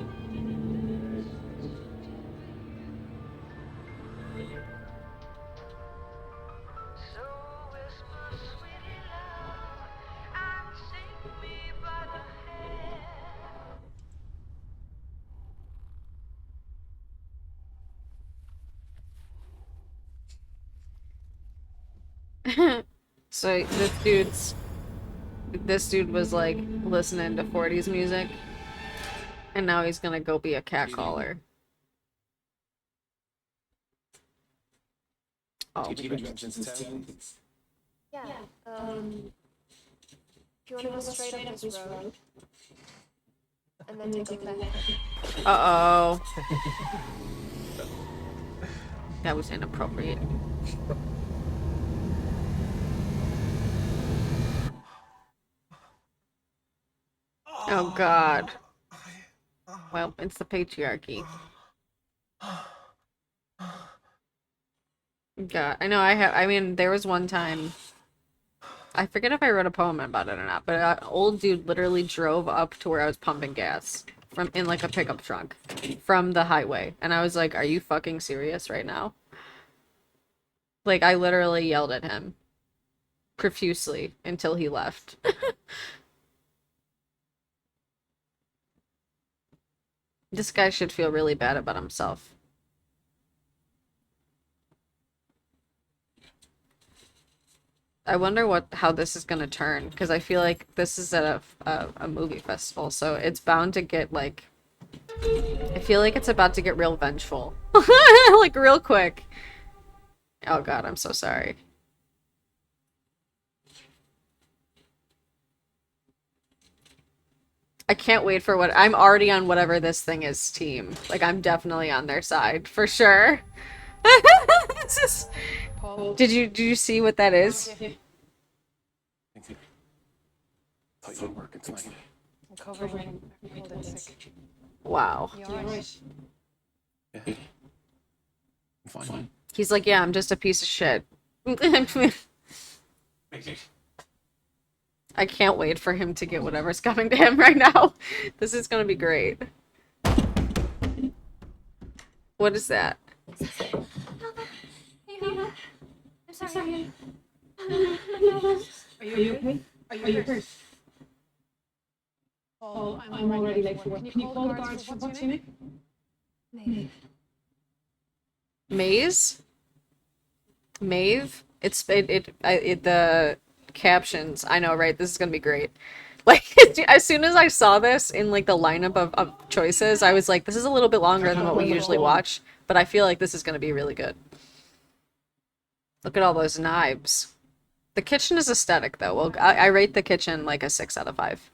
So this dude was like listening to 40s music, and now he's gonna go be a cat caller. Oh. Yeah, if you want to go straight up this road, and then take a left. Uh-oh. That was inappropriate. Oh God. Well, it's the patriarchy. God, I know I mean, there was one time, I forget if I wrote a poem about it or not, but an old dude literally drove up to where I was pumping gas in like a pickup truck from the highway. And I was like, are you fucking serious right now? Like, I literally yelled at him profusely until he left. This guy should feel really bad about himself. I wonder how this is gonna turn, because I feel like this is at a movie festival, so it's bound to get like, I feel like it's about to get real vengeful. Like real quick. Oh God, I'm so sorry. I can't wait for I'm already on whatever this thing is team. Like, I'm definitely on their side, for sure. This is... Did you see what that is? Wow. He's like, yeah, I'm just a piece of shit. I can't wait for him to get whatever's coming to him right now. This is gonna be great. What is that? I'm sorry. Are you okay? Are you hurt? Oh, I'm already late for work. Can you call the guards for what's your name? Maze? Maeve? The captions. I know, right? This is gonna be great. Like, as soon as I saw this in like the lineup of choices, I was like, this is a little bit longer than what we usually watch, but I feel like this is gonna be really good. Look at all those knives. The kitchen is aesthetic, though. Well, I rate the kitchen like a 6 out of 5.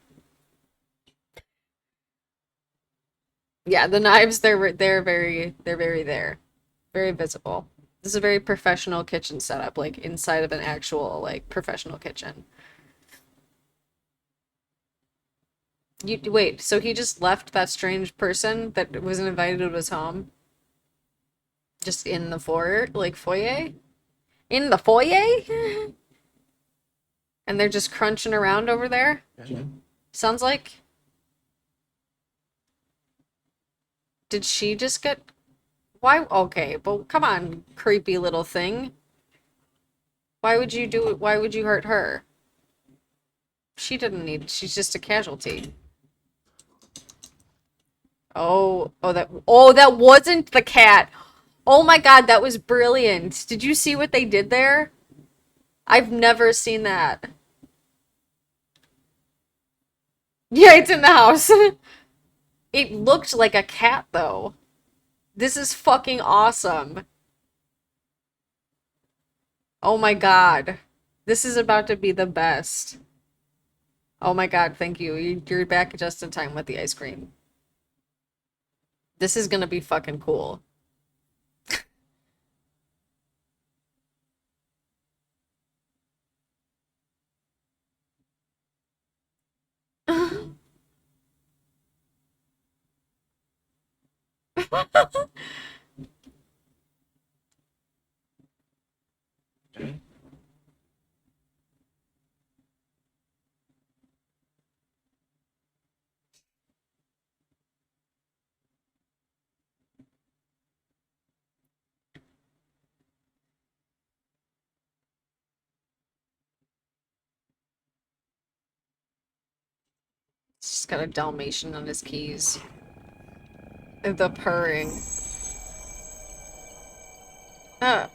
Yeah, the knives, they're very there. Very visible. This is a very professional kitchen setup, like inside of an actual like professional kitchen. Wait, so he just left that strange person that wasn't invited to his home Just in the foyer? In the foyer? And they're just crunching around over there? Sounds like... Did she just get... Why? Okay, but come on, creepy little thing. Why would you do it? Why would you hurt her? She didn't need... She's just a casualty. Oh, that wasn't the cat. Oh my god, that was brilliant. Did you see what they did there? I've never seen that. Yeah, it's in the house. It looked like a cat, though. This is fucking awesome. Oh my god. This is about to be the best. Oh my god, thank you. You're back just in time with the ice cream. This is gonna be fucking cool. He's got a Dalmatian on his keys. The purring. Oh.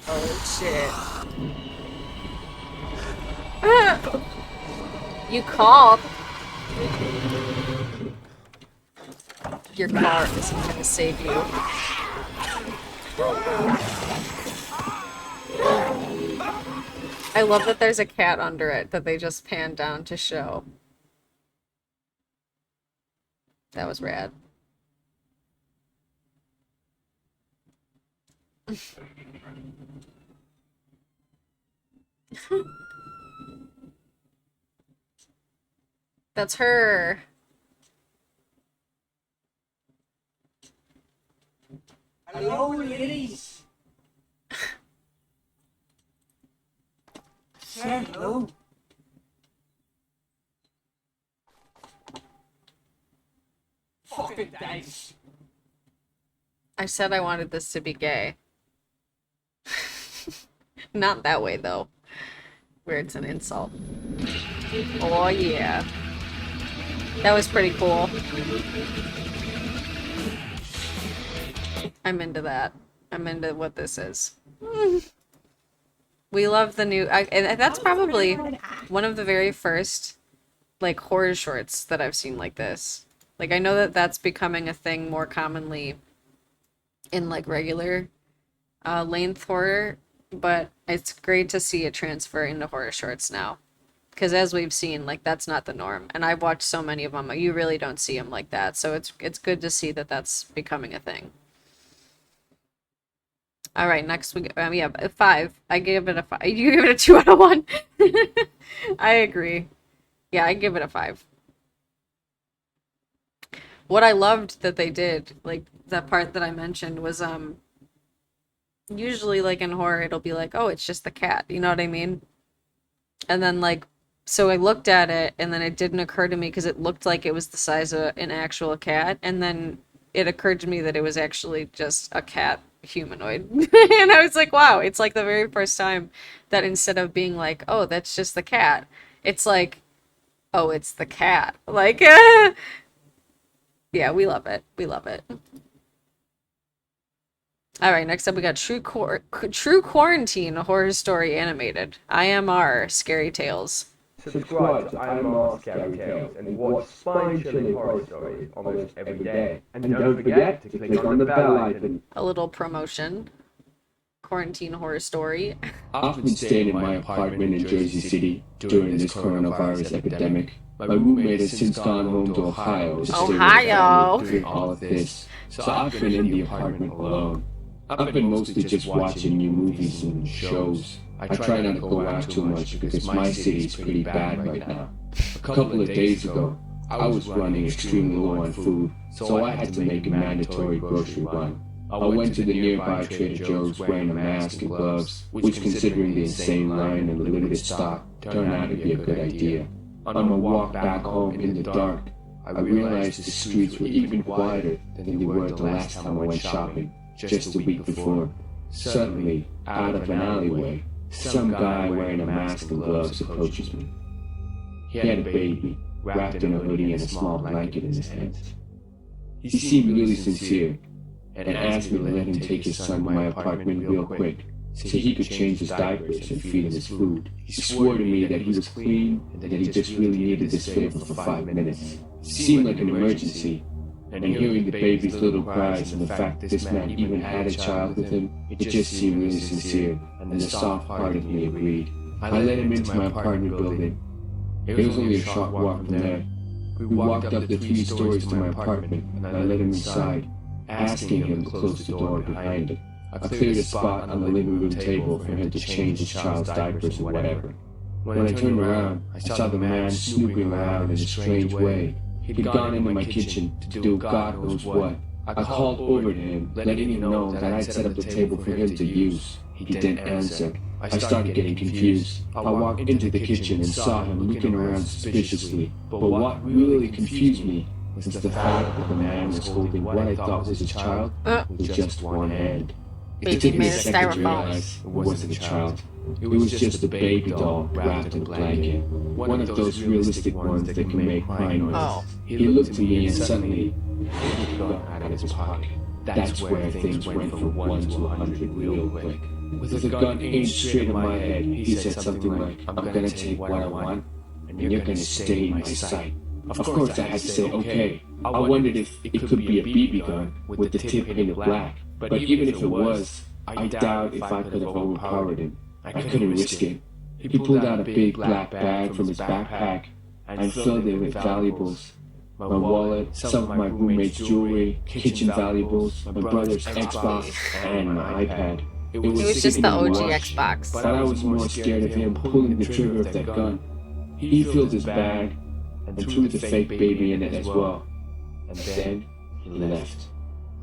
Oh shit. You called. Your car isn't gonna save you. I love that there's a cat under it that they just panned down to show. That was rad. That's her. Hello, ladies. Hello. Fucking dice. I said I wanted this to be gay. Not that way, though. Where it's an insult. Oh, yeah. That was pretty cool. I'm into that. I'm into what this is. We love the new... and that's probably one of the very first, like, horror shorts that I've seen like this. Like, I know that that's becoming a thing more commonly in, like, regular length horror, but it's great to see it transfer into horror shorts now. Because as we've seen, like, that's not the norm. And I've watched so many of them, you really don't see them like that. So it's good to see that that's becoming a thing. All right, next we yeah, 5. I gave it a 5. You give it a 2 out of 1. I agree. Yeah, I give it a 5. What I loved that they did, like that part that I mentioned, was usually like in horror it'll be like, oh, it's just the cat, you know what I mean? And then like, so I looked at it and then it didn't occur to me because it looked like it was the size of an actual cat, and then it occurred to me that it was actually just a cat humanoid. And I was like, wow, it's like the very first time that instead of being like, oh, that's just the cat, it's like, oh, it's the cat. Like, yeah, we love it. We love it. All right, next up we got True Quarantine, a horror story animated. IMR, Scary Tales. Subscribe to IMR Scary Tales and watch spine-chilling horror stories almost every day. And don't forget to click on the bell icon. A little promotion. Quarantine horror story. I've been staying in my apartment in Jersey City during this coronavirus epidemic. My roommate has since gone home to Ohio to stay with her family during all of this, so I've been in the apartment alone. I've been mostly just watching new movies and shows. I try not to go out too much because my city is pretty bad right now. A couple of days ago, I was running extremely low on food, so I had to make a mandatory grocery run. I went to the nearby Trader Joe's wearing a mask and gloves, which considering the insane line and the limited stock, turned out to be a good idea. On my walk back home in the dark, I realized the streets were even quieter than they were the last time I went shopping, just a week before. Suddenly, out of an alleyway, some guy wearing a mask and gloves approaches me. He had a baby, wrapped in a hoodie and a small blanket in his hands. He seemed really sincere, and asked me to let him take his son to my apartment real quick, so he could change his diapers and feed him his food. He swore to me that he was clean and that he just really needed this favor for 5 minutes. It seemed like an emergency, and hearing the baby's little cries and the fact that this man even had a child with him, it just seemed really sincere, and the soft part of me agreed. I let him into my apartment building. It was only a short walk from there. We walked up the 3 stories to my apartment, and I let him inside, asking him to close the door behind him. I cleared a spot on the living room table for him to change his child's diapers or whatever. When I turned around, I saw the man snooping around in a strange way. He'd gone into my kitchen to do God knows what. I called over to him, letting him know that I'd set up the table for him to use. He didn't answer. I started getting confused. I walked into the kitchen and saw him looking around suspiciously. But what really confused me was the fact that the man was holding what I thought was his child with just one hand. It took me a second to realize it wasn't a child. It was just a baby doll wrapped in a blanket. One of those realistic ones that can make crying noises. He looked at me and suddenly pulled a gun out of his pocket. That's where things went from 1 to 100 real quick. With the gun aimed straight at my head, he said something like, "I'm gonna take what I want, and you're gonna stay in my sight." Of course I had to say okay. I wondered if it could be a BB gun with the tip painted black. But even if it was, I doubt if I could have overpowered him. I couldn't risk it. He pulled out a big black bag from his backpack and filled it with valuables. My wallet, some of my roommate's jewelry, kitchen valuables, my brother's Xbox, and my iPad. It was just the OG Xbox. But I was more scared of him pulling the trigger of that gun. He filled his bag and threw the fake baby in it as well. And then he left.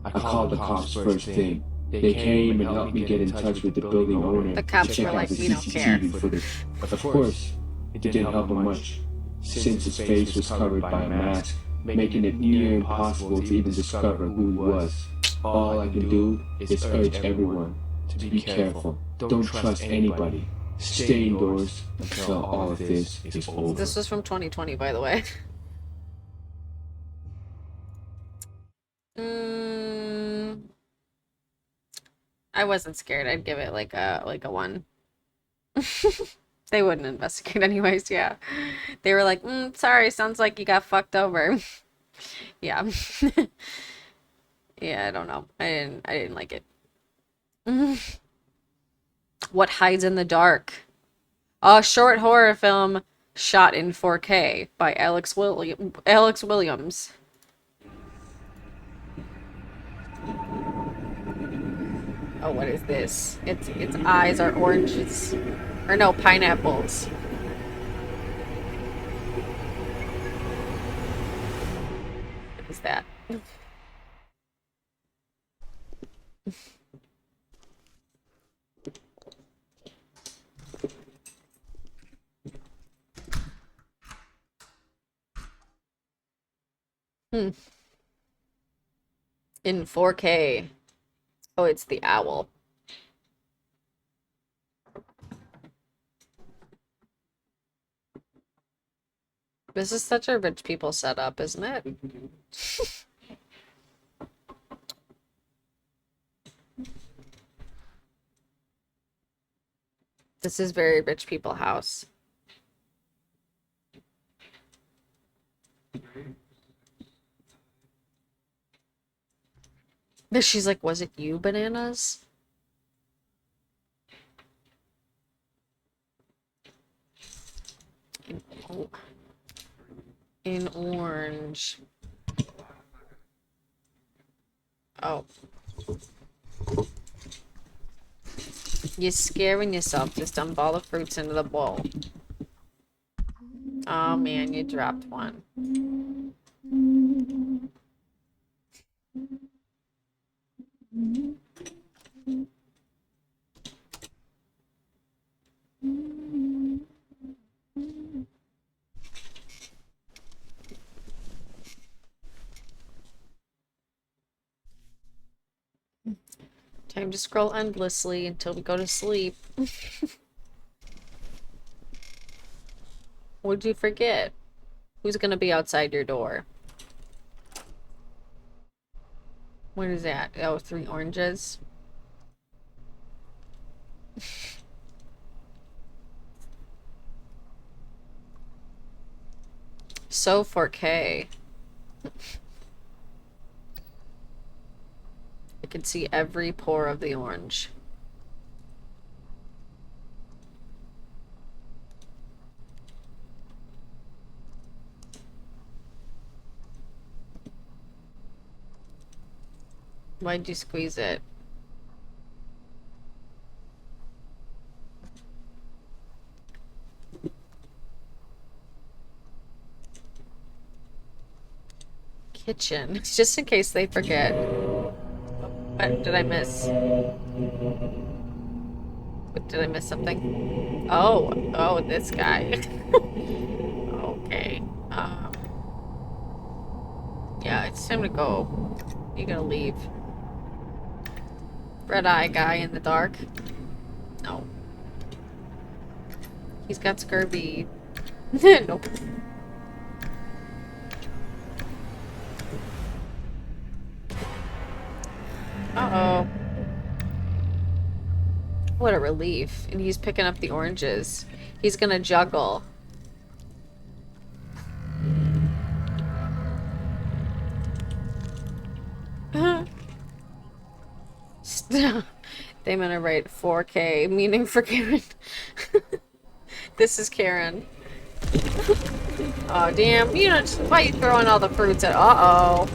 I called the cops first thing. They came and helped me get in touch with the building owner. The cops were like, "We don't care." Footage. Of course, it didn't help him much, since his face was covered by a mask, making it near impossible to even discover who he was. All I can do is urge everyone to be careful. Don't trust anybody. Stay indoors until all of this is over. This was from 2020, by the way. I wasn't scared. I'd give it like a 1. They wouldn't investigate anyways, yeah. They were like, sorry, sounds like you got fucked over. Yeah. Yeah, I don't know. I didn't like it. What Hides in the Dark? A short horror film shot in 4K by Alex Williams. Oh, what is this? Its eyes are oranges. Or no, pineapples. What is that? In 4K. Oh, it's the owl. This is such a rich people setup, isn't it? This is very rich people house. But she's like, was it you, Bananas? In orange. Oh. You're scaring yourself. Just dump all the fruits into the bowl. Oh man, you dropped one. Time to scroll endlessly until we go to sleep. What'd you forget? Who's gonna be outside your door? What is that? Oh, 3 oranges. So 4K. I can see every pore of the orange. Why'd you squeeze it? Kitchen. Just in case they forget. What did I miss? What, did I miss something? Oh, this guy. Okay. Yeah, it's time to go. You gotta leave. Red eye guy in the dark. No. He's got scurvy. Nope. Uh-oh. What a relief. And he's picking up the oranges. He's gonna juggle. They meant to write 4K, meaning for Karen. This is Karen. Oh, damn. You know, why are you throwing all the fruits at... Uh-oh.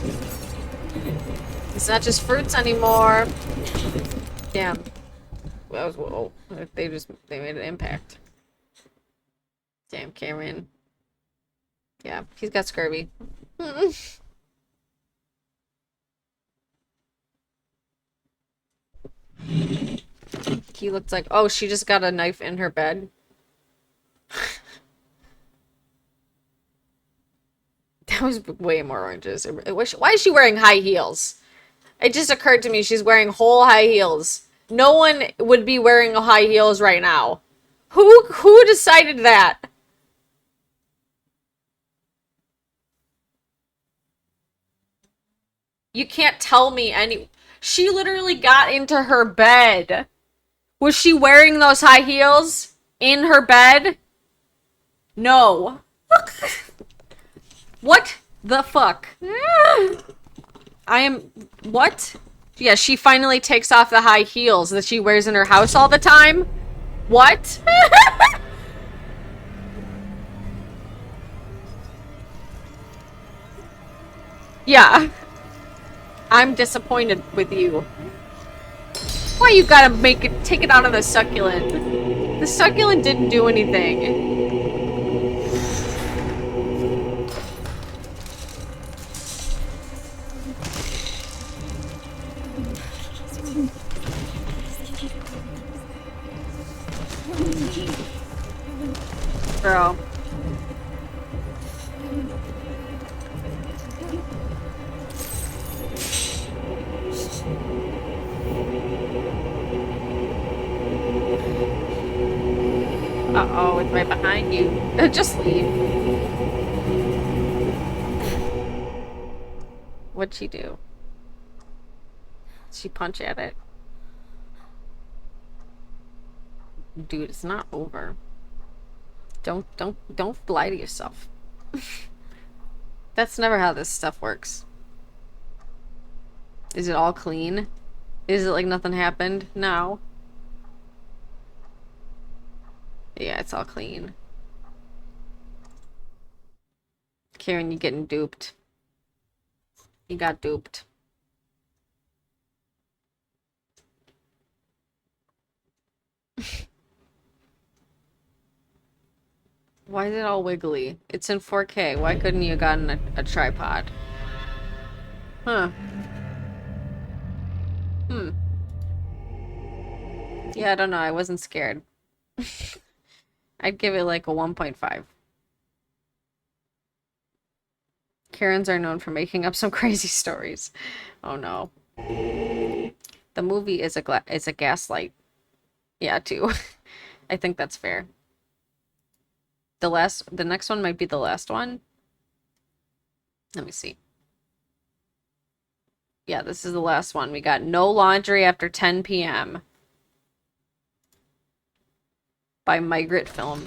It's not just fruits anymore. Damn. That was... Whoa. They made an impact. Damn, Karen. Yeah, he's got scurvy. He looks like... Oh, she just got a knife in her bed. That was way more oranges. Why is she wearing high heels? It just occurred to me she's wearing whole high heels. No one would be wearing high heels right now. Who decided that? You can't tell me any... She literally got into her bed. Was she wearing those high heels in her bed? No. What the fuck? I am... What? Yeah, she finally takes off the high heels that she wears in her house all the time? What? Yeah. I'm disappointed with you. Why you gotta take it out on the succulent? The succulent didn't do anything. Girl. Uh-oh, it's right behind you. Just leave. What'd she do? Did she punch at it? Dude, it's not over. Don't lie to yourself. That's never how this stuff works. Is it all clean? Is it like nothing happened? No. Yeah, it's all clean. Karen, you're getting duped. You got duped. Why is it all wiggly? It's in 4K. Why couldn't you have gotten a tripod? Huh. Yeah, I don't know. I wasn't scared. I'd give it like a 1.5. Karens are known for making up some crazy stories. Oh no. The movie is a gaslight. Yeah, too. I think that's fair. The next one might be the last one. Let me see. Yeah, this is the last one. We got No Laundry After 10 p.m. by Migrate Film.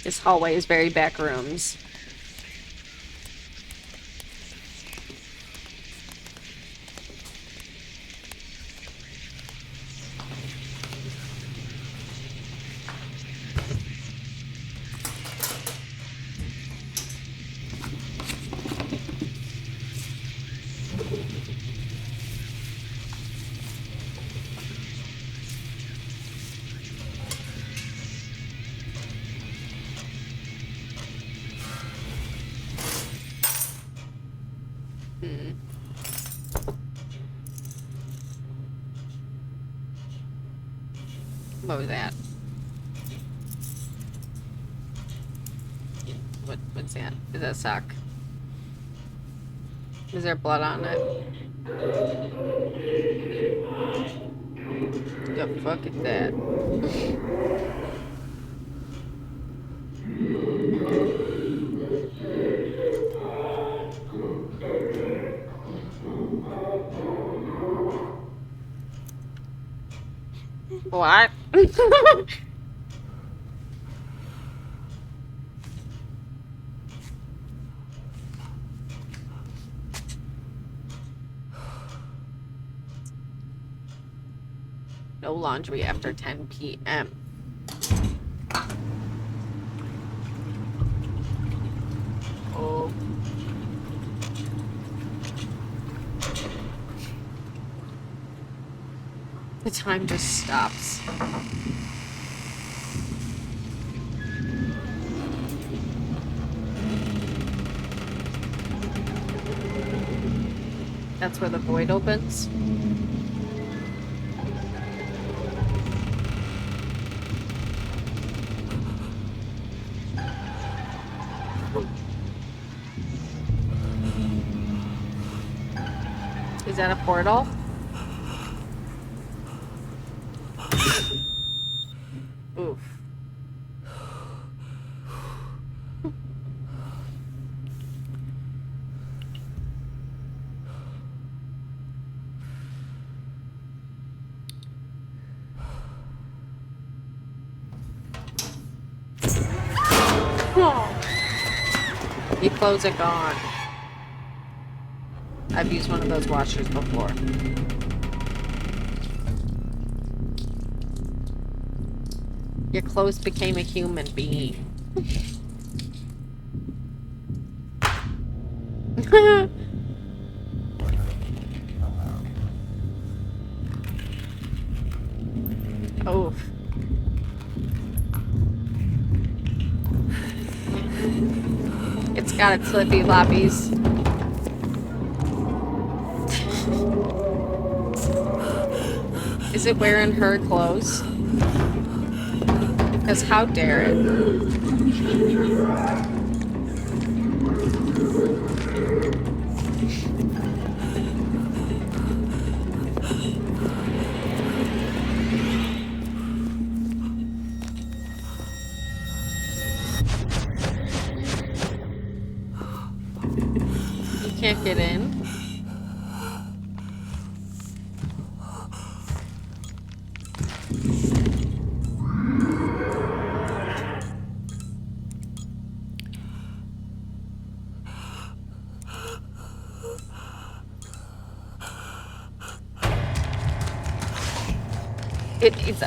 This hallway is very back rooms. What was that? What's that? Is that a sock? Is there blood on it? The fuck is that? What? No laundry after 10 p.m. Oh. The time just stops. That's where the void opens. Is that a portal? Oof. Your clothes are gone. I've used one of those washers before. Your clothes became a human being. Oh. It's got its lippy loppies. Is it wearing her clothes? Because how dare it? You can't get in.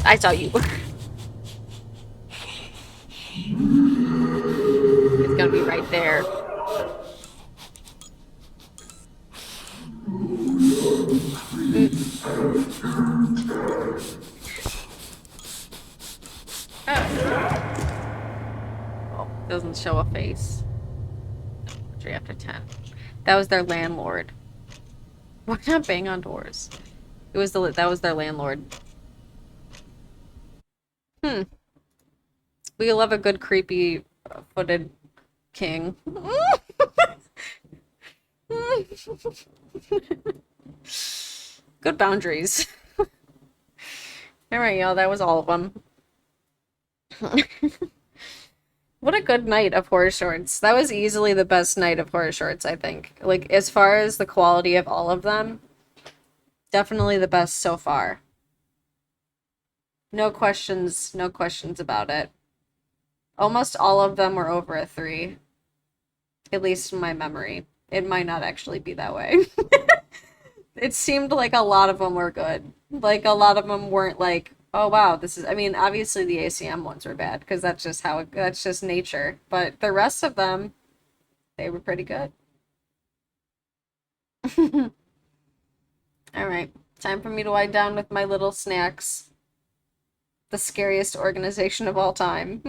I saw you. It's gonna be right there. doesn't show a face. Entry after 10. That was their landlord. Why not bang on doors? That was their landlord. We love a good creepy footed king. Good boundaries. Alright, y'all, that was all of them. What a good night of horror shorts. That was easily the best night of horror shorts, I think. Like, as far as the quality of all of them, definitely the best so far. No questions about it. Almost all of them were over a 3. At least in my memory. It might not actually be that way. It seemed like a lot of them were good. Like, a lot of them weren't like, oh wow, this is, I mean, obviously the ACM ones were bad, because that's just that's just nature. But the rest of them, they were pretty good. Alright, time for me to wind down with my little snacks. The scariest organization of all time.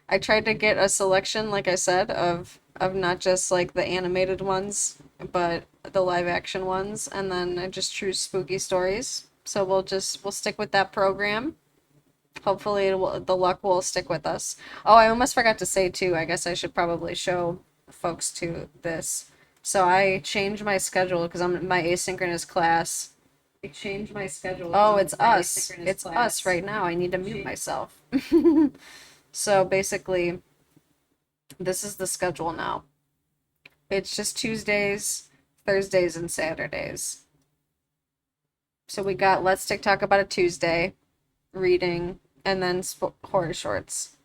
I tried to get a selection, like I said, of not just like the animated ones, but the live action ones, and then I just choose spooky stories. So we'll stick with that program. Hopefully the luck will stick with us. Oh, I almost forgot to say too, I guess I should probably show folks to this. So I changed my schedule because I'm in my asynchronous class. I changed my schedule. Oh, it's us. It's us right now. I need to mute myself. So basically, this is the schedule now. It's just Tuesdays, Thursdays, and Saturdays. So we got Let's TikTok About It Tuesday, reading, and then horror shorts.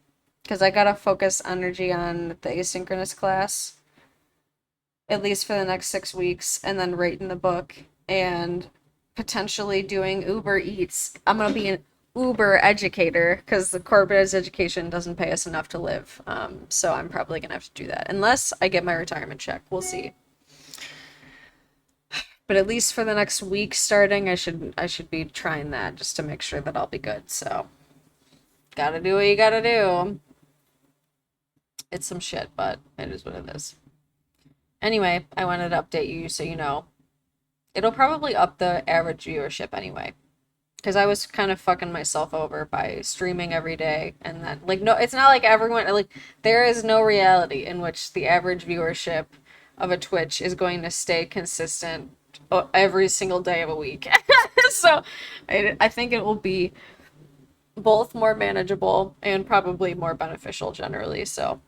Because I gotta focus energy on the asynchronous class, at least for the next 6 weeks, and then writing the book, and potentially doing Uber Eats. I'm gonna be an Uber educator, because the corporate education doesn't pay us enough to live. So I'm probably gonna have to do that, unless I get my retirement check. We'll see. But at least for the next week starting, I should be trying that just to make sure that I'll be good. So, gotta do what you gotta do. It's some shit, but it is what it is. Anyway, I wanted to update you so you know. It'll probably up the average viewership anyway. Because I was kind of fucking myself over by streaming every day. And then, like, no, it's not like everyone, like, there is no reality in which the average viewership of a Twitch is going to stay consistent every single day of a week. So I think it will be both more manageable and probably more beneficial generally. So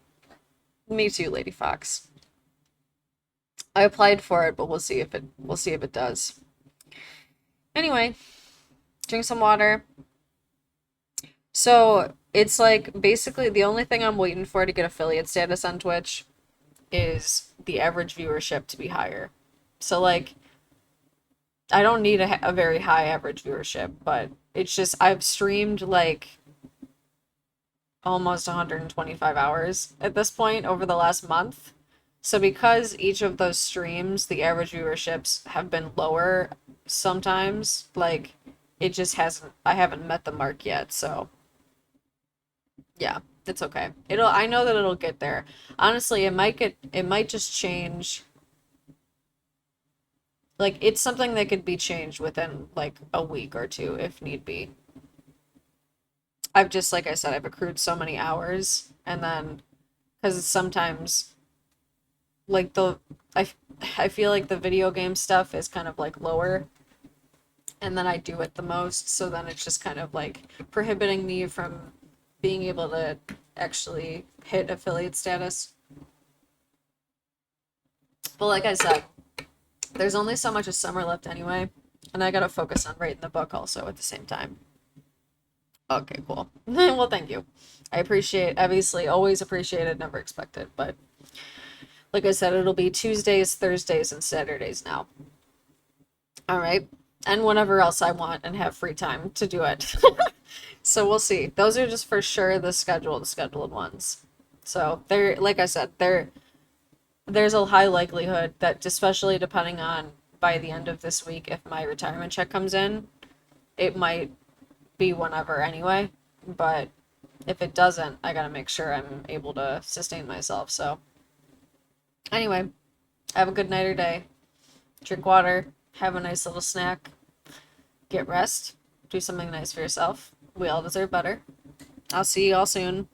me too, Lady Fox. I applied for it, but we'll see if it does. Anyway, drink some water. So it's like basically the only thing I'm waiting for to get affiliate status on Twitch is the average viewership to be higher. So like, I don't need a very high average viewership, but it's just I've streamed like almost 125 hours at this point over the last month. So because each of those streams, the average viewerships have been lower sometimes, like it just I haven't met the mark yet, so yeah, it's okay. I know that it'll get there. Honestly, it might just change. Like, it's something that could be changed within, like, a week or two, if need be. I've just, like I said, I've accrued so many hours, and then, because sometimes, like, I feel like the video game stuff is kind of, like, lower, and then I do it the most, so then it's just kind of, like, prohibiting me from being able to actually hit affiliate status. But like I said, there's only so much of summer left anyway, and I gotta focus on writing the book also at the same time. Okay, cool. Well, thank you. I appreciate, obviously, always appreciated, never expected, but like I said, it'll be Tuesdays, Thursdays, and Saturdays now. All right, and whenever else I want and have free time to do it. So we'll see. Those are just for sure the scheduled ones. So they're, like I said, there's a high likelihood that, especially depending on by the end of this week, if my retirement check comes in, it might be whenever anyway. But if it doesn't, I gotta make sure I'm able to sustain myself. So anyway, have a good night or day. Drink water, have a nice little snack, get rest, do something nice for yourself. We all deserve better. I'll see you all soon.